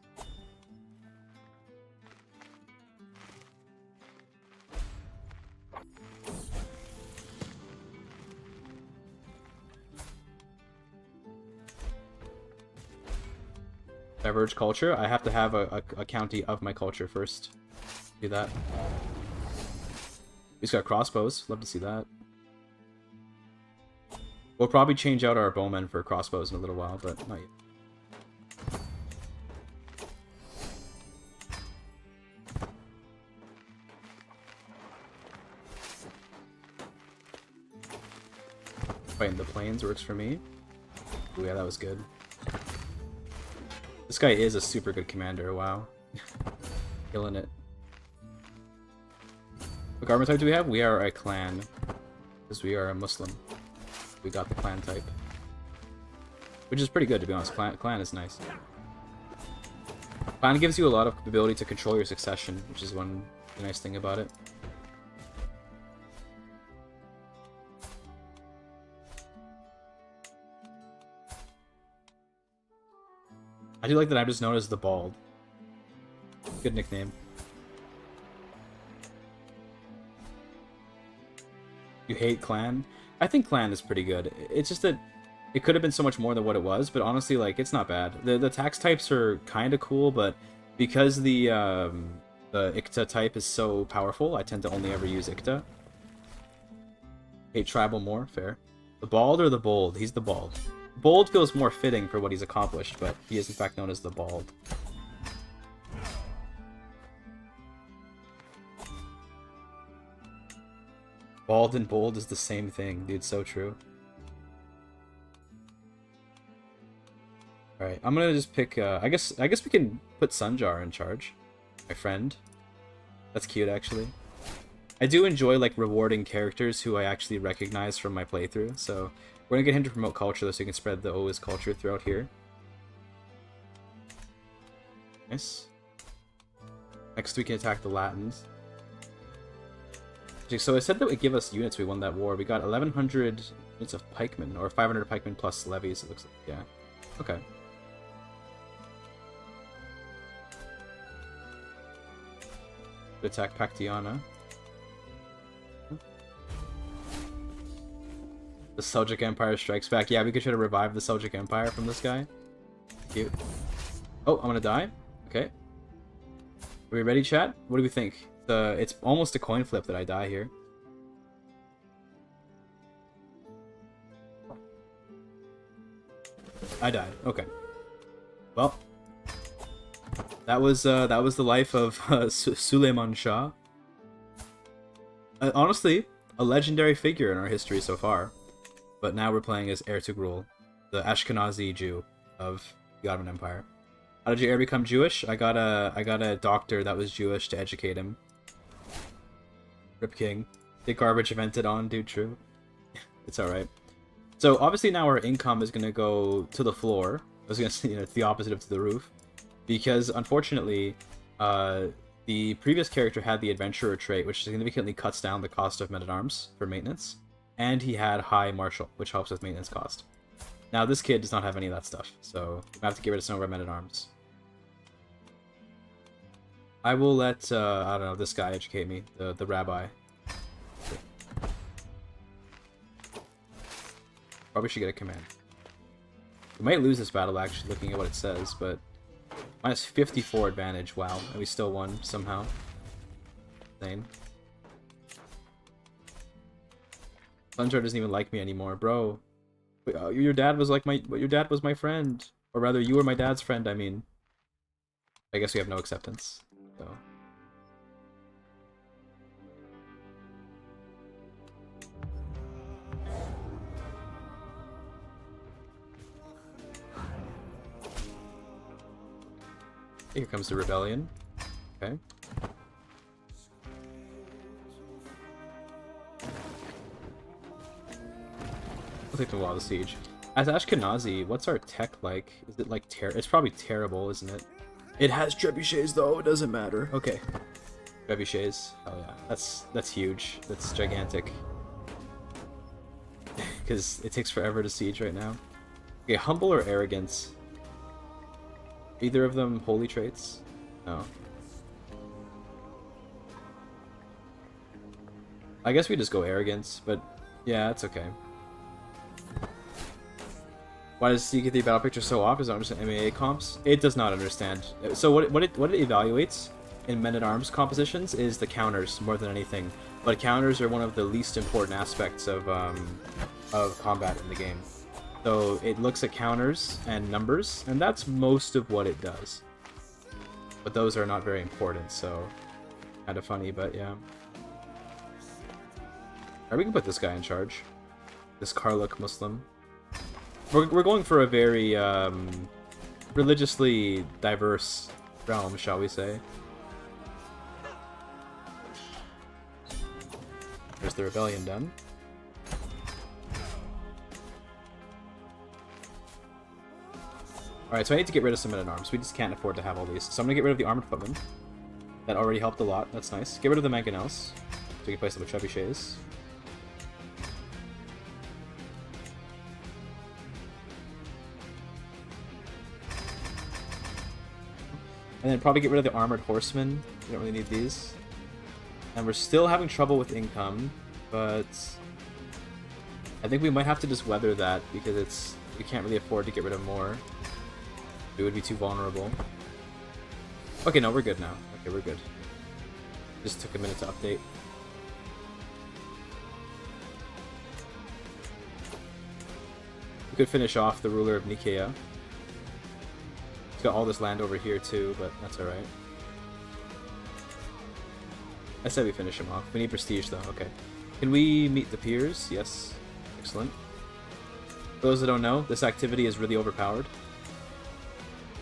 Diverge culture. I have to have a county of my culture first. Do that. He's got crossbows. Love to see that. We'll probably change out our bowmen for crossbows in a little while, but not yet. Fighting the plains works for me. Ooh, yeah, that was good. This guy is a super good commander, wow. Killing it. What armor type do we have? We are a clan. Because we are a Muslim. We got the clan type. Which is pretty good, to be honest. Clan is nice. Clan gives you a lot of ability to control your succession, which is one nice thing about it. I do like that I'm just known as the Bald. Good nickname. You hate Clan? I think Clan is pretty good. It's just that it could have been so much more than what it was, but honestly, like, it's not bad. The tax types are kind of cool, but because the Ikta type is so powerful, I tend to only ever use Ikta. Hate Tribal more? Fair. The Bald or the Bold? He's the Bald. Bold feels more fitting for what he's accomplished, but he is in fact known as the Bald. Bald and bold is the same thing, dude. So true. All right, I'm gonna just pick. I guess we can put Sunjar in charge. My friend. That's cute, actually. I do enjoy like rewarding characters who I actually recognize from my playthrough. So we're gonna get him to promote culture, though, so you can spread the OIS culture throughout here. Nice. Next, we can attack the Latins. So it said that would give us units. We won that war. We got 1,100 units of pikemen, or 500 pikemen plus levies. It looks like, yeah. Okay. Attack Pactiana. The Seljuk Empire strikes back. Yeah, we could try to revive the Seljuk Empire from this guy. Cute. Oh, I'm gonna die. Okay. Are we ready, chat? What do we think? It's almost a coin flip that I die here. I died. Okay. Well, that was the life of Suleiman Shah. Honestly, a legendary figure in our history so far. But now we're playing as Ertugrul, the Ashkenazi Jew of the Ottoman Empire. How did your heir become Jewish? I got a doctor that was Jewish to educate him. Rip King. Dick Garbage evented on, dude, true. It's alright. So, obviously now our income is going to go to the floor. I was going to say, you know, it's the opposite of to the roof. Because, unfortunately, the previous character had the Adventurer trait, which significantly cuts down the cost of men-at-arms for maintenance. And he had High Martial, which helps with maintenance cost. Now, this kid does not have any of that stuff, so we have to get rid of some of our men-at-arms. I will let, I don't know, this guy educate me, the rabbi. Probably should get a command. We might lose this battle, actually, looking at what it says, but... minus 54 advantage, wow, and we still won, somehow. Insane. Sunjar doesn't even like me anymore, bro. Your dad was like your dad was my friend. Or rather, you were my dad's friend, I mean. I guess we have no acceptance, so... Here comes the rebellion. Okay. It'll take them a while to siege. As Ashkenazi, what's our tech like? Is it like it's probably terrible, isn't it? It has trebuchets though, it doesn't matter. Okay. Trebuchets. Oh yeah. That's huge. That's gigantic. Because it takes forever to siege right now. Okay, humble or arrogance? Either of them holy traits? No. I guess we just go arrogance, but yeah, it's okay. Why does CK3 battle picture so off? Does it understand MAA comps? It does not understand. So what it evaluates in men-at-arms compositions is the counters more than anything. But counters are one of the least important aspects of combat in the game. So it looks at counters and numbers, and that's most of what it does. But those are not very important, so kind of funny, but yeah. Alright, we can put this guy in charge. This Karluk Muslim. We're going for a very religiously diverse realm, shall we say. There's the rebellion done. Alright, so I need to get rid of some men-at-arms. We just can't afford to have all these. So I'm gonna get rid of the armored footman. That already helped a lot. That's nice. Get rid of the mangonels, so we can place them with trebuchets. And then probably get rid of the armored horsemen. We don't really need these. And we're still having trouble with income, but I think we might have to just weather that because we can't really afford to get rid of more. It would be too vulnerable. Okay, no, we're good now. Okay, we're good. Just took a minute to update. We could finish off the ruler of Nicaea. He's got all this land over here too, but that's alright. I said we finish him off. We need prestige though, okay. Can we meet the peers? Yes. Excellent. For those that don't know, this activity is really overpowered.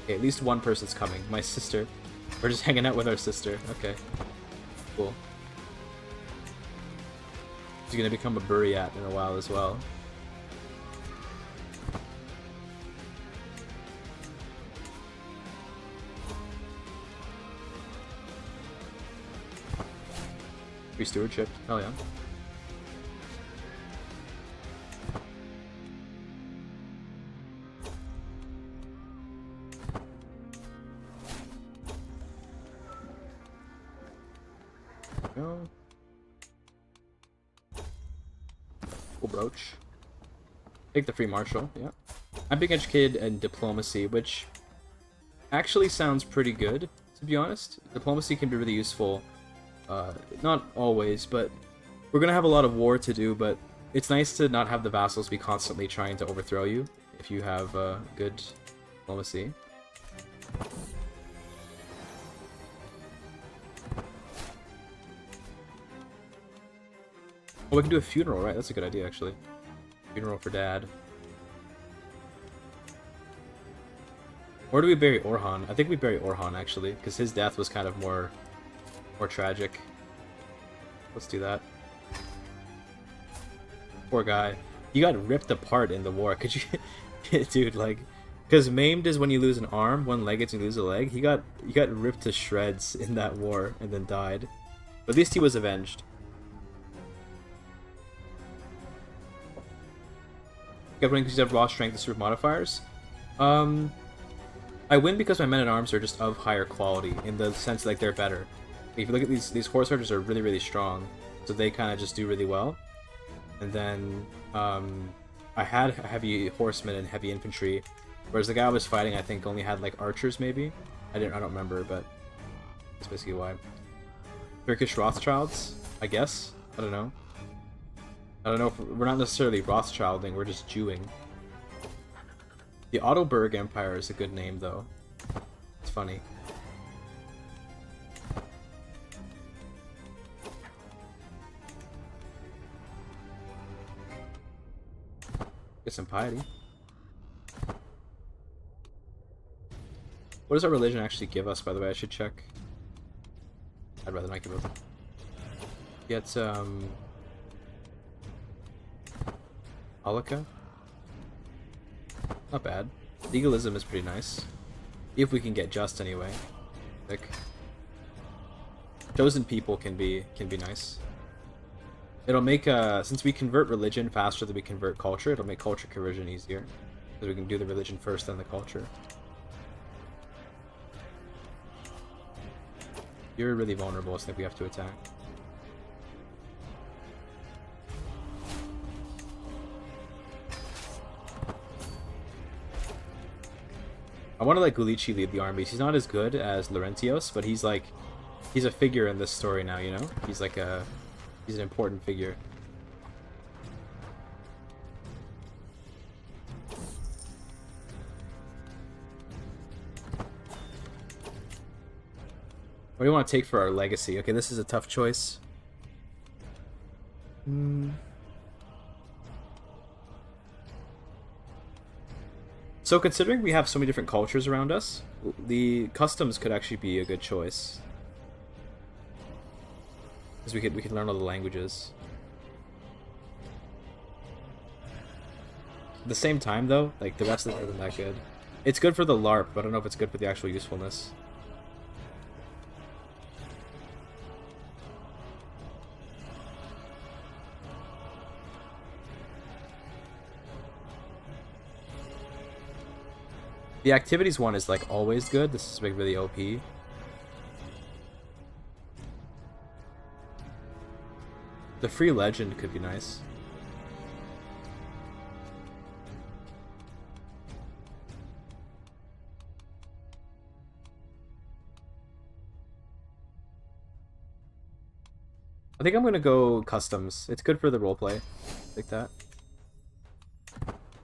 Okay, at least one person's coming. My sister. We're just hanging out with our sister. Okay. Cool. She's gonna become a Buryat in a while as well. Free stewardship. Hell yeah. Go. Cool brooch. Take the free marshal, yeah. I'm being educated in diplomacy, which actually sounds pretty good, to be honest. Diplomacy can be really useful. Not always, but we're gonna have a lot of war to do, but it's nice to not have the vassals be constantly trying to overthrow you if you have good diplomacy. Oh, we can do a funeral, right? That's a good idea, actually. Funeral for Dad. Where do we bury Orhan? I think we bury Orhan, actually, because his death was kind of more tragic. Let's do that. Poor guy. He got ripped apart in the war. Could you... Dude, like... Because maimed is when you lose an arm, one leg is when you lose a leg. He got ripped to shreds in that war and then died. But at least he was avenged. Everyone because you have raw strength and super modifiers. I win because my men-at-arms are just of higher quality, in the sense like they're better. If you look at these horse archers are really, really strong, so they kind of just do really well. And then I had heavy horsemen and heavy infantry, whereas the guy I was fighting I think only had like archers maybe. I don't remember, but that's basically why. Turkish Rothschilds, I guess. I don't know. I don't know if we're not necessarily Rothschilding, we're just Jewing. The Ottoburg Empire is a good name though. It's funny. Get some piety. What does our religion actually give us, by the way? I should check. I'd rather not give it. Get Alaka? Not bad. Legalism is pretty nice. If we can get just anyway. Like chosen people can be nice. It'll make since we convert religion faster than we convert culture, it'll make culture conversion easier. Because we can do the religion first, then the culture. You're really vulnerable, so I think we have to attack. I want to let Gulichi lead the armies. He's not as good as Laurentios, but he's like, he's a figure in this story now, you know? He's like he's an important figure. What do you want to take for our legacy? Okay, this is a tough choice. So considering we have so many different cultures around us, the customs could actually be a good choice. Because we could learn all the languages. At the same time though, like the rest of it isn't that good. It's good for the LARP, but I don't know if it's good for the actual usefulness. The activities one is like always good. This is like really OP. The free legend could be nice. I think I'm gonna go customs. It's good for the roleplay, like that.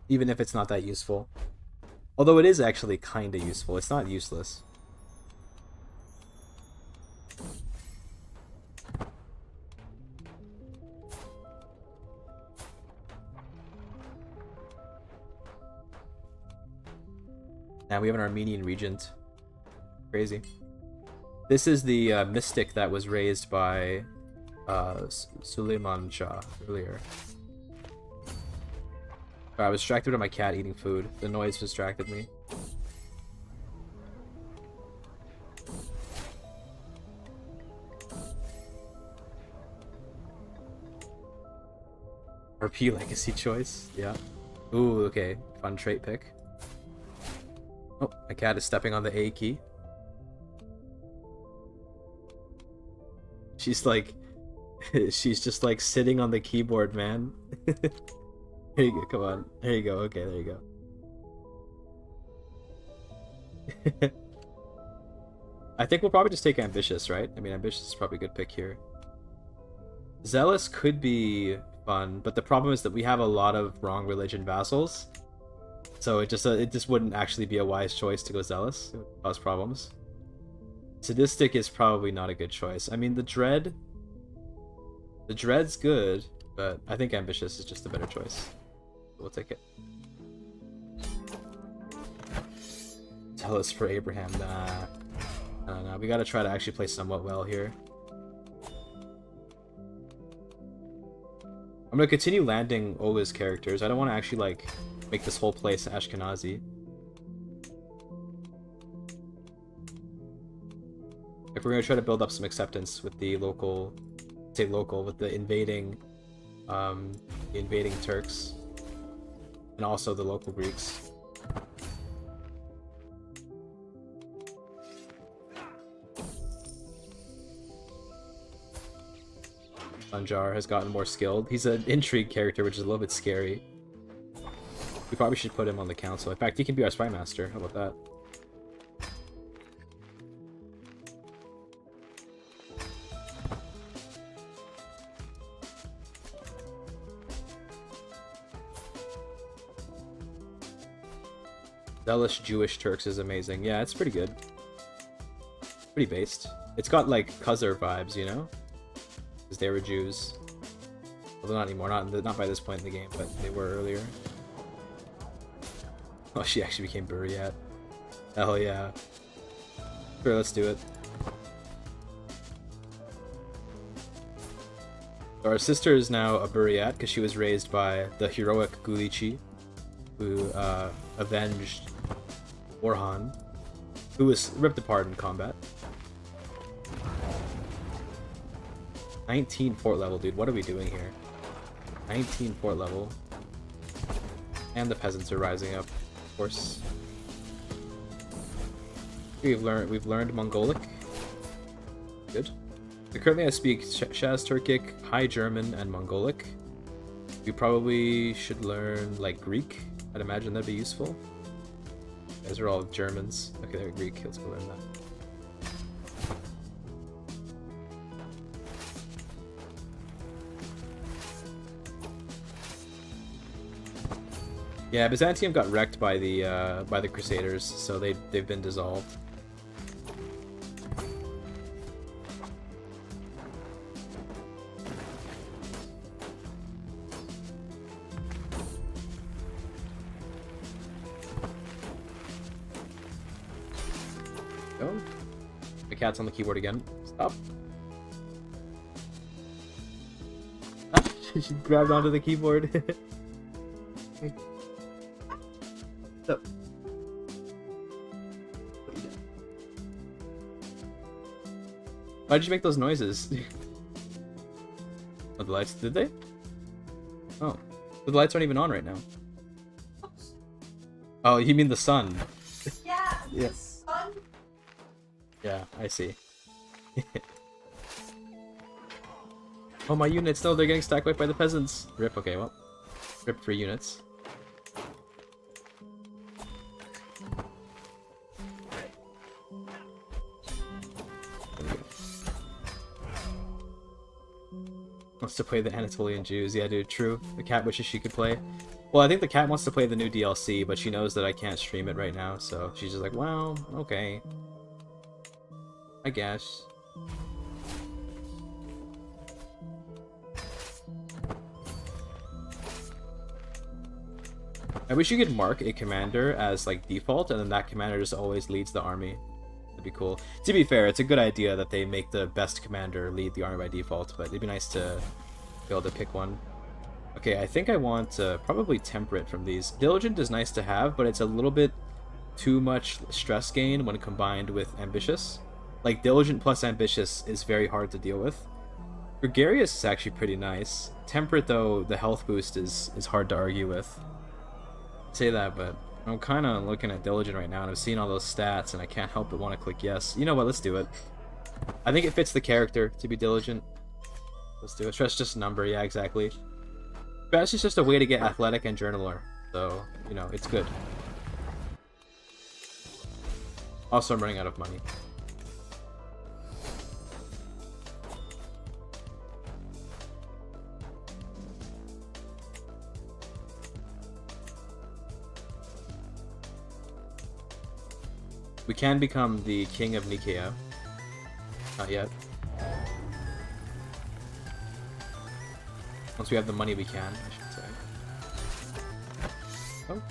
Even if it's not that useful. Although it is actually kinda useful. It's not useless. Now we have an Armenian regent. Crazy. This is the mystic that was raised by Suleiman Shah earlier. I was distracted by my cat eating food. The noise distracted me. RP legacy choice, yeah. Ooh, okay. Fun trait pick. Oh, my cat is stepping on the A key. She's like... she's just like sitting on the keyboard, man. There you go, come on. There you go, okay, there you go. I think we'll probably just take Ambitious, right? I mean, Ambitious is probably a good pick here. Zealous could be fun, but the problem is that we have a lot of wrong religion vassals. So it just wouldn't actually be a wise choice to go Zealous. It would cause problems. Sadistic is probably not a good choice. I mean, the Dread's good, but I think Ambitious is just a better choice. We'll take it. Zealous for Abraham, nah. No, we gotta try to actually play somewhat well here. I'm gonna continue landing Ola's characters. I don't want to actually, like, make this whole place Ashkenazi. If we're gonna try to build up some acceptance with the local, with the invading Turks, and also the local Greeks. Sanjar has gotten more skilled. He's an intrigue character, which is a little bit scary. We probably should put him on the council. In fact, he can be our spy master. How about that? Zealous Jewish Turks is amazing. Yeah, it's pretty good. Pretty based. It's got like Khazar vibes, you know? Because they were Jews. Although not anymore, not by this point in the game, but they were earlier. Oh, she actually became Buryat. Hell yeah. Sure, let's do it. So our sister is now a Buryat because she was raised by the heroic Gulichi, who avenged Orhan, who was ripped apart in combat. 19 fort level, dude. What are we doing here? 19 fort level. And the peasants are rising up, of course. We've learned Mongolic. Good. So currently I speak Shaz Turkic, High German, and Mongolic. We probably should learn like Greek. I'd imagine that'd be useful. These are all Germans. Okay, they're Greek. Let's go learn that. Yeah, Byzantium got wrecked by the Crusaders, so they've been dissolved. Go. The cat's on the keyboard again. Stop. She grabbed onto the keyboard. Stop. Why did you make those noises? Oh, the lights, did they? Oh. The lights aren't even on right now. Oh, you mean the sun? Yeah, Yeah. the sun. Yeah, I see. Oh, my units! No, they're getting stacked wiped by the peasants! Rip, okay, well. Rip for units. Wants to play the Anatolian Jews. Yeah, dude, true. The cat wishes she could play. Well, I think the cat wants to play the new DLC, but she knows that I can't stream it right now, so she's just like, well, okay. I guess. I wish you could mark a commander as, like, default, and then that commander just always leads the army. That'd be cool. To be fair, it's a good idea that they make the best commander lead the army by default, but it'd be nice to be able to pick one. Okay, I think I want probably Temperate from these. Diligent is nice to have, but it's a little bit too much stress gain when combined with Ambitious. Like, Diligent plus Ambitious is very hard to deal with. Gregarious is actually pretty nice. Temperate, though, the health boost is hard to argue with. Say that, but I'm kind of looking at Diligent right now, and I've seen all those stats, and I can't help but want to click yes. You know what? Let's do it. I think it fits the character to be Diligent. Let's do it. Stress just a number. Yeah, exactly. Stress is just a way to get Athletic and Journaler, so, you know, it's good. Also, I'm running out of money. We can become the King of Nicaea. Not yet. Once we have the money, we can, I should say. Oh.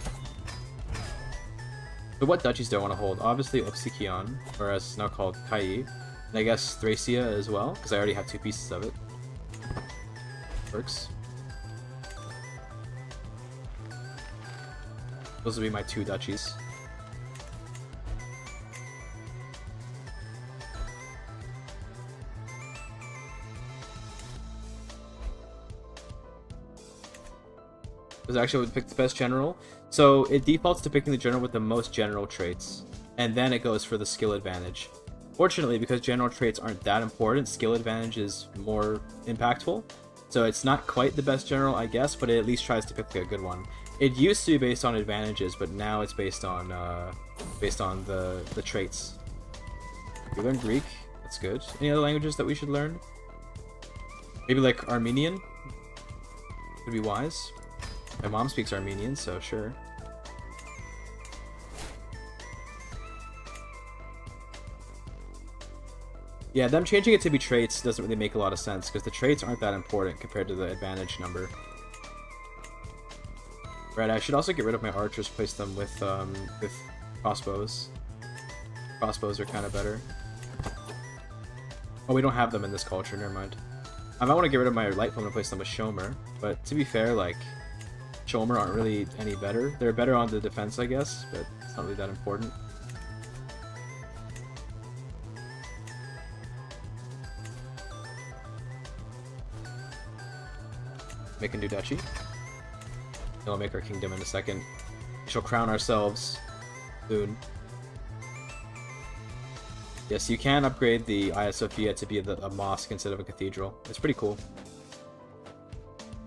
So what duchies do I want to hold? Obviously Obsikion, or as it's now called Kai. And I guess Thracia as well, because I already have 2 pieces of it. Works. Those will be my 2 duchies. Was actually would pick the best general. So it defaults to picking the general with the most general traits, and then it goes for the skill advantage. Fortunately, because general traits aren't that important, skill advantage is more impactful. So it's not quite the best general, I guess, but it at least tries to pick a good one. It used to be based on advantages, but now it's based on the traits. We learned Greek. That's good. Any other languages that we should learn? Maybe like Armenian? Would be wise. My mom speaks Armenian, so sure. Yeah, them changing it to be traits doesn't really make a lot of sense, because the traits aren't that important compared to the advantage number. Right, I should also get rid of my archers, replace them with crossbows. Crossbows are kind of better. Oh, we don't have them in this culture, never mind. I might want to get rid of my light foam and replace them with Shomer, but to be fair, like, Shomer aren't really any better. They're better on the defense, I guess, but it's not really that important. Make a new duchy. Then we'll make our kingdom in a second. We shall crown ourselves soon. Yes, you can upgrade the Hagia Sophia to be a mosque instead of a cathedral. It's pretty cool.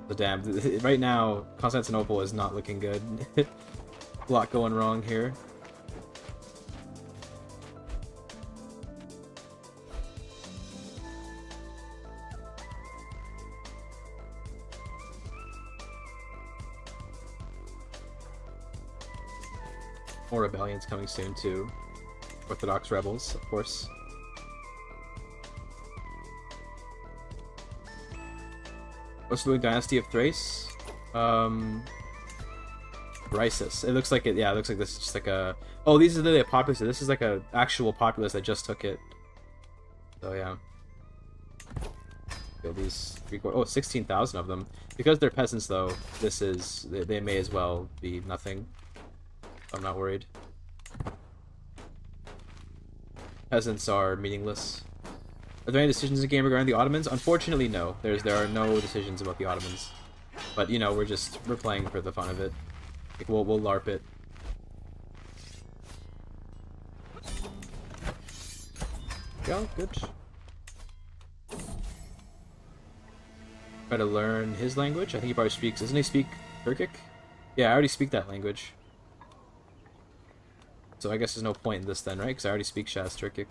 So damn, right now, Constantinople is not looking good. A lot going wrong here. More rebellions coming soon too. Orthodox rebels, of course. What's doing Dynasty of Thrace? Risus. It looks like it. Yeah, it looks like this is just like a. Oh, these are the populace. This is like a actual populace that just took it. So yeah. Feel these 16,000 of them. Because they're peasants, though. This is they may as well be nothing. I'm not worried. Peasants are meaningless. Are there any decisions in the game regarding the Ottomans? Unfortunately, no. There are no decisions about the Ottomans. But you know, we're playing for the fun of it. Like, we'll LARP it. Go, good. Try to learn his language. I think he probably speaks. Doesn't he speak Turkic? Yeah, I already speak that language. So I guess there's no point in this then, right? Because I already speak Shaz Turkic.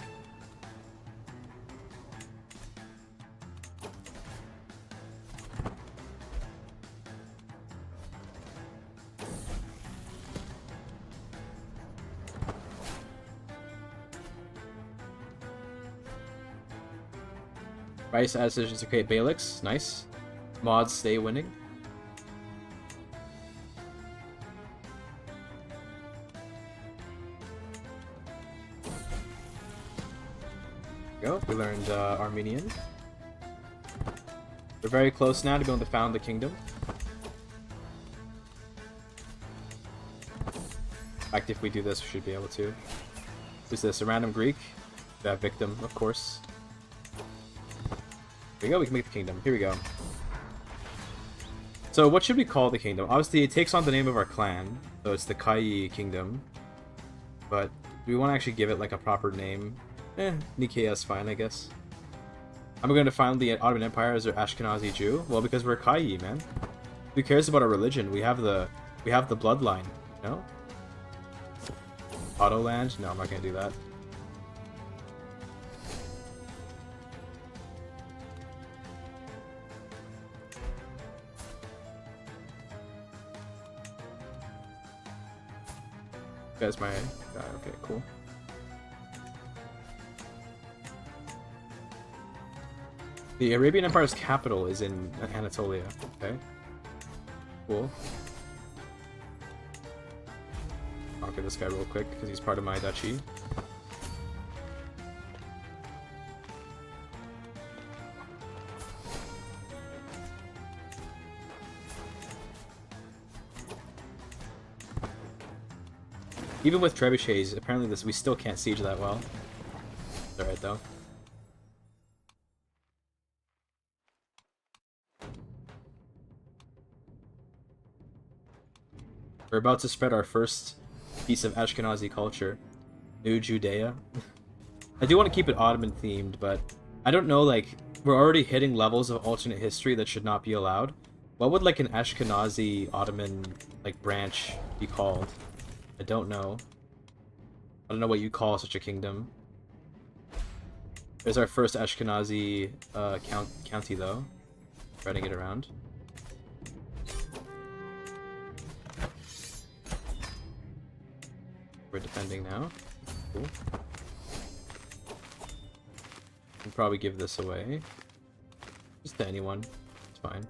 Rice adds decisions to create Balix. Nice. Mods stay winning. Go. We learned Armenian. We're very close now to being able to found the kingdom. In fact, if we do this, we should be able to. Who's this? A random Greek? That victim, of course. Here we go, we can make the kingdom. Here we go. So what should we call the kingdom? Obviously, it takes on the name of our clan. So it's the Kai Kingdom. But do we want to actually give it like a proper name? Nikkei is fine, I guess. I'm going to find the Ottoman Empire as their Ashkenazi Jew. Well, because we're Kai, man. Who cares about our religion? We have the bloodline, you know? Ottoland? No, I'm not going to do that. That's my guy. Okay, cool. The Arabian Empire's capital is in Anatolia. Okay. Cool. Conquer this guy real quick because he's part of my duchy. Even with trebuchets, apparently we still can't siege that well. It's alright though. We're about to spread our first piece of Ashkenazi culture. New Judea. I do want to keep it Ottoman themed, but I don't know, like, we're already hitting levels of alternate history that should not be allowed. What would like an Ashkenazi Ottoman like branch be called? I don't know. I don't know what you call such a kingdom. There's our first Ashkenazi county, though. Spreading it around. We're defending now. Cool. Can probably give this away. Just to anyone. It's fine.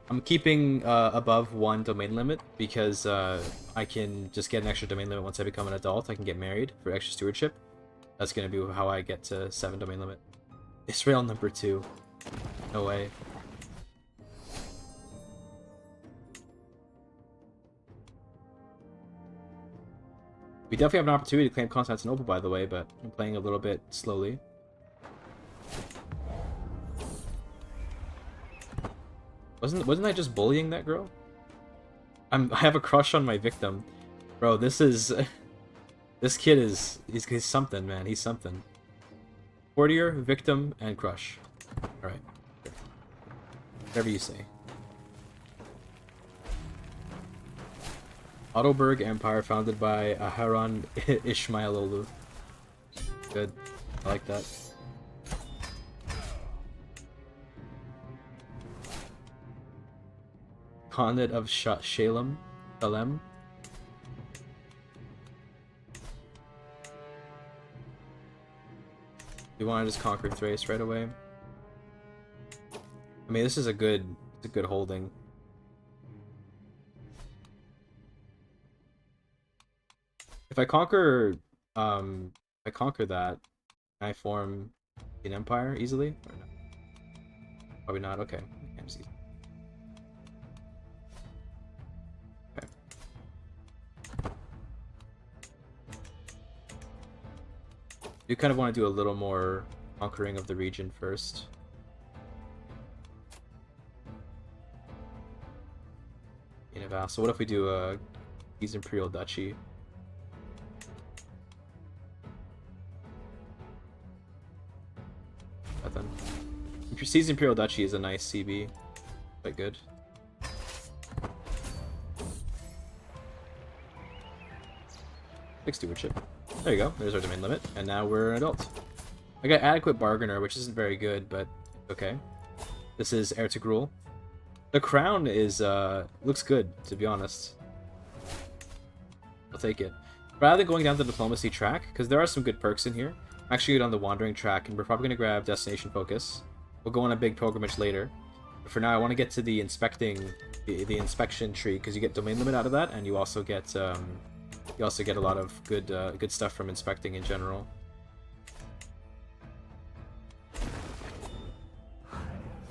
I'm keeping above 1 domain limit because I can just get an extra domain limit once I become an adult. I can get married for extra stewardship. That's going to be how I get to 7 domain limit. Israel number 2. No way. We definitely have an opportunity to claim Constantinople, by the way, but I'm playing a little bit slowly. Wasn't I just bullying that girl? I have a crush on my victim. Bro, this is... this kid is... He's something, man. He's something. Courtier, victim, and crush. Alright. Whatever you say. Ottoburg Empire founded by Aharon Ishmailolu. Good. I like that. Khanate of Shalem. Salem. You want to just conquer Thrace right away? I mean, this is a good holding. If I conquer, that, can I form an empire easily? Or no? Probably not. Okay. MC. Okay. You kind of want to do a little more conquering of the region first. In a vassal. What if we do His Imperial Duchy? Then His Imperial Duchy is a nice CB. Quite good. Big stewardship. There you go. There's our domain limit. And now we're an adult. I got adequate bargainer, which isn't very good, but okay. This is heir to Gruul. The crown is looks good, to be honest. I'll take it. Rather than going down the diplomacy track, because there are some good perks in here, I'm actually going on the wandering track, and we're probably going to grab destination focus. We'll go on a big pilgrimage later. But for now, I want to get to the the inspection tree, because you get domain limit out of that, and you also get a lot of good stuff from inspecting in general.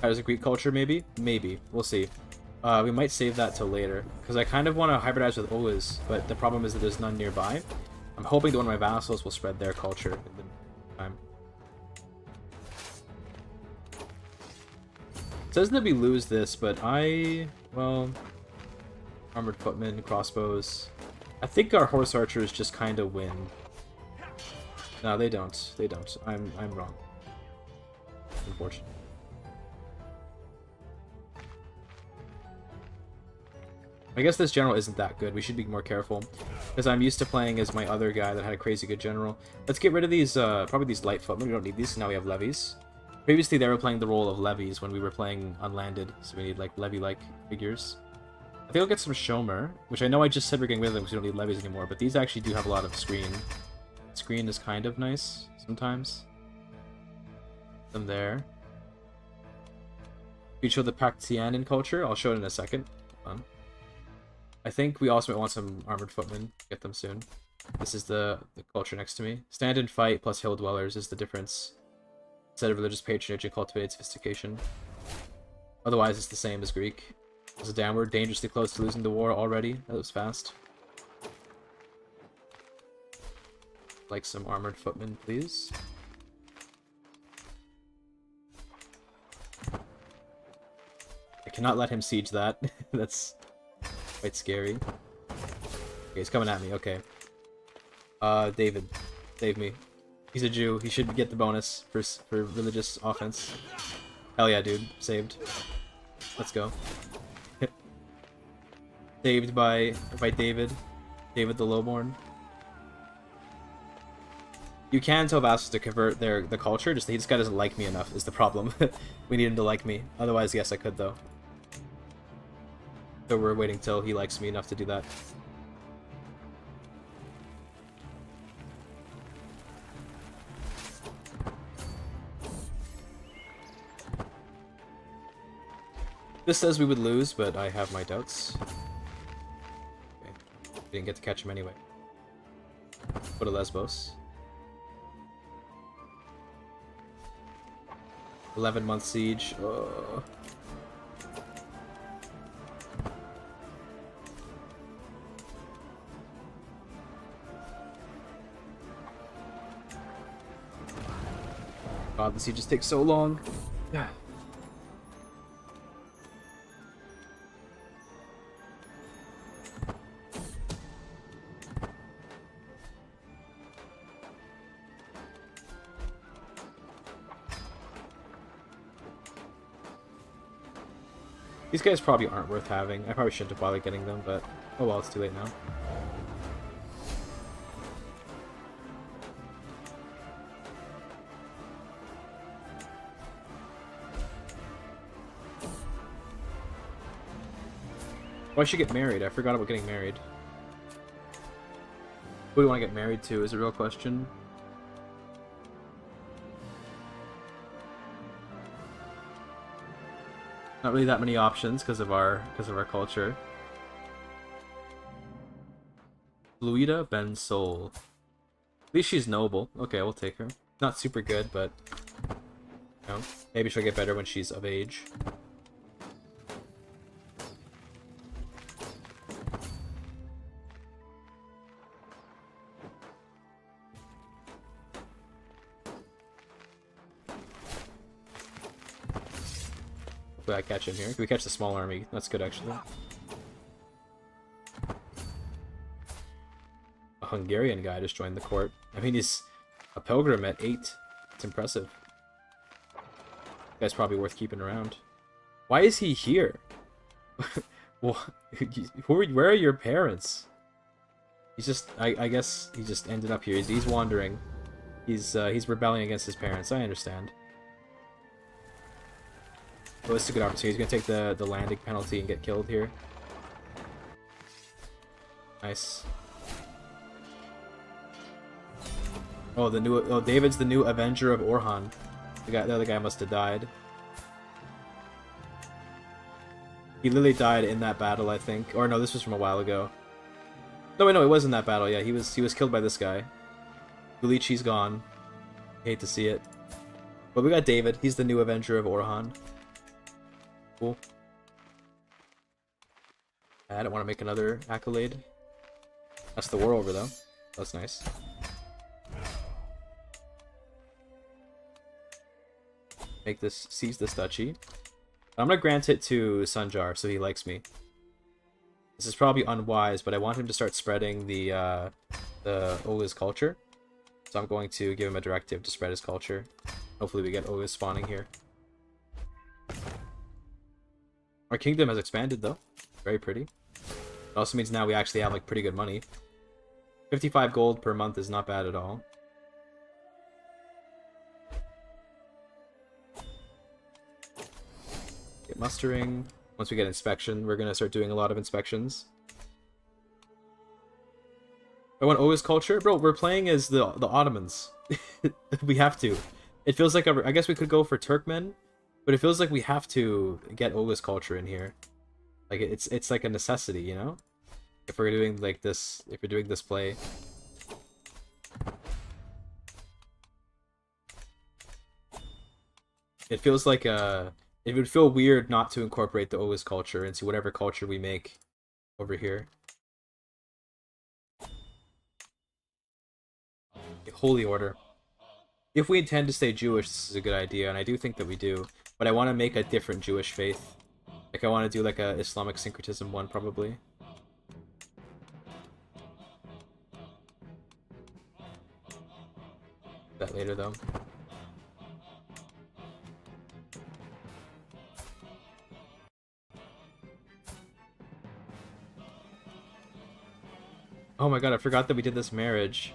As a Greek culture, maybe? Maybe. We'll see. We might save that till later, because I kind of want to hybridize with Olas, but the problem is that there's none nearby. I'm hoping that one of my vassals will spread their culture in the time. It says that we lose this, but well... Armored footmen, crossbows... I think our horse archers just kind of win. No, they don't. They don't. I'm wrong. Unfortunately. I guess this general isn't that good. We should be more careful, because I'm used to playing as my other guy that had a crazy good general. Let's get rid of these, probably these light footmen. We don't need these, so now we have levies. Previously, they were playing the role of levies when we were playing unlanded, so we need, like, levy-like figures. I think I'll get some Shomer, which I know I just said we're getting rid of them because we don't need levies anymore, but these actually do have a lot of screen. Screen is kind of nice, sometimes. Them there. We show the Pactianan culture. I'll show it in a second. Hold on. I think we also might want some armored footmen. Get them soon. This is the culture next to me. Stand and fight plus hill dwellers is the difference. Instead of religious patronage and cultivated sophistication. Otherwise, it's the same as Greek. It's a downward, dangerously close to losing the war already. That was fast. Like some armored footmen, please. I cannot let him siege that. That's quite scary. Okay, he's coming at me. Okay. David, save me. He's a Jew. He should get the bonus for religious offense. Hell yeah, dude. Saved. Let's go. Saved by David. David the Lowborn. You can tell vassals to convert the culture, just this guy doesn't like me enough is the problem. We need him to like me. Otherwise, yes, I could though. So we're waiting till he likes me enough to do that. This says we would lose, but I have my doubts. Okay. We didn't get to catch him anyway. Go to Lesbos. 11-month siege. Oh. God, the siege just takes so long. Yeah. These guys probably aren't worth having. I probably shouldn't have bothered getting them, but oh well, it's too late now. Oh, I should get married. I forgot about getting married. Who do you want to get married to is a real question. Not really that many options because of our culture. Luida Ben Sol. At least she's noble. Okay, we'll take her. Not super good, but you know, maybe she'll get better when she's of age. Hopefully I catch him here. Can we catch the small army? That's good, actually. A Hungarian guy just joined the court. I mean, he's a pilgrim at 8. It's impressive. Guy's probably worth keeping around. Why is he here? Where are your parents? He's just, I guess he just ended up here. He's wandering. He's rebelling against his parents. I understand. Well, this is a good opportunity. He's gonna take the landing penalty and get killed here. Nice. Oh, David's the new Avenger of Orhan. The other guy must have died. He literally died in that battle, I think. Or no, this was from a while ago. No, wait, no, it was in that battle. Yeah, he was killed by this guy. Gulichi's gone. Hate to see it. But we got David. He's the new Avenger of Orhan. Cool. I don't want to make another accolade. That's the war over, though. That's nice. Seize this duchy. I'm gonna grant it to Sanjar so he likes me. This is probably unwise, but I want him to start spreading the Olga's culture. So I'm going to give him a directive to spread his culture. Hopefully we get Olga spawning here. Our kingdom has expanded though. Very pretty. It also means now we actually have like pretty good money. 55 gold per month is not bad at all. Get mustering. Once we get inspection, we're gonna start doing a lot of inspections. I want Olga's culture? Bro, we're playing as the Ottomans. We have to. It feels like I guess we could go for Turkmen, but it feels like we have to get Olga's culture in here. Like it's like a necessity, you know? If we're doing like this, if we're doing this play. It feels like it would feel weird not to incorporate the Olga's culture into whatever culture we make over here. Holy Order. If we intend to stay Jewish, this is a good idea, and I do think that we do. But I want to make a different Jewish faith. Like, I want to do, like, a Islamic syncretism one, probably. That later, though. Oh my god, I forgot that we did this marriage.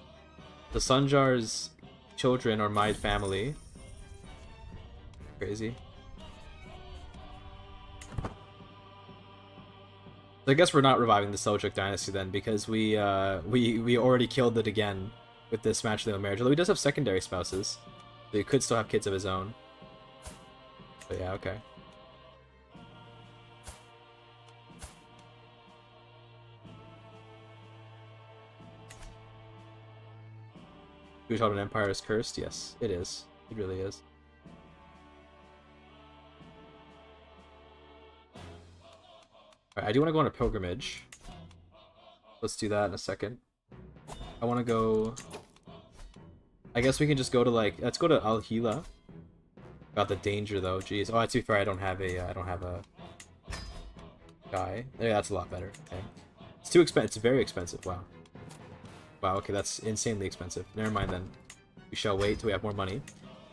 The Sanjar's children are my family. Crazy. I guess we're not reviving the Seljuk dynasty then, because we already killed it again with this matching marriage. Although he does have secondary spouses, so he could still have kids of his own. But yeah, okay. Jewish Ottoman Empire is cursed? Yes, it is. It really is. Alright, I do want to go on a pilgrimage. Let's do that in a second. I want to go... I guess we can just go to, like... Let's go to Al-Hila. Got the danger, though. Jeez. Oh, to be fair, I don't have a guy. Yeah, that's a lot better. Okay. It's too expensive. It's very expensive. Wow. Wow, okay, that's insanely expensive. Never mind then. We shall wait till we have more money.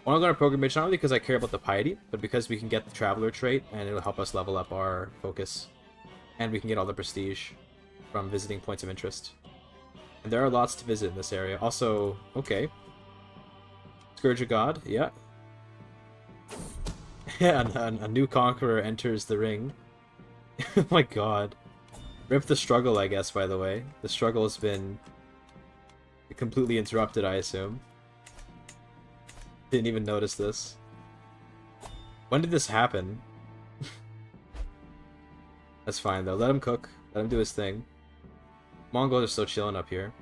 I want to go on a pilgrimage, not only because I care about the piety, but because we can get the traveler trait, and it'll help us level up our focus. And we can get all the prestige from visiting points of interest. And there are lots to visit in this area. Also, okay. Scourge of God, yeah. Yeah, a new conqueror enters the ring. Oh my god. Rip the struggle, I guess, by the way. The struggle has been completely interrupted, I assume. Didn't even notice this. When did this happen? That's fine, though. Let him cook. Let him do his thing. Mongols are still chilling up here.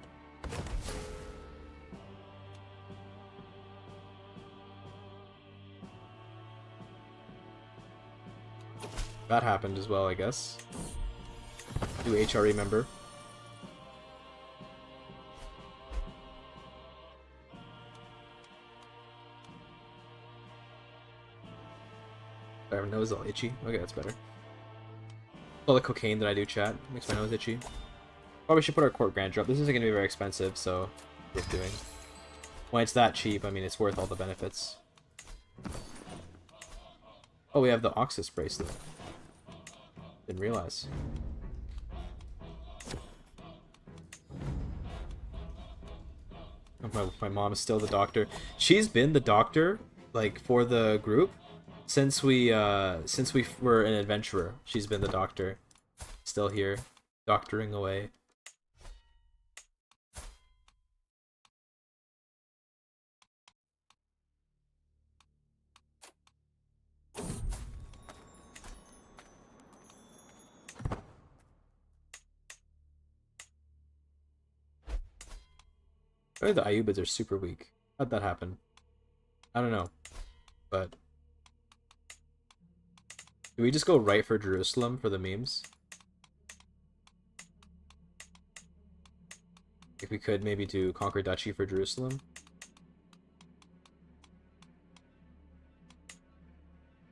That happened as well, I guess. New HRE member. My nose is all itchy. Okay, that's better. All the cocaine that I do, chat, makes my nose itchy. Probably should put our court grant up. This isn't going to be very expensive, so worth doing. When it's that cheap, I mean, it's worth all the benefits. Oh, we have the Oxus bracelet. Didn't realize. My mom is still the doctor. She's been the doctor, like, for the group since we were an adventurer. She's been the doctor. Still here, doctoring away. Oh, the Ayubids are super weak. How'd that happen? I don't know. But do we just go right for Jerusalem for the memes? If we could maybe do Conquer Duchy for Jerusalem.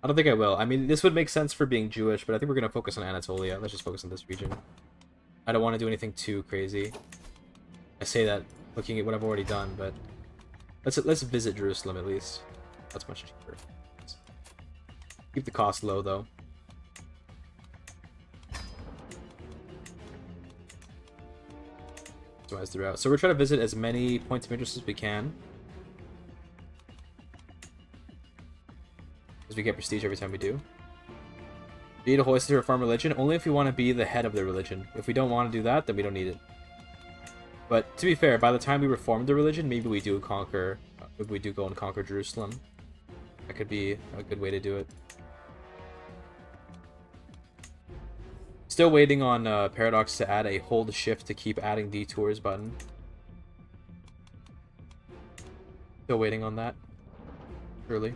I don't think I will. I mean, this would make sense for being Jewish, but I think we're going to focus on Anatolia. Let's just focus on this region. I don't want to do anything too crazy. I say that looking at what I've already done, but let's visit Jerusalem at least. That's much cheaper. Keep the cost low though. Throughout. So we're trying to visit as many points of interest as we can. Because we get prestige every time we do. You need a hoist to reform religion only if we want to be the head of the religion. If we don't want to do that, then we don't need it. But to be fair, by the time we reform the religion, maybe we do conquer. Maybe we do go and conquer Jerusalem. That could be a good way to do it. Still waiting on Paradox to add a hold shift to keep adding detours button. Still waiting on that. Surely.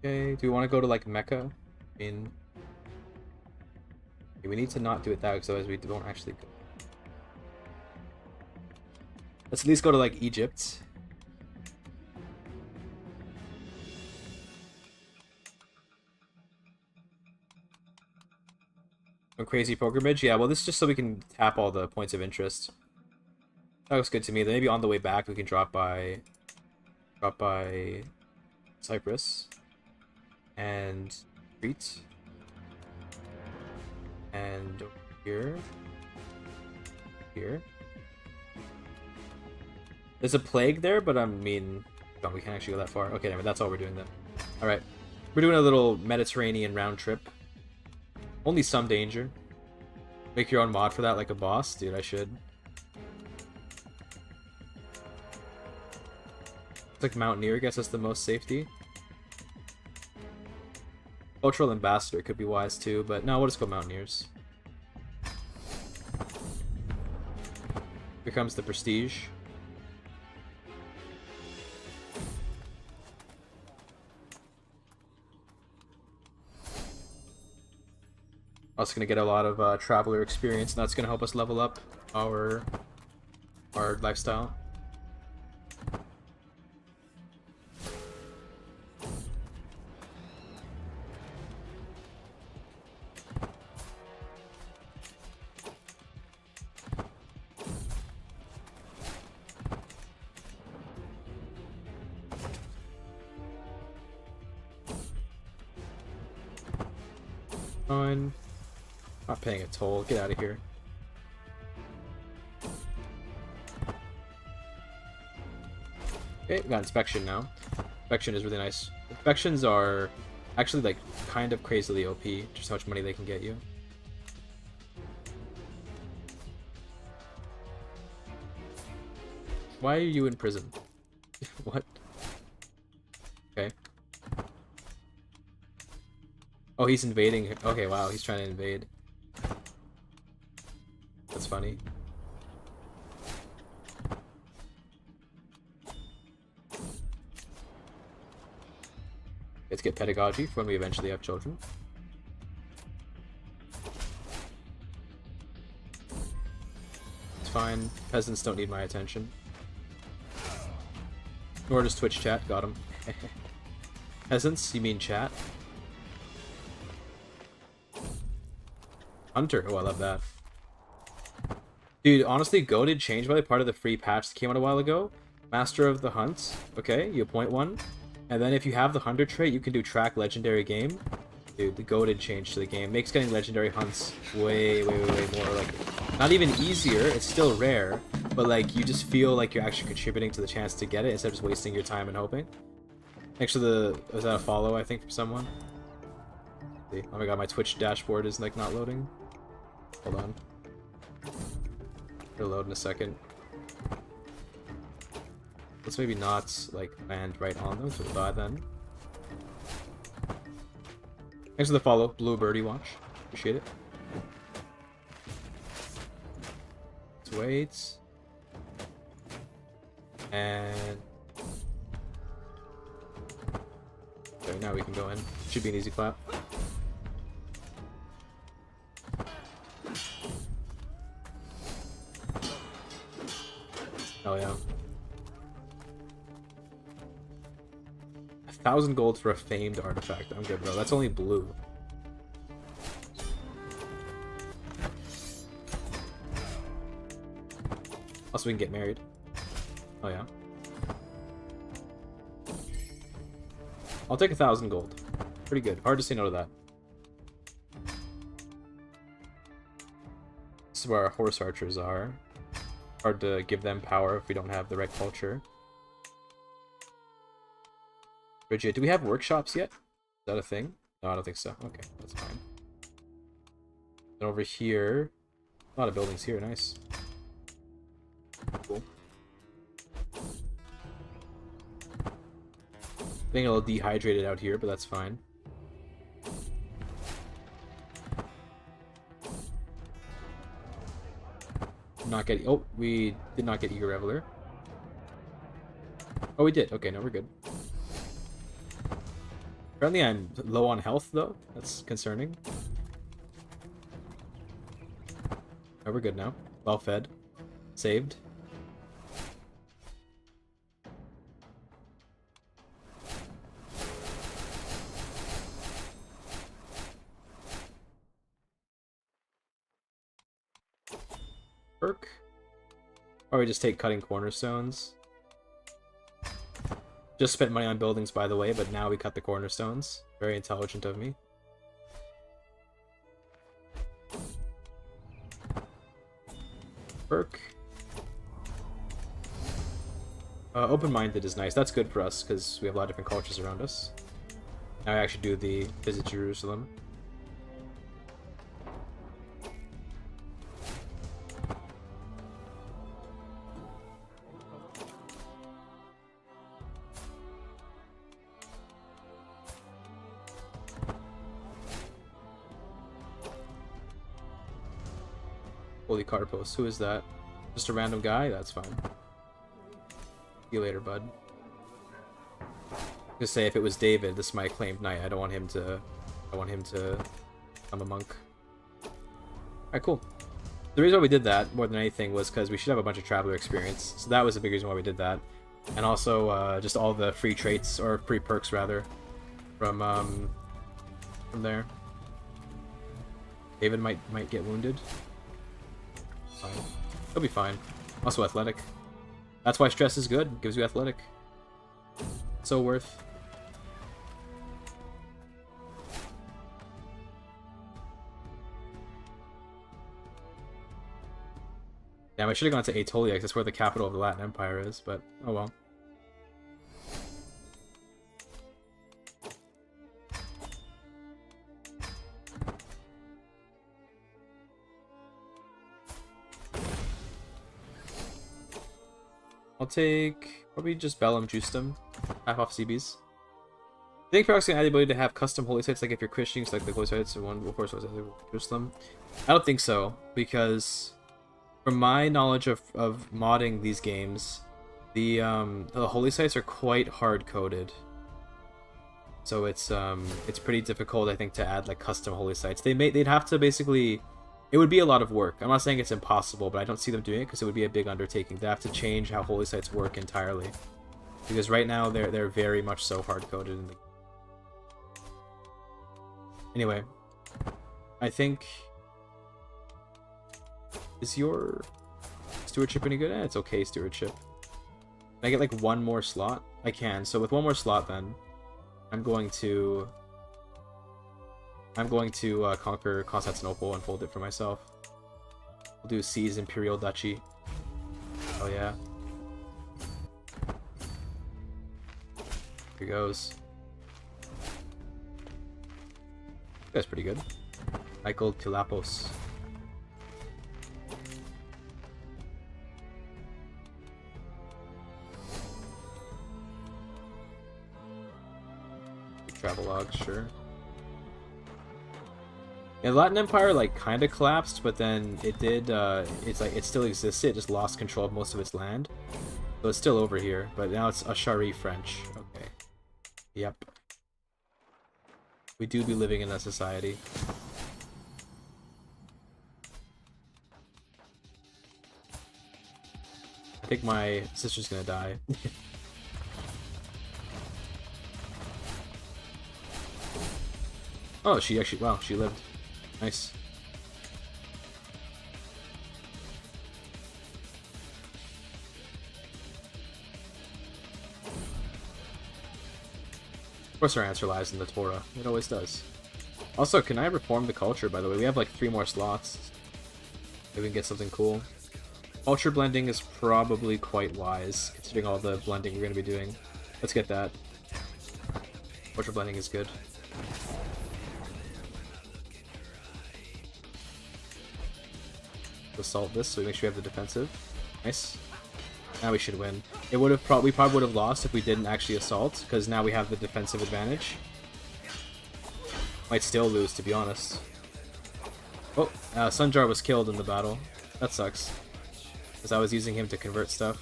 Okay, do we want to go to like Mecca? I mean, okay, we need to not do it that because otherwise we don't actually go. Let's at least go to like Egypt. A crazy pilgrimage? Yeah, well this is just so we can tap all the points of interest. That looks good to me. Then maybe on the way back we can drop by Cyprus and Crete. And over here. There's a plague there, but I mean, no, we can't actually go that far. Okay, anyway, that's all we're doing then. Alright. We're doing a little Mediterranean round trip. Only some danger. Make your own mod for that like a boss? Dude, I should. It's like Mountaineer, I guess that's the most safety. Cultural Ambassador could be wise too, but no, we'll just go Mountaineers. Here comes the Prestige. Also gonna get a lot of traveler experience, and that's gonna help us level up our lifestyle. Fine. Not paying a toll. Get out of here. Okay, we got inspection now. Inspection is really nice. Inspections are actually like kind of crazily OP, just how much money they can get you. Why are you in prison? What? Okay. Oh, he's invading. Okay, wow, he's trying to invade. That's funny. Let's get pedagogy for when we eventually have children. It's fine. Peasants don't need my attention. Nor does Twitch chat. Got him. Peasants? You mean chat? Hunter. Oh, I love that. Dude, honestly, Go did change by the part of the free patch that came out a while ago. Master of the Hunts. Okay, you appoint one. And then if you have the Hunter trait, you can do track legendary game. Dude, the Go did change to the game. Makes getting legendary hunts way more, like, not even easier. It's still rare, but like you just feel like you're actually contributing to the chance to get it instead of just wasting your time and hoping. Actually, was that a follow? I think from someone. See? Oh my god, my Twitch dashboard is like not loading. Hold on. It'll load in a second. Let's maybe not like land right on them, so we'll die then. Thanks for the follow, Blue Birdie Watch. Appreciate it. Let's wait. And okay, now we can go in. Should be an easy clap. Hell yeah. 1,000 gold for a famed artifact. I'm good, bro. That's only blue. Also, we can get married. Oh yeah. I'll take 1,000 gold. Pretty good. Hard to say no to that. This is where our horse archers are. Hard to give them power if we don't have the right culture. Bridget, do we have workshops yet? Is that a thing? No, I don't think so. Okay, that's fine. And over here, a lot of buildings here. Nice. Cool. Getting a little dehydrated out here, but that's fine. Not getting. Oh, we did not get Eager Reveler. Oh, we did. Okay, no, we're good. Apparently, I'm low on health though. That's concerning. Oh, we're good now. Well fed. Saved. Perk. Or we just take cutting cornerstones. Just spent money on buildings, by the way, but now we cut the cornerstones. Very intelligent of me. Perk. Open-minded is nice. That's good for us, because we have a lot of different cultures around us. Now I actually do the visit Jerusalem. Holy Carpos, who is that? Just a random guy? That's fine. See you later, bud. Just say if it was David, this is my claimed knight. I don't want him to. I want him to become a monk. Alright, cool. The reason why we did that more than anything was because we should have a bunch of traveler experience. So that was the big reason why we did that. And also just all the free traits or free perks rather from there. David might get wounded. Fine. He'll be fine. Also athletic. That's why stress is good. Gives you athletic. So worth. Damn, I should have gone to Aetolia because that's where the capital of the Latin Empire is, but oh well. I'll take probably just Bellum Justum, half off CBs. I think Prox can add the ability to have custom holy sites, like if you're Christian, like the holy sites and one before Jerusalem. I don't think so, because from my knowledge of modding these games, the holy sites are quite hard coded. So it's pretty difficult, I think, to add like custom holy sites. They'd have to basically, it would be a lot of work. I'm not saying it's impossible, but I don't see them doing it because it would be a big undertaking. They have to change how holy sites work entirely, because right now they're very much so hard coded in the. Anyway, I think, is your stewardship any good? It's okay, stewardship. Can I get like one more slot? I can. So with one more slot, then I'm going to conquer Constantinople and hold it for myself. We'll do seize Imperial Duchy. Oh yeah. Here goes. That's pretty good. Michael Tilapos. Travelogue, sure. Yeah, the Latin Empire like kind of collapsed, but then it did. It's like it still existed. It just lost control of most of its land, so it's still over here. But now it's Ashari French. Okay. Yep. We do be living in that society. I think my sister's gonna die. Oh, she actually, wow, she lived. Nice. Of course our answer lies in the Torah. It always does. Also, can I reform the culture, by the way? We have like 3 more slots. Maybe we can get something cool. Culture blending is probably quite wise, considering all the blending we're going to be doing. Let's get that. Culture blending is good. Assault this so we make sure we have the defensive. Nice. Now we should win. We probably would have lost if we didn't actually assault, because now we have the defensive advantage. Might still lose, to be honest. Oh, Sunjar was killed in the battle. That sucks, because I was using him to convert stuff.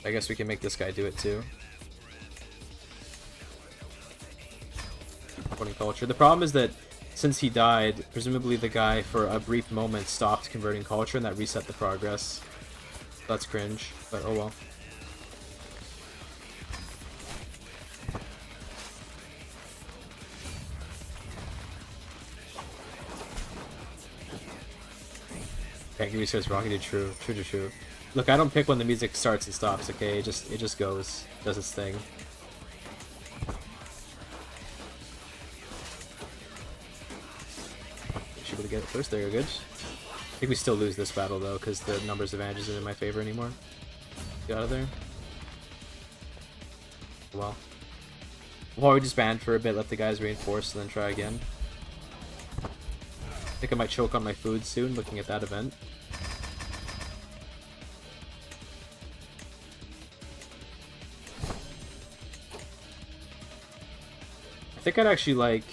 I guess we can make this guy do it too. Converting culture. The problem is that since he died, presumably the guy for a brief moment stopped converting culture and that reset the progress. That's cringe, but oh well. Okay, give me starts rocking. True. Look, I don't pick when the music starts and stops, okay? It just goes, does its thing. Should be able to get it first. There, you're good. I think we still lose this battle though, because the numbers advantage isn't in my favor anymore. Get out of there. Well, we'll probably just ban for a bit, let the guys reinforce, and then try again. I think I might choke on my food soon, looking at that event. I think I'd actually like,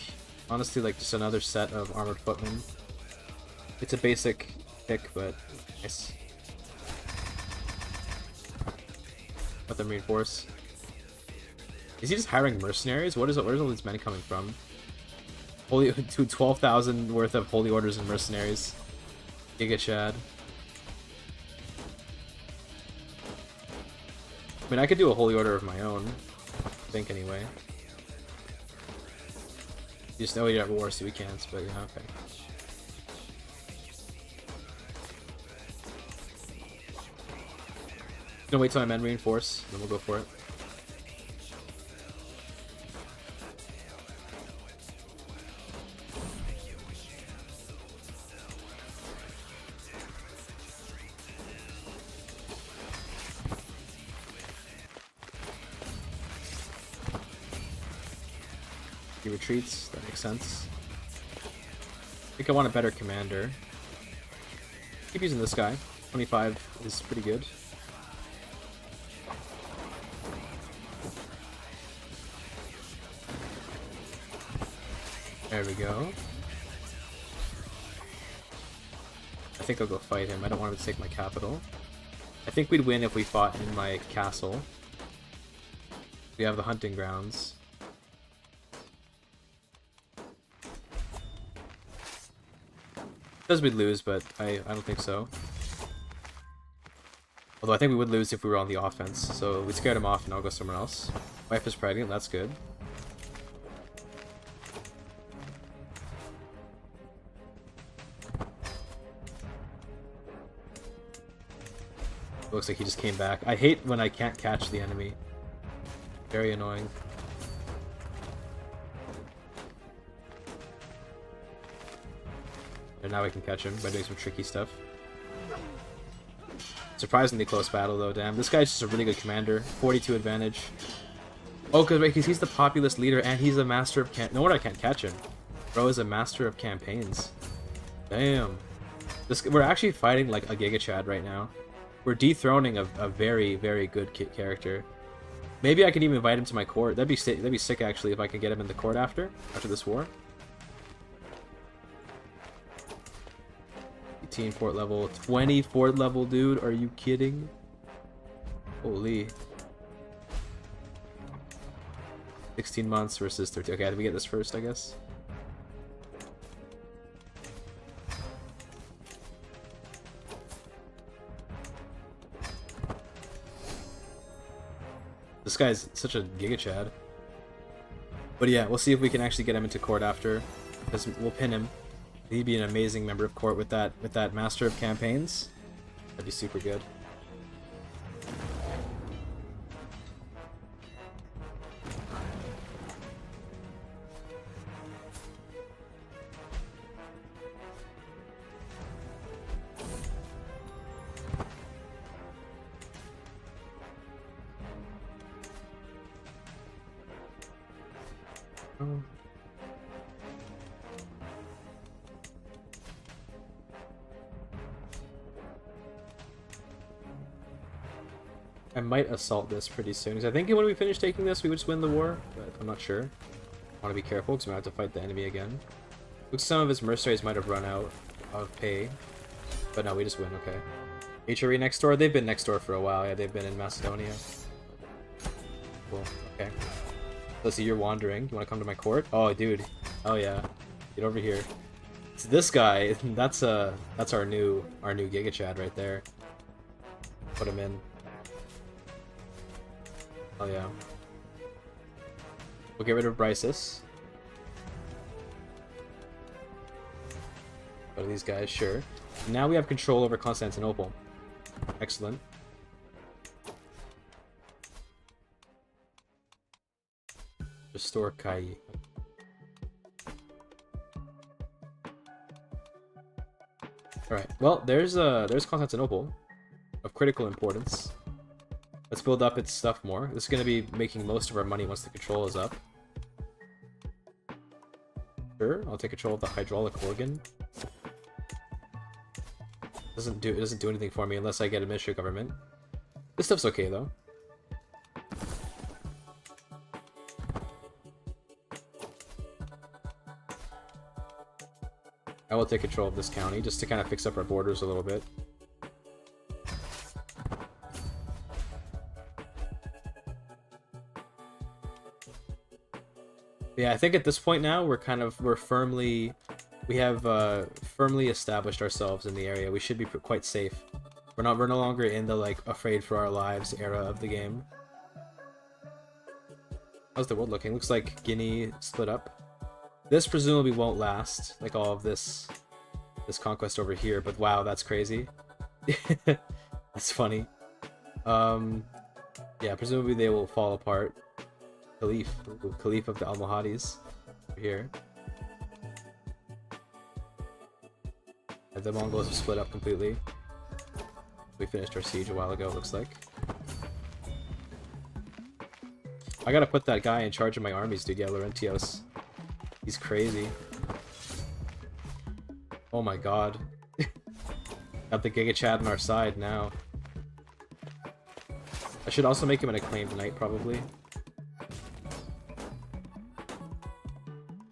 honestly, like just another set of armored footmen. It's a basic pick, but nice. Let them reinforce. Is he just hiring mercenaries? Where's all these men coming from? Holy, to 12,000 worth of holy orders and mercenaries. GIGACHD. I mean, I could do a holy order of my own. I think, anyway. You just know you're at war, so we can't, but yeah, okay. Gonna wait till my men reinforce, then we'll go for it. He retreats, that makes sense. I think I want a better commander. Keep using this guy. 25 is pretty good. There we go. I think I'll go fight him. I don't want him to take my capital. I think we'd win if we fought in my castle. We have the hunting grounds. Does we'd lose, but I don't think so. Although I think we would lose if we were on the offense, so we scared him off and I'll go somewhere else. Wife is pregnant, that's good. Looks like he just came back. I hate when I can't catch the enemy. Very annoying. And now we can catch him by doing some tricky stuff. Surprisingly close battle though, damn. This guy's just a really good commander. 42 advantage. Oh, because he's the populist leader and he's a master of no wonder I can't catch him. Bro is a master of campaigns. Damn. We're actually fighting like a GIGACHAD right now. We're dethroning a very, very good character. Maybe I could even invite him to my court. That'd be sick actually if I could get him in the court after this war. 18 fort level, 20 fort level, dude. Are you kidding? Holy. 16 months versus 13. Okay, how do we get this first, I guess? This guy's such a GIGACHAD. But yeah, we'll see if we can actually get him into court after. Because we'll pin him. He'd be an amazing member of court with that master of campaigns. That'd be super good. Oh. I might assault this pretty soon, because I think when we finish taking this, we would just win the war, but I'm not sure. I want to be careful, because we might have to fight the enemy again. Looks some of his mercenaries might have run out of pay, but no, we just win, okay. HRE next door? They've been next door for a while, yeah, they've been in Macedonia. Cool, okay. Let's see, you're wandering. You want to come to my court? Oh, dude. Oh, yeah. Get over here. It's this guy. That's our new GIGACHAD right there. Put him in. Oh yeah. We'll get rid of Brysis. Go to these guys, sure. Now we have control over Constantinople. Excellent. Restore Kai. Alright, well, there's Constantinople of critical importance. Let's build up its stuff more. This is going to be making most of our money once the control is up. Sure, I'll take control of the hydraulic organ. It doesn't do anything for me unless I get a ministry of government. This stuff's okay though. I will take control of this county just to kind of fix up our borders a little bit. Yeah, I think at this point now we have firmly established ourselves in the area. We should be quite safe. We're no longer in the like afraid for our lives era of the game. How's the world looking? Looks like Guinea split up. This presumably won't last, like all of this conquest over here, but wow, that's crazy. That's funny. Yeah, presumably they will fall apart. Caliph of the Almohades over here. And the Mongols have split up completely. We finished our siege a while ago, it looks like. I gotta put that guy in charge of my armies, dude. Yeah, Laurentios. He's crazy. Oh my god. Got the GIGACHD on our side now. I should also make him an acclaimed knight, probably.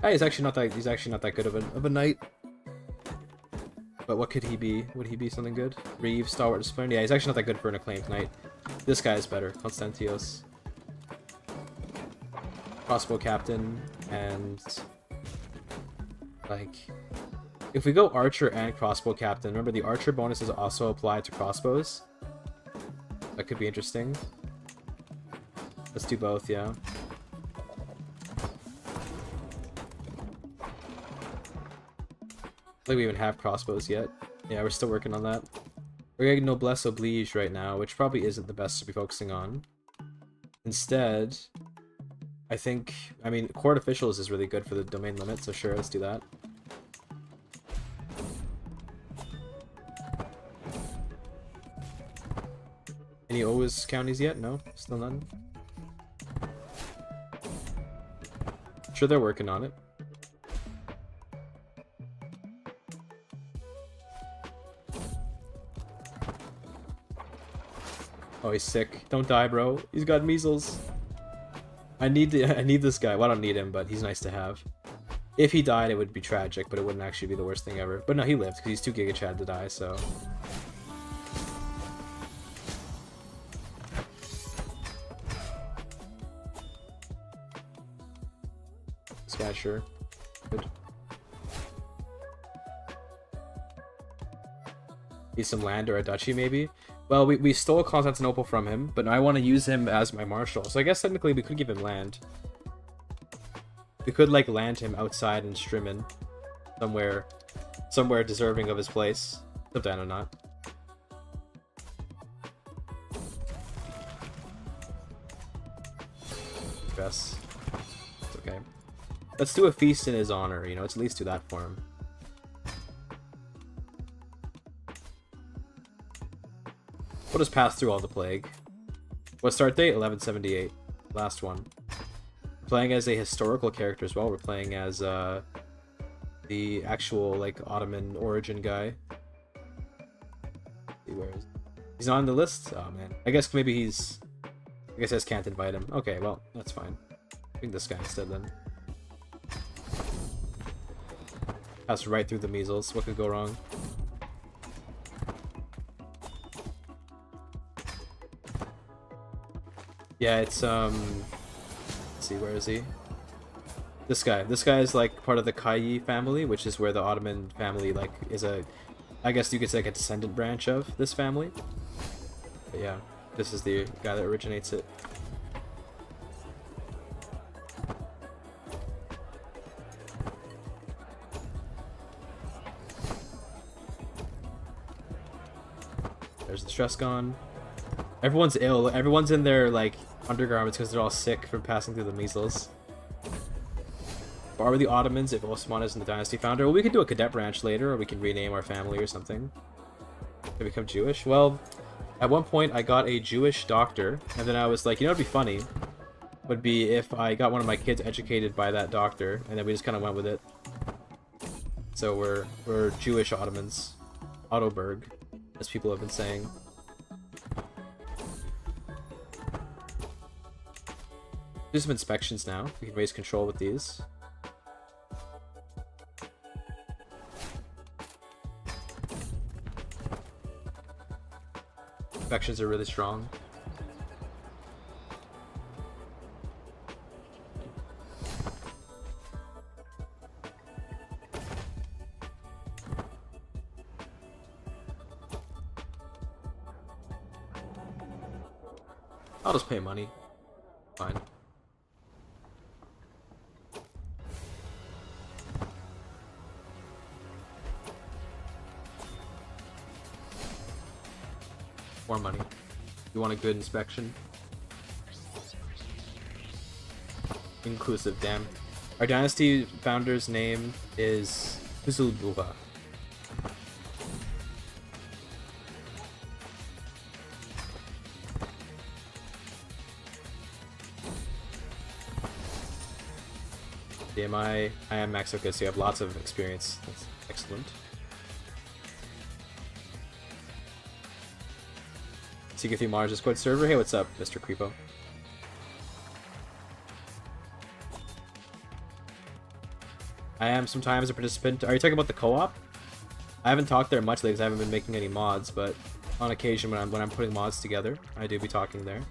He's actually not that good of a knight. But what could he be? Would he be something good? Reeve, Stalwart Disciplinarian? Yeah, he's actually not that good for an acclaimed knight. This guy is better. Constantios. Crossbow Captain, and... like... if we go Archer and Crossbow Captain, remember the Archer bonuses also apply to crossbows? That could be interesting. Let's do both, yeah. I don't think we even have crossbows yet. Yeah, we're still working on that. We're getting Noblesse Oblige right now, which probably isn't the best to be focusing on. Instead, I think... I mean, Court Officials is really good for the domain limit, so sure, let's do that. Any OWAS counties yet? No? Still none? Sure, they're working on it. Oh, he's sick. Don't die, bro. He's got measles. I need this guy. Well, I don't need him, but he's nice to have. If he died, it would be tragic, but it wouldn't actually be the worst thing ever. But no, he lived, because he's too GIGACHD to die, so... This guy, sure. Good. Need some land or a duchy, maybe? Well, we stole Constantinople from him, but I want to use him as my marshal. So I guess technically we could give him land. We could, like, land him outside in Strimmen. Somewhere deserving of his place. Except I know not. Stress. It's okay. Let's do a feast in his honor, you know, let's at least do that for him. We'll just pass through all the plague. What start date? 1178. Last one. We're playing as a historical character as well. We're playing as the actual, like, Ottoman origin guy. Let's see, where is he? He's not on the list? Oh man. I guess maybe he's... I guess I just can't invite him. Okay, well, that's fine. I think this guy instead then. Pass right through the measles. What could go wrong? Yeah, it's let's see, where is he? This guy. This guy is like part of the Kayyi family, which is where the Ottoman family like is a, I guess you could say, like a descendant branch of this family. But yeah, this is the guy that originates it. There's the stress gone. Everyone's ill. Everyone's in their, like, undergarments because they're all sick from passing through the measles. But are we the Ottomans if Osman isn't the dynasty founder? Well, we could do a cadet branch later, or we can rename our family or something. To become Jewish? Well, at one point I got a Jewish doctor, and then I was like, you know what'd be funny? Would be if I got one of my kids educated by that doctor, and then we just kind of went with it. So we're Jewish Ottomans. Ottoberg, as people have been saying. Do some inspections now. We can raise control with these. Inspections are really strong. I'll just pay money. Fine. More money. You want a good inspection? Inclusive, damn. Our dynasty founder's name is Huzulbuga. DMI, I am Max. Okay, so you have lots of experience. That's excellent. Secret 3 Mars Discord server. Hey, what's up, Mr. Creepo? I am sometimes a participant. Are you talking about the co-op? I haven't talked there much lately because I haven't been making any mods, but on occasion when I'm putting mods together, I do be talking there.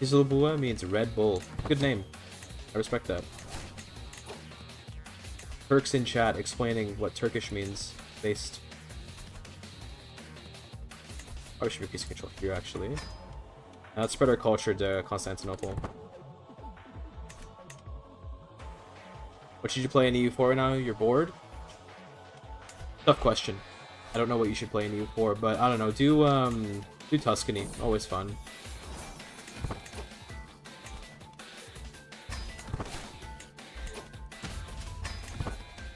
Izulbua means Red Bull. Good name. I respect that. Turks in chat explaining what Turkish means. Based. Probably should be piece of control here, actually. Now let's spread our culture to Constantinople. What should you play in EU4 right now? You're bored? Tough question. I don't know what you should play in EU4, but I don't know. Do Tuscany. Always fun.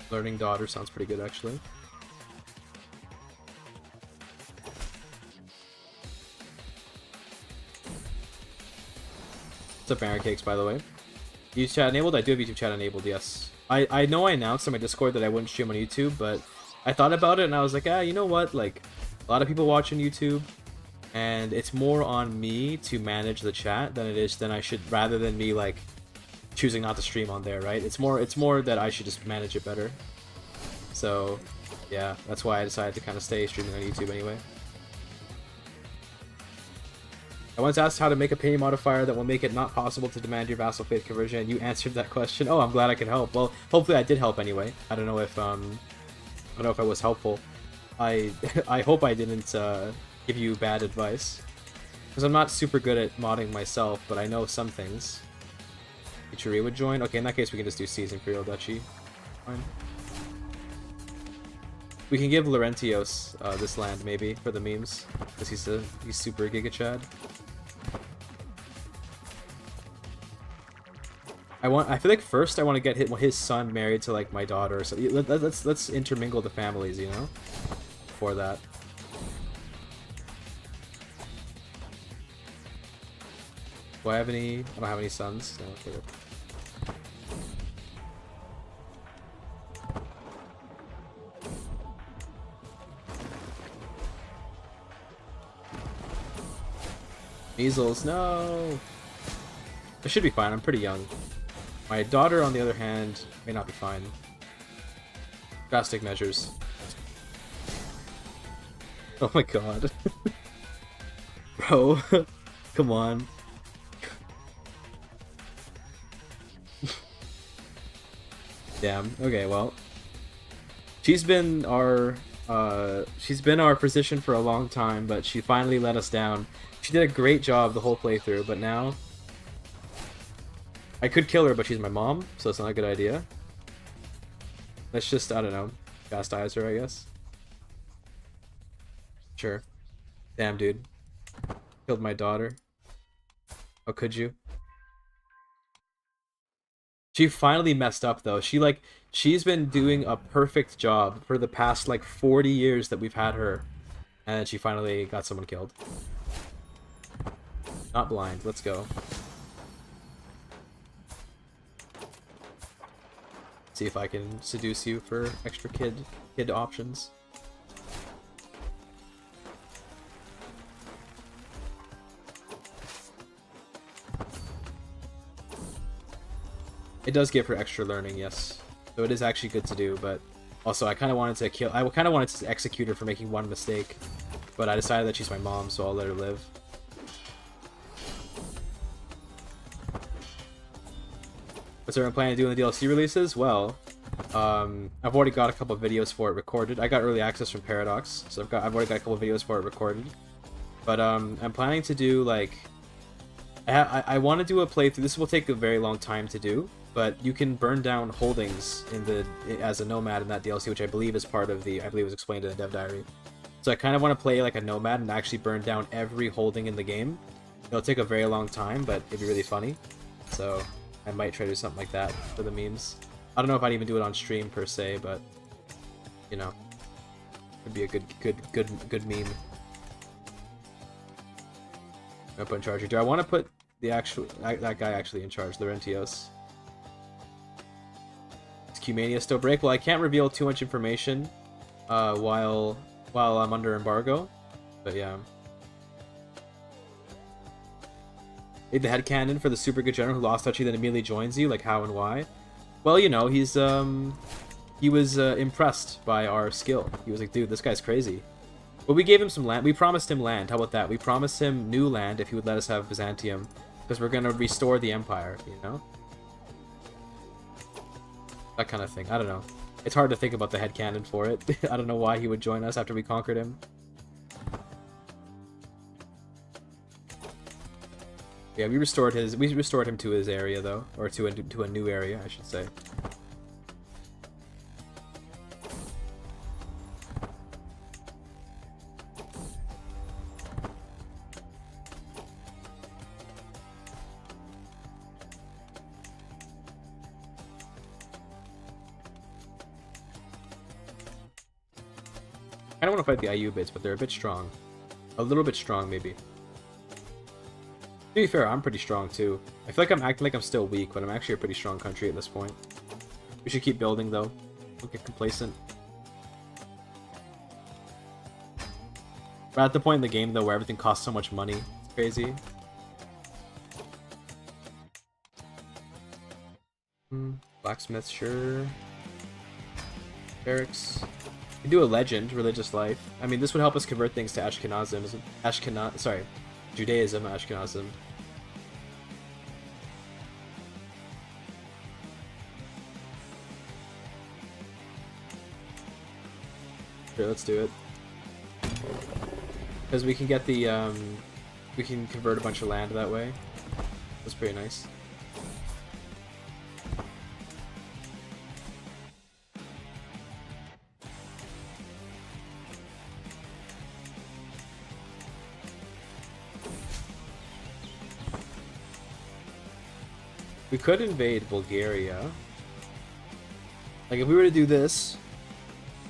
Learning Daughter sounds pretty good, actually. What's up, Pancakes, by the way? YouTube chat enabled? I do have YouTube chat enabled, yes. I know I announced on my Discord that I wouldn't stream on YouTube, but I thought about it and I was like, you know what? Like, a lot of people watch on YouTube, and it's more on me to manage the chat than I should, rather than me like choosing not to stream on there, right? It's more that I should just manage it better. So, yeah, that's why I decided to kind of stay streaming on YouTube anyway. I once asked how to make a pay modifier that will make it not possible to demand your vassal faith conversion, and you answered that question. Oh, I'm glad I could help. Well, hopefully I did help anyway. I don't know if I was helpful. I hope I didn't give you bad advice, because I'm not super good at modding myself, but I know some things. Ichiri would join. Okay, in that case we can just do C's Imperial Duchy. Fine. We can give Laurentios this land maybe for the memes, because he's super GIGACHD. I feel like first I want to get his son married to like my daughter. So let's intermingle the families, you know, before that. Do I have any? I don't have any sons. No, okay. Measles, no! I should be fine, I'm pretty young. My daughter, on the other hand, may not be fine. Drastic measures. Oh my god. Bro, come on. Damn, okay, well. She's been our physician for a long time, but she finally let us down. She did a great job the whole playthrough, but now I could kill her, but she's my mom, so it's not a good idea. Let's just, I don't know, chastise her, I guess. Sure. Damn, dude. Killed my daughter. How could you? She finally messed up, though. She's been doing a perfect job for the past, like, 40 years that we've had her. And she finally got someone killed. Not blind. Let's go. See if I can seduce you for extra kid options. It does give her extra learning, yes. So it is actually good to do, but also I kind of wanted to execute her for making one mistake, but I decided that she's my mom, so I'll let her live. What's everyone planning to do in the DLC releases? Well, I've already got a couple of videos for it recorded. I got early access from Paradox, so I've already got a couple of videos for it recorded. But I'm planning to do like I want to do a playthrough. This will take a very long time to do, but you can burn down holdings as a nomad in that DLC, which I believe is part of I believe it was explained in the dev diary. So I kind of want to play like a nomad and actually burn down every holding in the game. It'll take a very long time, but it'd be really funny. So I might try to do something like that for the memes. I don't know if I'd even do it on stream per se, but you know, it'd be a good meme. I'm gonna put in charge. Do I want to put that guy actually in charge, Laurentios? Is Cumania still break? Well, I can't reveal too much information while while I'm under embargo. But yeah. Made the headcanon for the super good general who lost touch you then immediately joins you, like how and why? Well, you know, he was impressed by our skill. He was like, dude, this guy's crazy. But we gave him some land. We promised him land. How about that? We promised him new land if he would let us have Byzantium. Because we're going to restore the empire, you know? That kind of thing. I don't know. It's hard to think about the headcanon for it. I don't know why he would join us after we conquered him. Yeah, we restored him to his area though, or to a new area, I should say. I don't want to fight the Ayyubids, but they're a bit strong. A little bit strong, maybe. To be fair, I'm pretty strong too. I feel like I'm acting like I'm still weak, but I'm actually a pretty strong country at this point. We should keep building though. Don't get complacent. We're at the point in the game though where everything costs so much money. It's crazy. Blacksmith, sure. Barracks. We can do a legend, religious life. I mean, this would help us convert things to Judaism, Ashkenazim. Sure, let's do it. Because we can get the, we can convert a bunch of land that way. That's pretty nice. We could invade Bulgaria. Like, if we were to do this,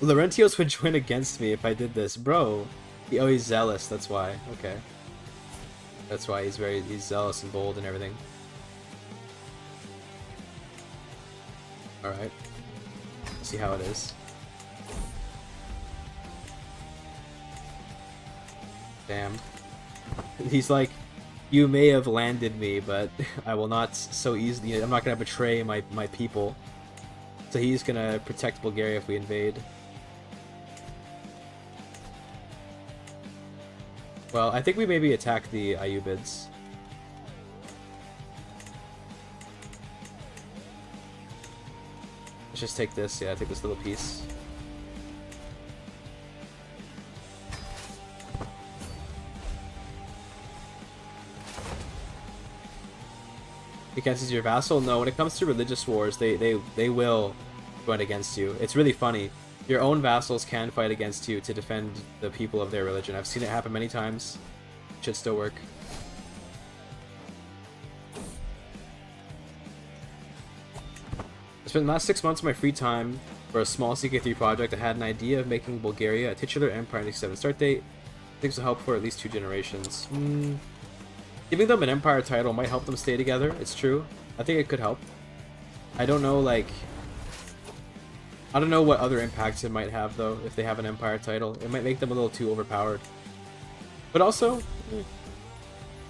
Laurentios would join against me if I did this. Bro. Oh, he's zealous, that's why. Okay. That's why he's zealous and bold and everything. Alright. Let's see how it is. Damn. He's like, you may have landed me, but I will not so easily. I'm not gonna betray my people. So he's gonna protect Bulgaria if we invade. Well, I think we maybe attack the Ayyubids. Let's just take this. Yeah, take this little piece. Because he's your vassal? No, when it comes to religious wars, they will join against you. It's really funny. Your own vassals can fight against you to defend the people of their religion. I've seen it happen many times. It should still work. I spent the last 6 months of my free time for a small CK3 project. I had an idea of making Bulgaria a titular empire in the 7 start date. Things will help for at least 2 generations. Giving them an empire title might help them stay together. It's true. I think it could help. I don't know, like... I don't know what other impacts it might have, though, if they have an empire title. It might make them a little too overpowered. But also...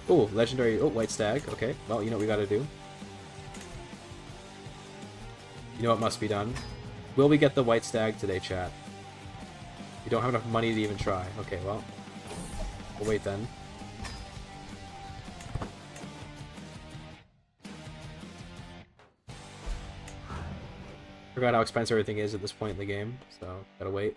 Oh, legendary... Oh, White Stag. Okay, well, you know what we gotta do. You know what must be done. Will we get the White Stag today, chat? We don't have enough money to even try. Okay, well... We'll wait then. Forgot how expensive everything is at this point in the game, so gotta wait.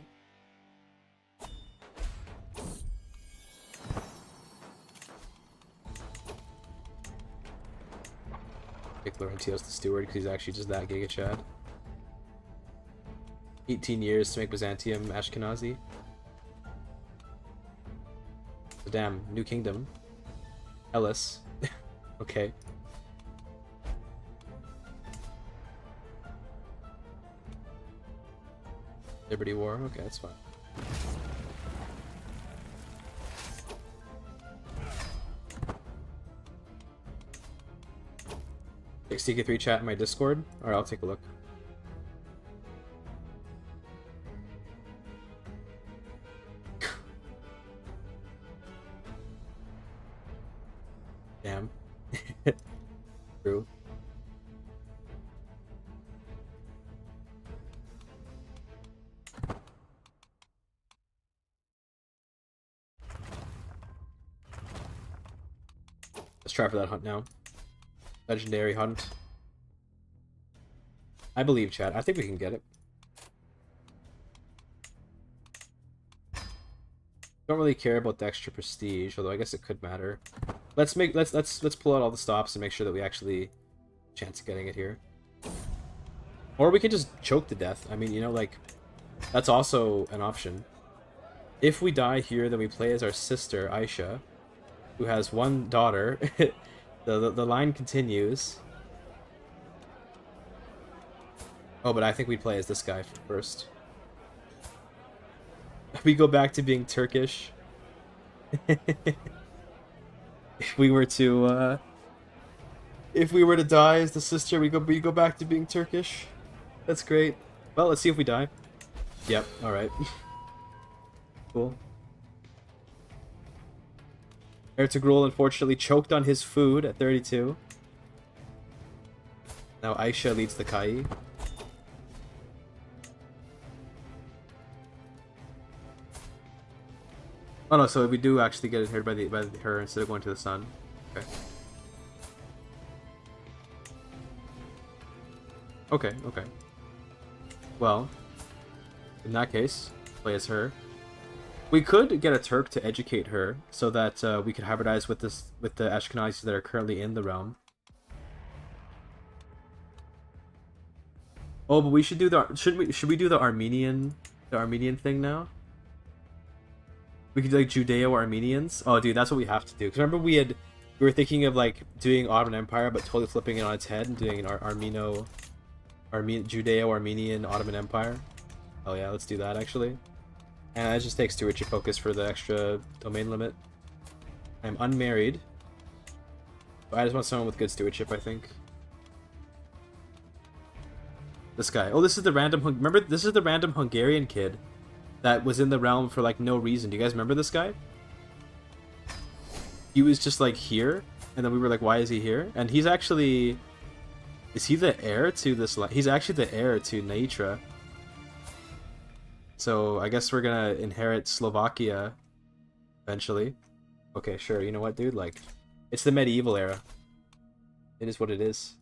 Pick Laurentios the Steward because he's actually just that GIGACHD. 18 years to make Byzantium Ashkenazi. So damn, new kingdom. Ellis. Okay. Liberty War? Okay, that's fine. Take CK3 chat in my Discord? Alright, I'll take a look. Damn. True. Let's try for that hunt now. Legendary hunt. I believe, Chad. I think we can get it. Don't really care about the extra prestige, although I guess it could matter. Let's pull out all the stops and make sure that we actually chance of getting it here. Or we can just choke to death. I mean, you know, like, that's also an option. If we die here, then we play as our sister, Aisha, who has one daughter. the line continues. Oh, but I think we play as this guy first. We go back to being Turkish. If we were to die as the sister, we go back to being Turkish. That's great. Well, let's see if we die. Yep. All right. Cool. Ertugrul unfortunately choked on his food at 32. Now Aisha leads the Kai. Oh no, so we do actually get inherited by her instead of going to the sun. Okay. Okay. Well, in that case, play as her. We could get a Turk to educate her so that we could hybridize with the Ashkenazis that are currently in the realm. Oh, but we should do the should we do the Armenian thing now? We could do like Judeo-Armenians. Oh, dude, that's what we have to do. Because remember we were thinking of like doing Ottoman Empire, but totally flipping it on its head and doing an Judeo-Armenian Ottoman Empire. Oh yeah, let's do that actually. And that just takes stewardship focus for the extra domain limit. I'm unmarried. But I just want someone with good stewardship, I think. This guy. Oh, this is the random. Remember, this is the random Hungarian kid that was in the realm for like no reason. Do you guys remember this guy? He was just like here, and then we were like, why is he here? And he's actually, is he the heir to this? He's actually the heir to Naitra. So I guess we're gonna inherit Slovakia eventually. Okay, sure. You know what, dude? Like, it's the medieval era. It is what it is.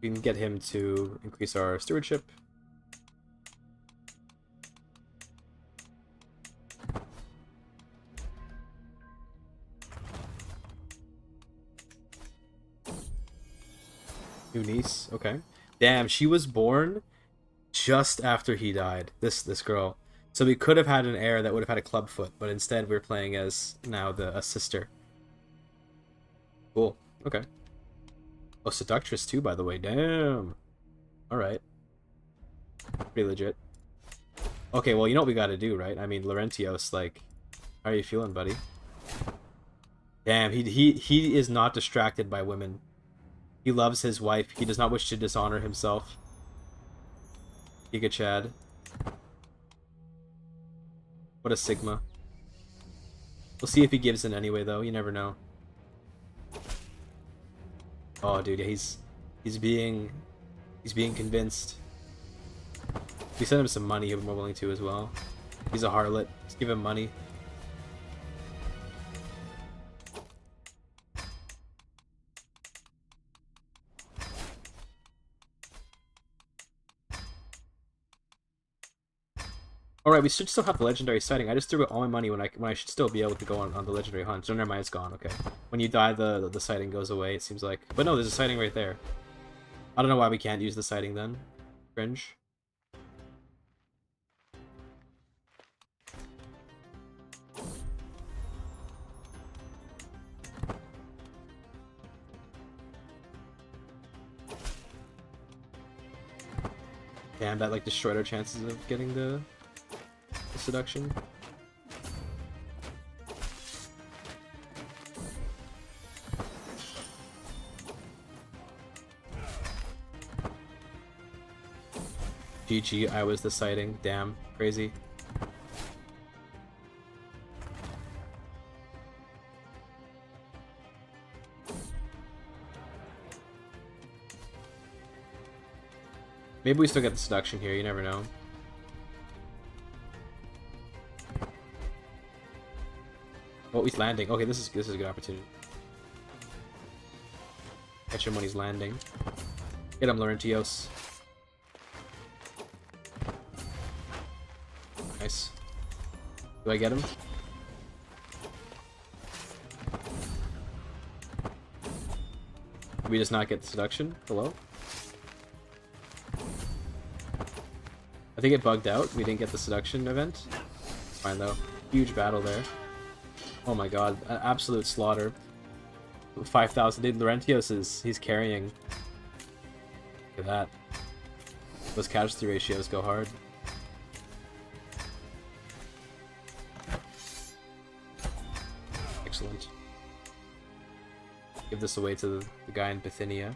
We can get him to increase our stewardship. New niece, okay. Damn, she was born just after he died. This girl. So we could have had an heir that would have had a clubfoot, but instead we're playing as now a sister. Cool. Okay. Oh, seductress too, by the way. Damn. All right. Pretty legit. Okay, well, you know what we got to do, right? I mean, Laurentios, like, how are you feeling, buddy? Damn, he is not distracted by women. He loves his wife. He does not wish to dishonor himself. GIGACHD. What a Sigma. We'll see if he gives in anyway, though. You never know. Oh, dude, he's being convinced. If we send him some money, he'll be more willing to as well. He's a harlot. Let's give him money. Alright, we should still have the legendary sighting. I just threw out all my money when I should still be able to go on the legendary hunt. So never mind, it's gone. Okay. When you die, the sighting goes away, it seems like. But no, there's a sighting right there. I don't know why we can't use the sighting then. Cringe. Damn, that like destroyed our chances of getting the seduction. GG, I was the sighting. Damn. Crazy. Maybe we still get the seduction here, you never know. Oh, he's landing. Okay, this is a good opportunity. Catch him when he's landing. Get him, Laurentios. Nice. Do I get him? Did we just not get the seduction? Hello? I think it bugged out. We didn't get the seduction event. Fine though. Huge battle there. Oh my god, an absolute slaughter. 5,000. Dude, Laurentios he's carrying. Look at that. Those casualty ratios go hard. Excellent. Give this away to the guy in Bithynia.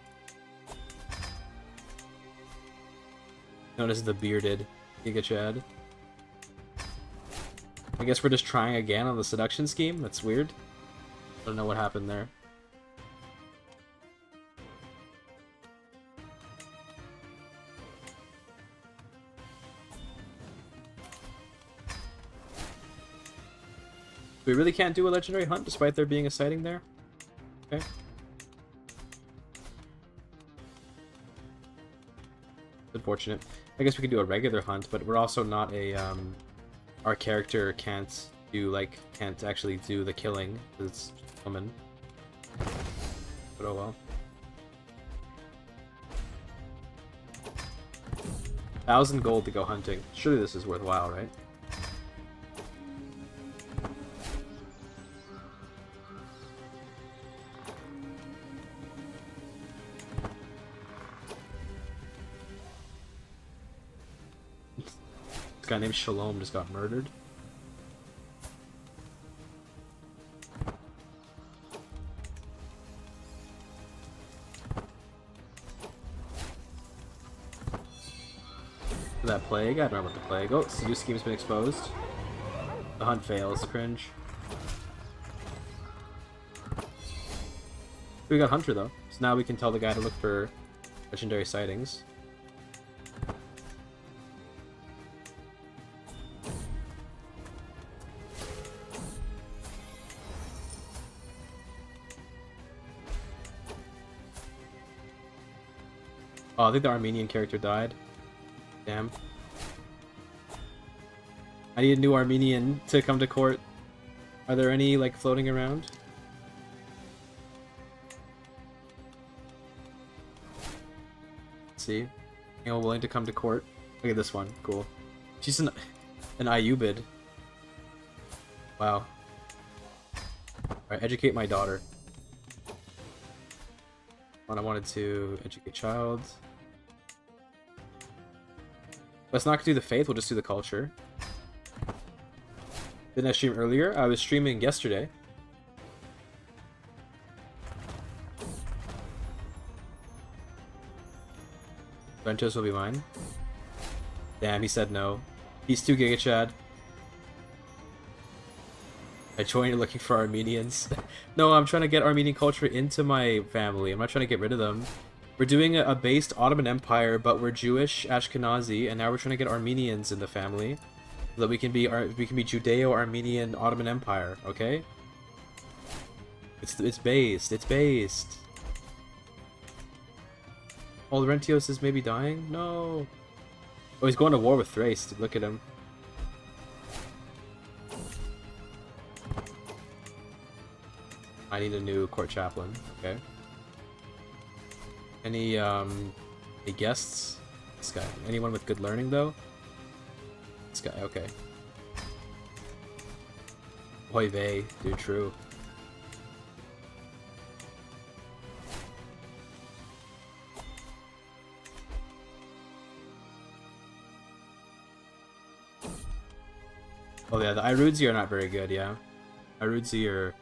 Known as the bearded GIGACHD. I guess we're just trying again on the seduction scheme? That's weird. I don't know what happened there. We really can't do a legendary hunt despite there being a sighting there? Okay. Unfortunate. I guess we could do a regular hunt, but we're also not a, our character can't actually do the killing, because it's just woman. But oh well. 1,000 gold to go hunting. Surely this is worthwhile, right? This guy named Shalom just got murdered. That plague? I don't know about the plague. Oh, seduce scheme's been exposed. The hunt fails. Cringe. We got Hunter though, so now we can tell the guy to look for legendary sightings. Oh, I think the Armenian character died. Damn. I need a new Armenian to come to court. Are there any, like, floating around? Let's see. Anyone willing to come to court? Look at this one. Cool. She's an IU bid. Wow. Alright, educate my daughter. I wanted to educate child. Let's not do the faith, we'll just do the culture. Didn't I stream earlier? I was streaming yesterday. Ventos will be mine. Damn, he said no. He's too GIGACHD. I joined looking for Armenians. No, I'm trying to get Armenian culture into my family. I'm not trying to get rid of them. We're doing a based Ottoman Empire, but we're Jewish, Ashkenazi, and now we're trying to get Armenians in the family, so that we can be Judeo-Armenian Ottoman Empire. Okay? It's based. It's based. Oh, Laurentios is maybe dying. No. Oh, he's going to war with Thrace. Look at him. I need a new court chaplain. Okay. Any guests? This guy. Anyone with good learning though? This guy. Okay. Oy vey, dude. True. Oh yeah, the Irudzi are not very good. Yeah, Irudzi are.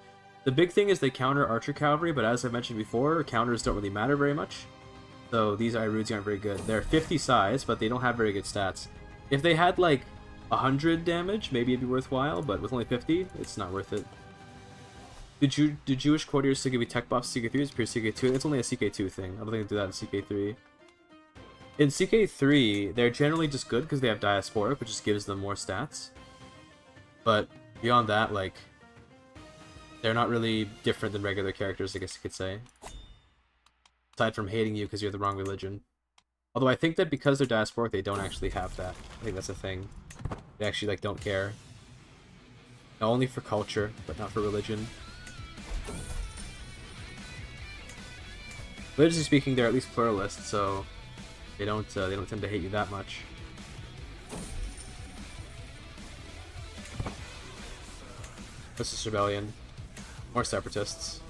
The big thing is they counter archer cavalry, but as I mentioned before, counters don't really matter very much. So these Irudzi aren't very good. They're 50 size, but they don't have very good stats. If they had like 100 damage, maybe it'd be worthwhile, but with only 50, it's not worth it. Do Jewish courtiers still give you tech buffs CK3? It's pure CK2. It's only a CK2 thing. I don't think they do that in CK3. In CK3, they're generally just good because they have Diasporic, which just gives them more stats. But beyond that, like, they're not really different than regular characters, I guess you could say. Aside from hating you because you're the wrong religion. Although I think that because they're Diasporic, they don't actually have that. I think that's a thing. They actually, like, don't care. Only for culture, but not for religion. Religiously speaking, they're at least pluralist, so they don't tend to hate you that much. This is rebellion. More separatists.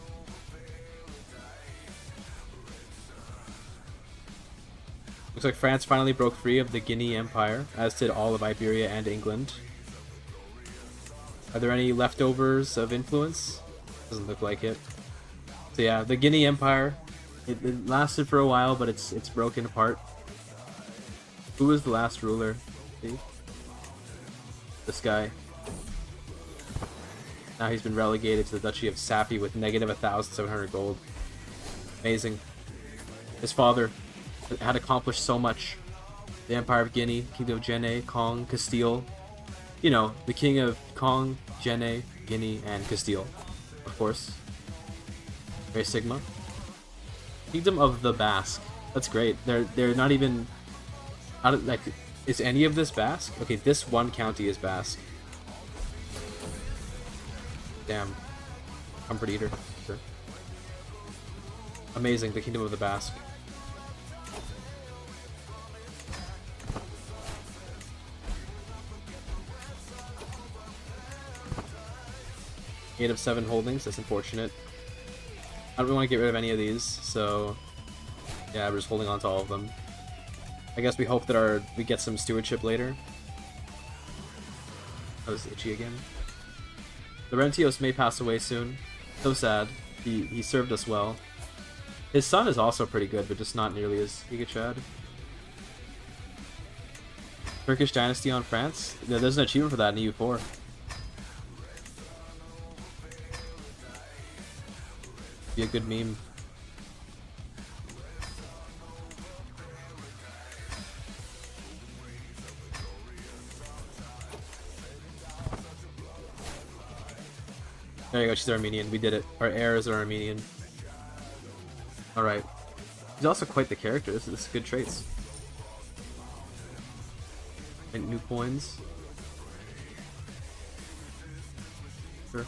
Looks like France finally broke free of the Guinea Empire, as did all of Iberia and England. Are there any leftovers of influence? Doesn't look like it. So yeah, the Guinea Empire. It lasted for a while, but it's broken apart. Who was the last ruler? See? This guy. Now he's been relegated to the Duchy of Sapi with negative 1,700 gold. Amazing. His father had accomplished so much. The Empire of Guinea, Kingdom of Jenne, Kong, Castile. You know, the King of Kong, Jenne, Guinea, and Castile. Of course. Very Sigma. Kingdom of the Basque. That's great. They're not even out of, like, is any of this Basque? Okay, this one county is Basque. Damn. Comfort Eater. Sure. Amazing, the Kingdom of the Basque. Eight of 7 holdings, that's unfortunate. I don't really want to get rid of any of these, so yeah, we're just holding on to all of them. I guess we hope that we get some stewardship later. That was itchy again. Laurentios may pass away soon. So sad. He served us well. His son is also pretty good, but just not nearly as GIGACHD. Turkish Dynasty on France? No, there's an achievement for that in EU4. Be a good meme. There you go, she's Armenian. We did it. Our heirs are Armenian. Alright. He's also quite the character. This is good traits. And new coins. Sure.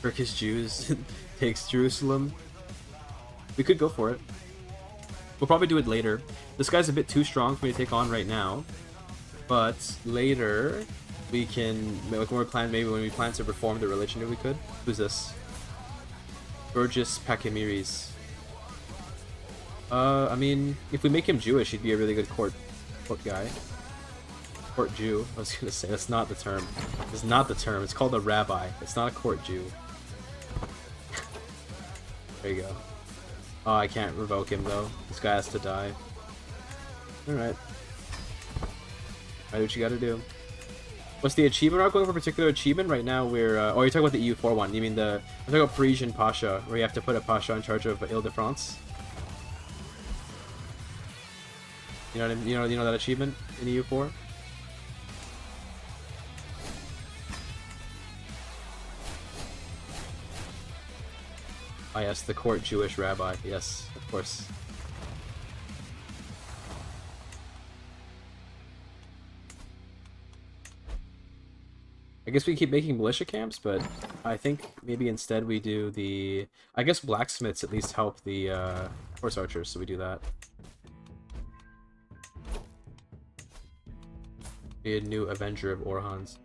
Turkish Jews takes Jerusalem. We could go for it. We'll probably do it later. This guy's a bit too strong for me to take on right now. But later, we can, like maybe when we plan to reform the religion, if we could. Who's this? Burgess Pakimiris. I mean, if we make him Jewish, he'd be a really good court guy. Court Jew. I was gonna say, that's not the term. It's not the term. It's called a rabbi. It's not a court Jew. There you go. Oh, I can't revoke him though. This guy has to die. Alright. Alright, what you gotta do. What's the achievement? We're not going for a particular achievement right now. We're oh, you're talking about the EU4 one. You mean I'm talking about Parisian Pasha, where you have to put a Pasha in charge of Ile-de-France. You know what I mean? You know that achievement in EU4? Ah, yes, the court Jewish rabbi. Yes, of course. I guess we keep making militia camps, but I think maybe instead we do the... I guess blacksmiths at least help the horse archers, so we do that. Be a new Avenger of Orhans.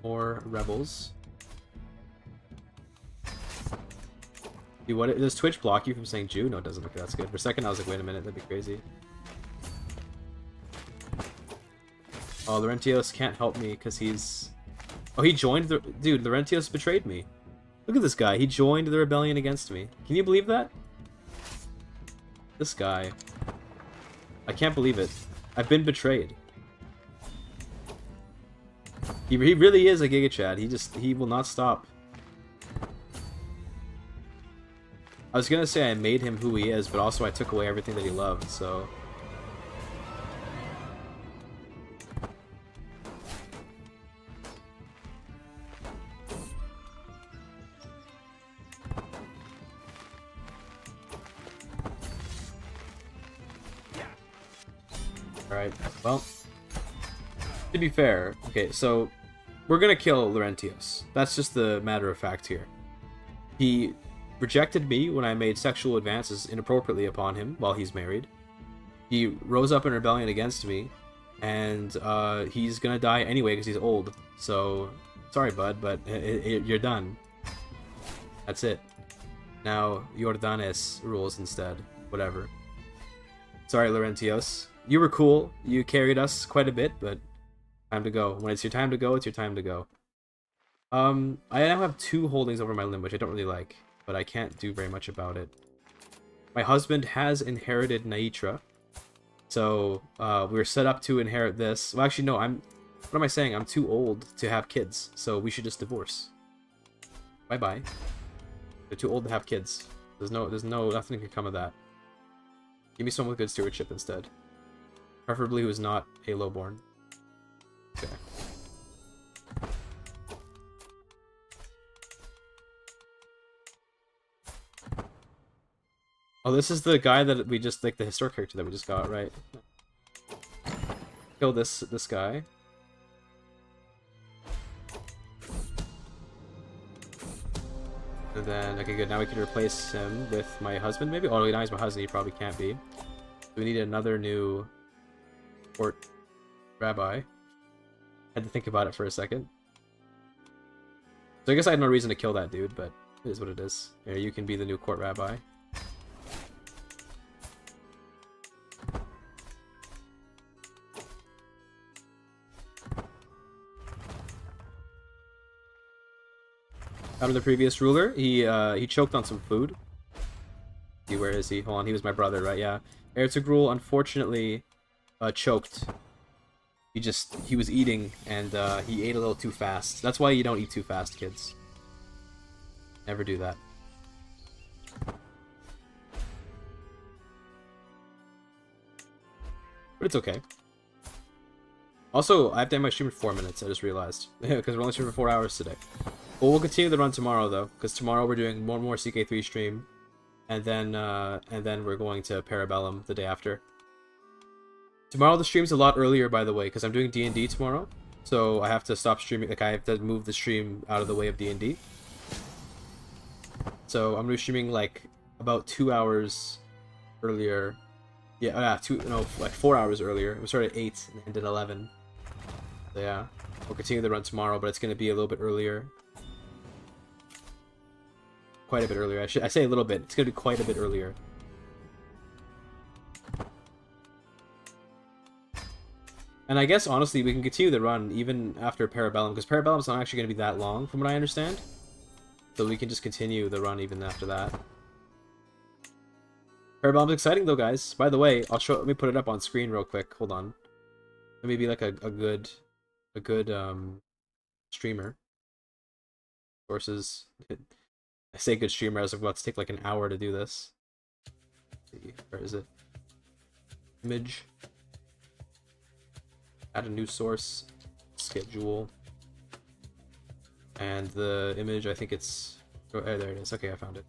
More rebels. Dude, what does Twitch block you from saying Jew? No, it doesn't. Okay, that's good. For a second I was like, wait a minute, that'd be crazy. Oh, Laurentios can't help me because he's... Oh, he joined the... Dude, Laurentios betrayed me. Look at this guy. He joined the rebellion against me. Can you believe that? This guy. I can't believe it. I've been betrayed. He really is a GigaChad. He will not stop. I was gonna say I made him who he is, but also I took away everything that he loved, so... Alright, well... To be fair, okay, so... We're gonna kill Laurentius. That's just the matter of fact here. He rejected me when I made sexual advances inappropriately upon him while he's married. He rose up in rebellion against me, and he's gonna die anyway because he's old. So, sorry bud, but you're done. That's it. Now, Jordanes rules instead. Whatever. Sorry, Laurentios. You were cool. You carried us quite a bit, but time to go. When it's your time to go, it's your time to go. I now have 2 holdings over my limb, which I don't really like, but I can't do very much about it. My husband has inherited Naitra, so we're set up to inherit this. Well, actually, no. What am I saying? I'm too old to have kids, so we should just divorce. Bye bye. They're too old to have kids. Nothing can come of that. Give me someone with good stewardship instead, preferably who's not Halo-born. Okay. Oh, this is the guy that we just, like, the historic character that we just got, right? Kill this guy. And then, okay, good. Now we can replace him with my husband, maybe? Oh, now he's my husband. He probably can't be. We need another new court rabbi. Had to think about it for a second. So I guess I had no reason to kill that dude, but it is what it is. Here, you can be the new court rabbi. Out of the previous ruler, he choked on some food. See, where is he? Hold on, he was my brother, right? Yeah. Ertugrul unfortunately choked. He was eating, and he ate a little too fast. That's why you don't eat too fast, kids. Never do that. But it's okay. Also, I have to end my stream in 4 minutes, I just realized. Because we're only streaming for 4 hours today. Well, we'll continue the run tomorrow, though, because tomorrow we're doing one more CK3 stream, and then we're going to Parabellum the day after. Tomorrow the stream's a lot earlier, by the way, because I'm doing D&D tomorrow, so I have to stop streaming. Like, I have to move the stream out of the way of D&D. So I'm gonna be streaming like about 2 hours earlier. Yeah, like 4 hours earlier. We started at 8 and ended at 11. So yeah, we'll continue the run tomorrow, but it's gonna be a little bit earlier. Quite a bit earlier. I say a little bit. It's gonna be quite a bit earlier. And I guess honestly we can continue the run even after Parabellum, because Parabellum's not actually gonna be that long from what I understand. So we can just continue the run even after that. Parabellum's exciting though, guys. By the way, let me put it up on screen real quick. Hold on. Let me be like a good streamer. Sources. I say good streamer as I'm about to take like an hour to do this. Let's see, where is it? Image. Add a new source. Schedule. And the image, I think it's... Oh, there it is. Okay, I found it.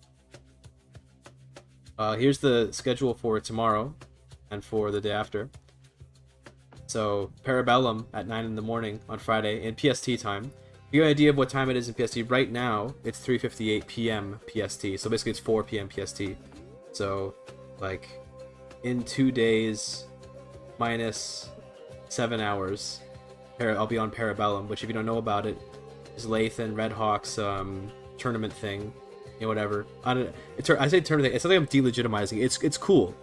Here's the schedule for tomorrow and for the day after. So, Parabellum at 9 in the morning on Friday in PST time. You have an idea of what time it is in PST. Right now, it's 3:58 p.m. PST. So basically, it's 4 p.m. PST. So, like, in 2 days, minus 7 hours, I'll be on Parabellum. Which, if you don't know about it, is Lathan Red Hawk's tournament thing. You know, whatever. I say tournament. It's something I'm delegitimizing. It's cool.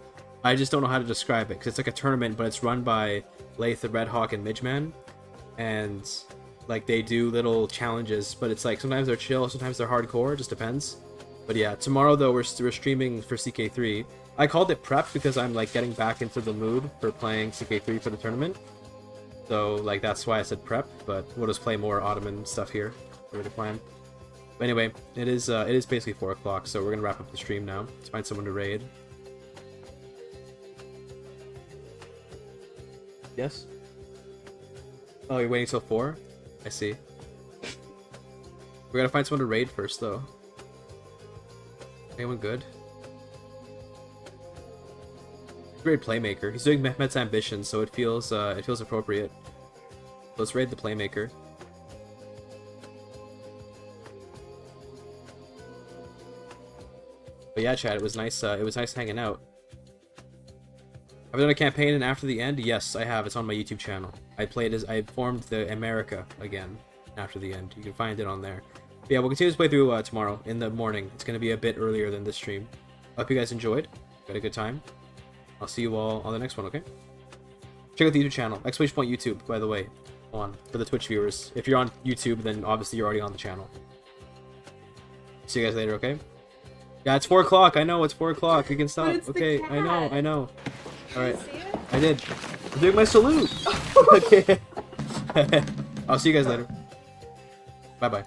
I just don't know how to describe it because it's like a tournament, but it's run by Lathan Red Hawk and Midgeman, and Like they do little challenges, but it's like sometimes they're chill, sometimes they're hardcore. It just depends. But yeah, tomorrow though we're streaming for CK3. I called it prep because I'm like getting back into the mood for playing CK3 for the tournament. So like that's why I said prep. But we'll just play more Ottoman stuff here. For the plan. But anyway, it is basically 4 o'clock, so we're gonna wrap up the stream now. Let's find someone to raid. Yes. Oh, you're waiting till 4? I see. We gotta find someone to raid first, though. Anyone good? Raid Playmaker. He's doing Mehmet's Ambition, so it feels appropriate. Let's raid the Playmaker. But yeah, chat. It was nice. It was nice hanging out. Have I done a campaign and after the end? Yes, I have. It's on my YouTube channel. I formed the America again after the end. You can find it on there. But yeah, we'll continue to play through tomorrow in the morning. It's going to be a bit earlier than this stream. I hope you guys enjoyed. Got a good time. I'll see you all on the next one, okay? Check out the YouTube channel. !YouTube, by the way. Hold on. For the Twitch viewers. If you're on YouTube, then obviously you're already on the channel. See you guys later, okay? Yeah, it's 4 o'clock. I know, it's 4 o'clock. You can stop. Okay, I know. Alright. I did. I'm doing my salute. Okay. I'll see you guys later. Bye-bye.